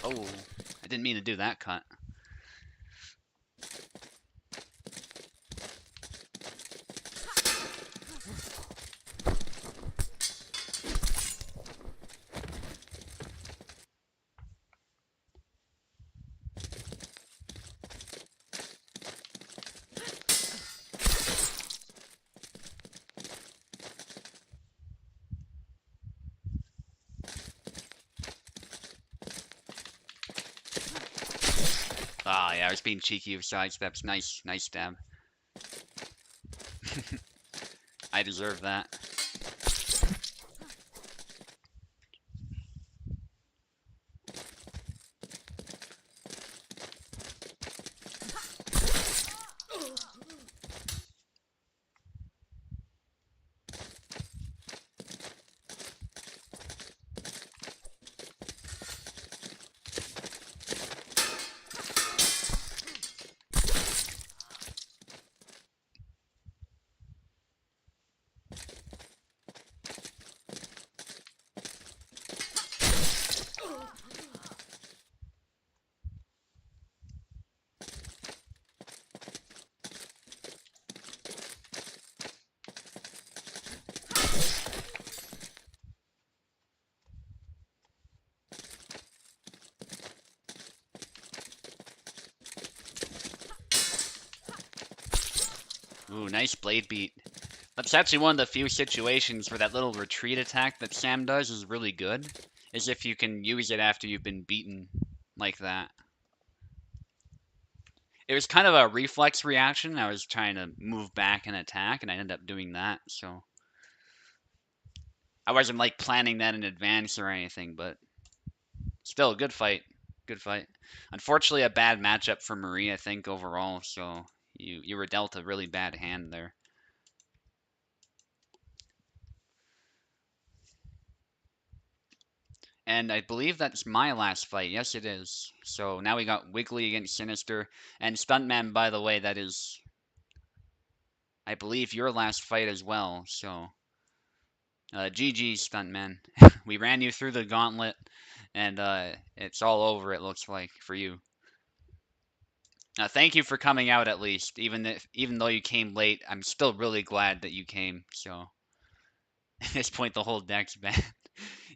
Oh, I didn't mean to do that cut. Ah, yeah, I was being cheeky with side steps. Nice, nice stab. I deserve that. Ooh, nice blade beat. That's actually one of the few situations where that little retreat attack that Sam does is really good, is if you can use it after you've been beaten like that. It was kind of a reflex reaction. I was trying to move back and attack, and I ended up doing that, so... I wasn't, like, planning that in advance or anything, but... Still, good fight. Good fight. Unfortunately, a bad matchup for Marie, I think, overall, so... You were dealt a really bad hand there. And I believe that's my last fight. Yes, it is. So now we got Wiggly against Sinister. And Stuntman, by the way, that is, I believe, your last fight as well. So, GG, Stuntman. We ran you through the gauntlet, and it's all over, it looks like, for you. Thank you for coming out, at least. Even though you came late, I'm still really glad that you came. So, at this point, the whole deck's banned.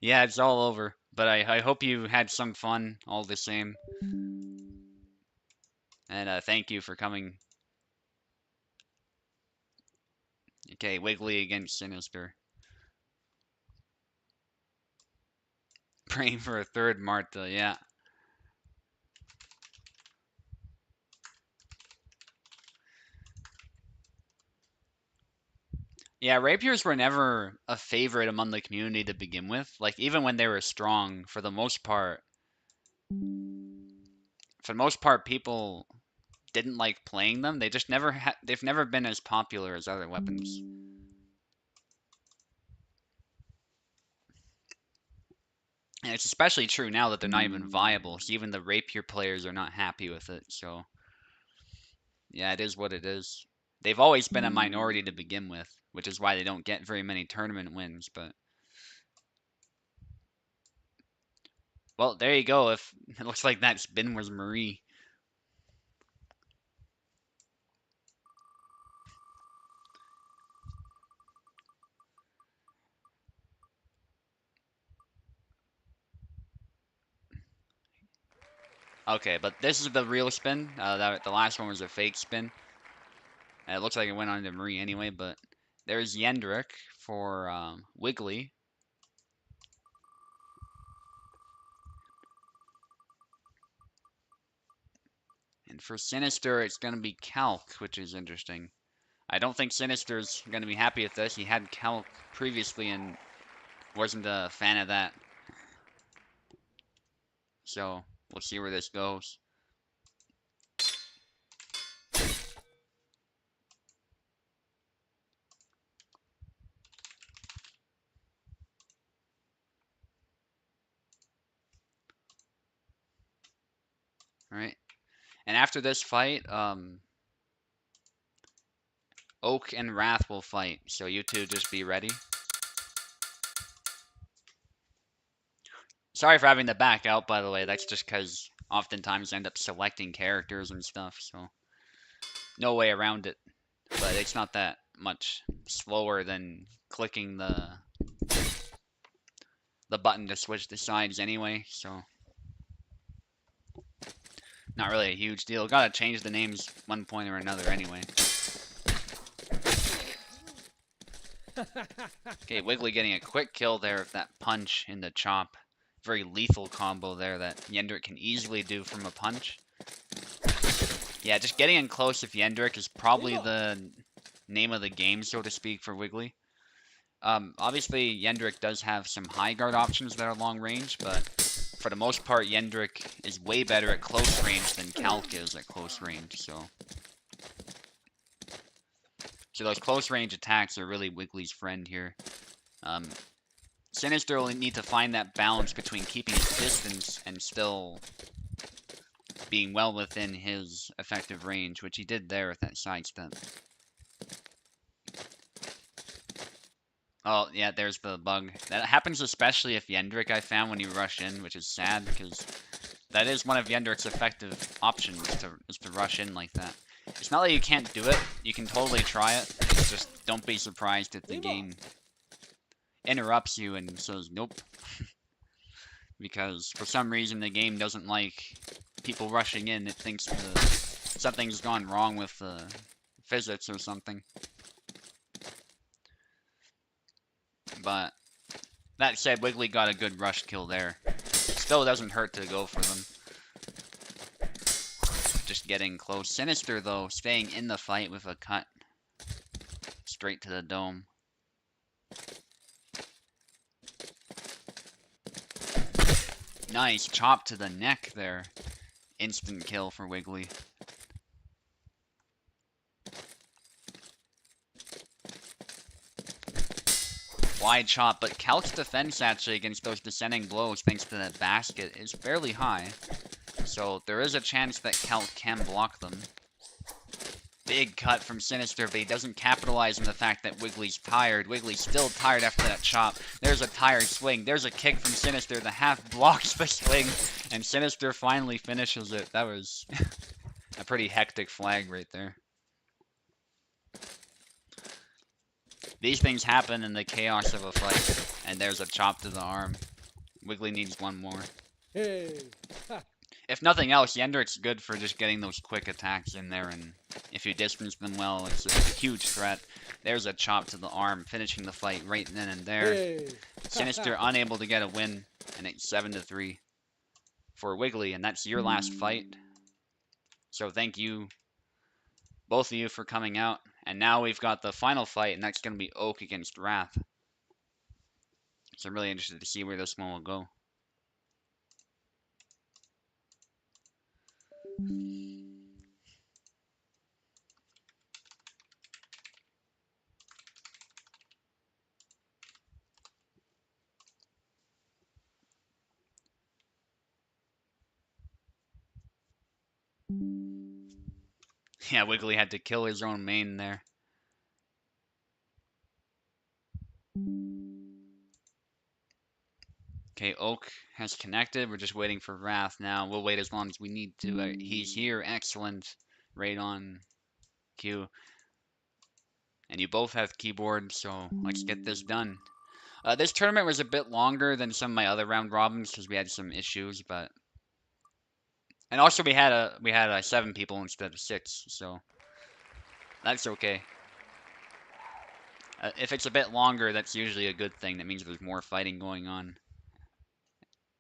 Yeah, it's all over. But I hope you had some fun all the same. And thank you for coming. Okay, Wiggly against Sinister. Praying for a third Martha, yeah. Yeah, rapiers were never a favorite among the community to begin with. Like, even when they were strong, for the most part, people didn't like playing them. They just they've never been as popular as other weapons. And it's especially true now that they're not even viable. So even the rapier players are not happy with it. So yeah, it is what it is. They've always been a minority to begin with, which is why they don't get very many tournament wins. But well, there you go. If it looks like that spin was Marie. Okay, but this is the real spin. The last one was a fake spin. It looks like it went on to Marie anyway, but there's Yendrick for Wiggly. And for Sinister, it's going to be Calc, which is interesting. I don't think Sinister's going to be happy with this. He had Calc previously and wasn't a fan of that. So, we'll see where this goes. Alright. And after this fight, Oak and Wrath will fight. So you two just be ready. Sorry for having to back out, by the way. That's just because oftentimes I end up selecting characters and stuff, so no way around it. But it's not that much slower than clicking the button to switch the sides anyway, so not really a huge deal. Gotta change the names one point or another anyway. Okay, Wiggly getting a quick kill there with that punch in the chop. Very lethal combo there that Yendrick can easily do from a punch. Yeah, just getting in close with Yendrick is probably the name of the game, so to speak, for Wiggly. Obviously, Yendrick does have some high guard options that are long range, but for the most part, Yendrick is way better at close range than Calc is at close range, so those close range attacks are really Wiggly's friend here. Sinister will need to find that balance between keeping his distance and still being well within his effective range, which he did there with that sidestep. Oh, yeah, there's the bug. That happens especially if Yendrick, I found, when you rush in, which is sad, because that is one of Yendrick's effective options, is to rush in like that. It's not that you can't do it. You can totally try it. Just don't be surprised if the game interrupts you and says, nope. Because for some reason the game doesn't like people rushing in. It thinks something's gone wrong with the physics or something. But that said, Wiggly got a good rush kill there. Still doesn't hurt to go for them. Just getting close. Sinister, though, staying in the fight with a cut straight to the dome. Nice chop to the neck there. Instant kill for Wiggly. Wide chop, but Calc's defense actually against those descending blows thanks to that basket is fairly high. So there is a chance that Calc can block them. Big cut from Sinister, but he doesn't capitalize on the fact that Wiggly's tired. Wiggly's still tired after that chop. There's a tired swing. There's a kick from Sinister. The half blocks the swing, and Sinister finally finishes it. That was a pretty hectic flag right there. These things happen in the chaos of a fight, and there's a chop to the arm. Wiggly needs one more. Hey! Ha! If nothing else, Yendrik's good for just getting those quick attacks in there, and if you distance them well, it's a huge threat. There's a chop to the arm, finishing the fight right then and there. Hey! Sinister unable to get a win, and it's 7-3 for Wiggly, and that's your last fight. So thank you, both of you, for coming out. And now we've got the final fight, and that's going to be Oak against Wrath. So I'm really interested to see where this one will go. Yeah, Wiggly had to kill his own main there. Okay, Oak has connected. We're just waiting for Wrath now. We'll wait as long as we need to. He's here. Excellent. Right on cue. And you both have keyboard, so let's get this done. This tournament was a bit longer than some of my other round robins because we had some issues, but... And also we had 7 people instead of 6, so... That's okay. If it's a bit longer, that's usually a good thing. That means there's more fighting going on.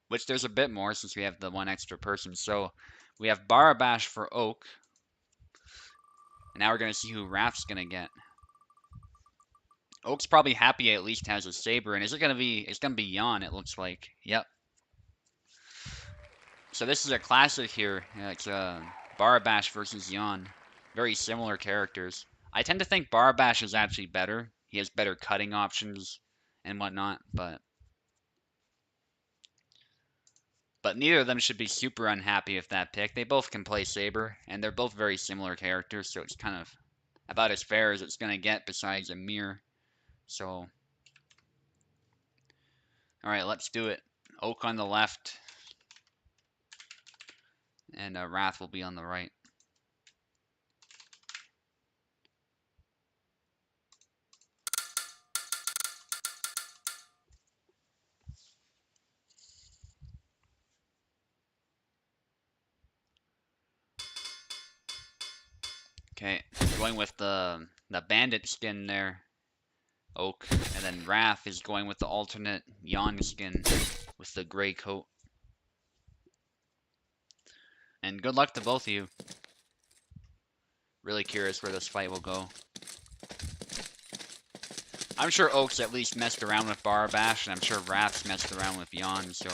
Which there's a bit more since we have the one extra person. So we have Barabash for Oak. And now we're going to see who Wrath's going to get. Oak's probably happy he at least has a Saber. And is it going to be... It's going to be Jan, it looks like. Yep. So this is a classic here. Yeah, it's Barabash versus Jan. Very similar characters. I tend to think Barabash is actually better. He has better cutting options and whatnot, but neither of them should be super unhappy with that pick. They both can play Saber, and they're both very similar characters, so it's kind of about as fair as it's going to get besides a mirror. So, alright, let's do it. Oak on the left, and Wrath will be on the right. Okay, going with the bandit skin there, Oak, and then Wrath is going with the alternate Jan skin with the gray coat. And good luck to both of you. Really curious where this fight will go. I'm sure Oak's at least messed around with Barabash, and I'm sure Wrath's messed around with Jan, so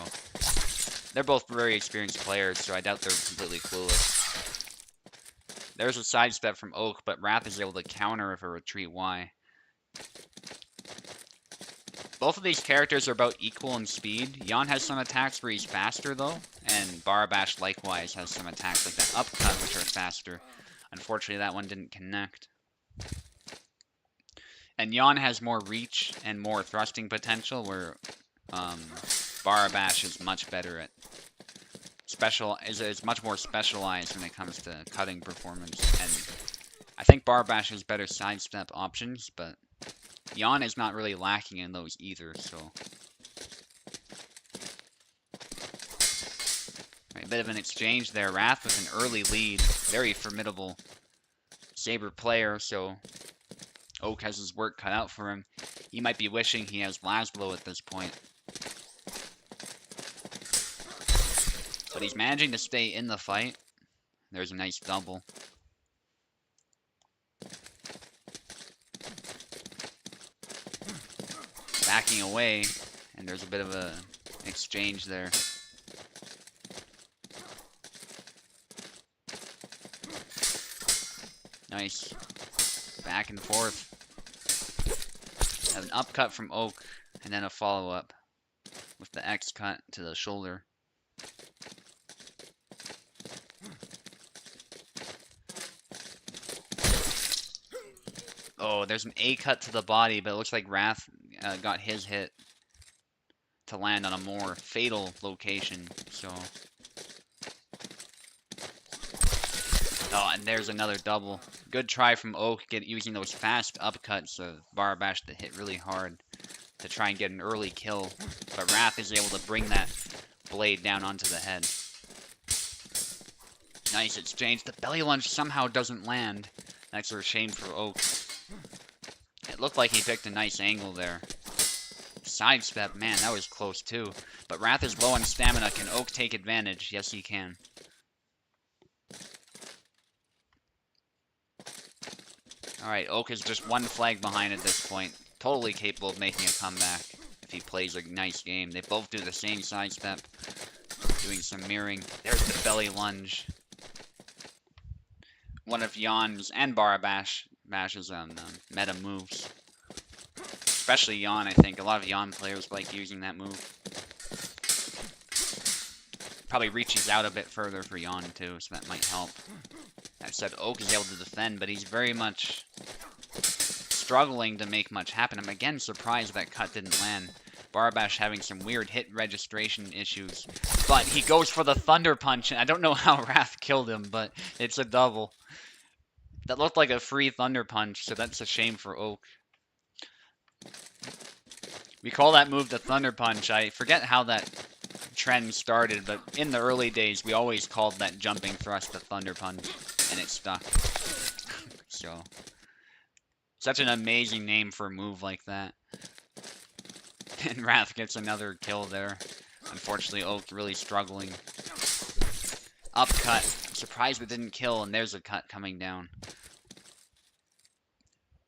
they're both very experienced players, so I doubt they're completely clueless. There's a sidestep from Oak, but Wrath is able to counter with a retreat Y. Both of these characters are about equal in speed. Jan has some attacks where he's faster, though, and Barabash likewise has some attacks like that upcut, which are faster. Unfortunately, that one didn't connect. And Jan has more reach and more thrusting potential, where Barabash is much better at is much more specialized when it comes to cutting performance. And I think Barabash has better sidestep options, but Jan is not really lacking in those either, so. Right, a bit of an exchange there. Wrath with an early lead. Very formidable Saber player, so Oak has his work cut out for him. He might be wishing he has Laszlo at this point. But he's managing to stay in the fight. There's a nice double. Backing away, and there's a bit of a exchange there. Nice. Back and forth. Have an upcut from Oak, and then a follow-up with the X cut to the shoulder. Oh, there's an A cut to the body, but it looks like Wrath got his hit to land on a more fatal location, so... Oh, and there's another double. Good try from Oak, using those fast upcuts of Barabash to hit really hard to try and get an early kill. But Wrath is able to bring that blade down onto the head. Nice exchange. The belly lunge somehow doesn't land. That's a shame for Oak. It looked like he picked a nice angle there. Sidestep, man, that was close too. But Wrath is low on stamina. Can Oak take advantage? Yes, he can. Alright, Oak is just one flag behind at this point. Totally capable of making a comeback if he plays a nice game. They both do the same sidestep, doing some mirroring. There's the belly lunge. One of Yon's and Barabash's meta moves. Especially Yon, I think. A lot of Yon players like using that move. Probably reaches out a bit further for Yon too, so that might help. That said, Oak is able to defend, but he's very much struggling to make much happen. I'm again surprised that cut didn't land. Barabash having some weird hit registration issues. But he goes for the Thunder Punch, and I don't know how Wrath killed him, but it's a double. That looked like a free Thunder Punch, so that's a shame for Oak. We call that move the Thunder Punch. I forget how that trend started, but in the early days, we always called that jumping thrust the Thunder Punch, and it stuck. So, such an amazing name for a move like that. And Wrath gets another kill there. Unfortunately, Oak really struggling. Upcut. I'm surprised it didn't kill, and there's a cut coming down.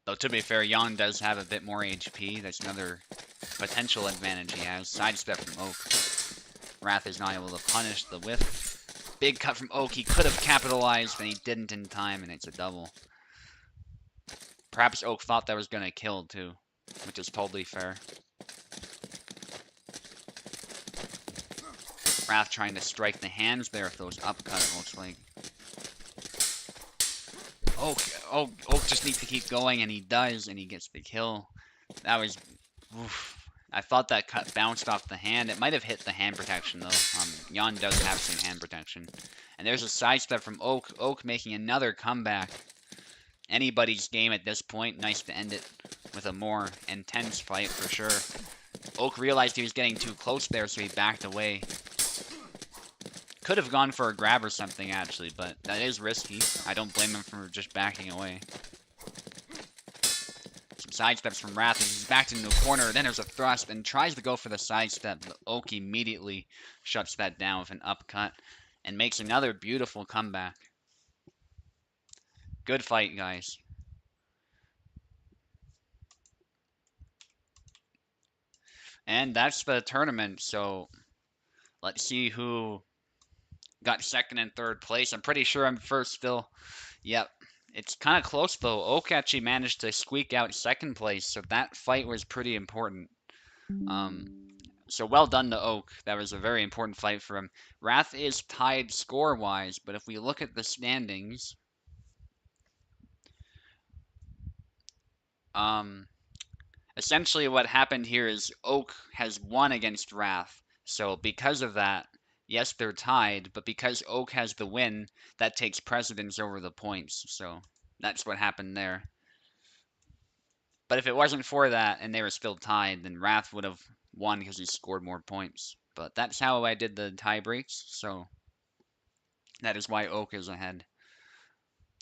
Though, to be fair, Yon does have a bit more HP. That's another potential advantage he has. Sidestep from Oak. Wrath is not able to punish the whiff. Big cut from Oak. He could have capitalized, and he didn't in time, and it's a double. Perhaps Oak thought that was going to kill, too, which is totally fair. Wrath trying to strike the hands there with those upcut, it looks like. Oak just needs to keep going, and he does, and he gets the kill. That was... Oof. I thought that cut bounced off the hand. It might have hit the hand protection, though. Yon does have some hand protection. And there's a sidestep from Oak. Oak making another comeback. Anybody's game at this point. Nice to end it with a more intense fight, for sure. Oak realized he was getting too close there, so he backed away. Could have gone for a grab or something, actually, but that is risky. I don't blame him for just backing away. Sidesteps from Wrath, and he's backed into a corner. Then there's a thrust, and tries to go for the sidestep, but Oak immediately shuts that down with an upcut, and makes another beautiful comeback. Good fight, guys. And that's the tournament, so let's see who got second and third place. I'm pretty sure I'm first still. Yep. It's kind of close, though. Oak actually managed to squeak out second place, so that fight was pretty important. So well done to Oak. That was a very important fight for him. Wrath is tied score-wise, but if we look at the standings, essentially what happened here is Oak has won against Wrath. So because of that, yes, they're tied, but because Oak has the win, that takes precedence over the points. So that's what happened there. But if it wasn't for that and they were still tied, then Wrath would have won because he scored more points. But that's how I did the tie breaks, so that is why Oak is ahead.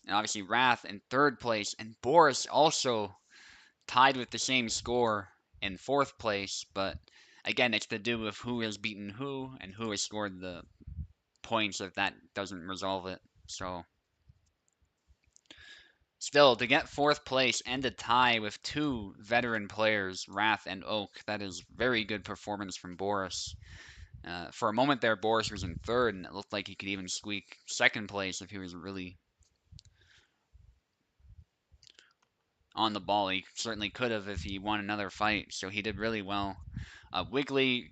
And obviously Wrath in third place, and Boris also tied with the same score in fourth place. But again, it's to do with who has beaten who and who has scored the points if that doesn't resolve it. So still, to get fourth place and to tie with two veteran players, Wrath and Oak, that is very good performance from Boris. For a moment there, Boris was in third, and it looked like he could even squeak second place if he was really on the ball. He certainly could have if he won another fight, so he did really well. Wiggly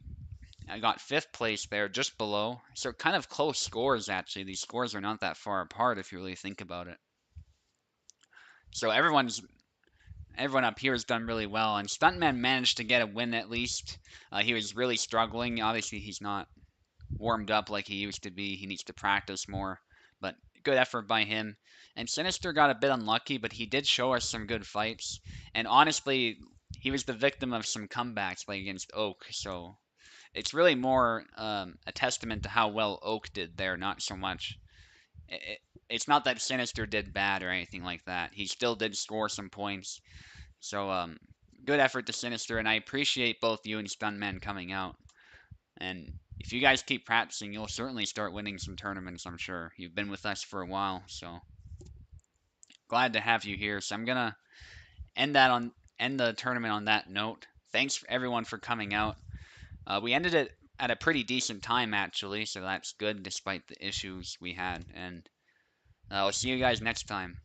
got fifth place there, just below. So kind of close scores, actually. These scores are not that far apart if you really think about it. So everyone up here has done really well, and Stuntman managed to get a win at least. He was really struggling. Obviously, he's not warmed up like he used to be. He needs to practice more, but good effort by him. And Sinister got a bit unlucky, but he did show us some good fights. And honestly, he was the victim of some comebacks like against Oak, so it's really more a testament to how well Oak did there, not so much. It's not that Sinister did bad or anything like that. He still did score some points. So good effort to Sinister, and I appreciate both you and Stuntman coming out. And if you guys keep practicing, you'll certainly start winning some tournaments, I'm sure. You've been with us for a while, so glad to have you here. So I'm gonna end the tournament on that note. Thanks everyone for coming out. We ended it at a pretty decent time actually, so that's good despite the issues we had. And I'll see you guys next time.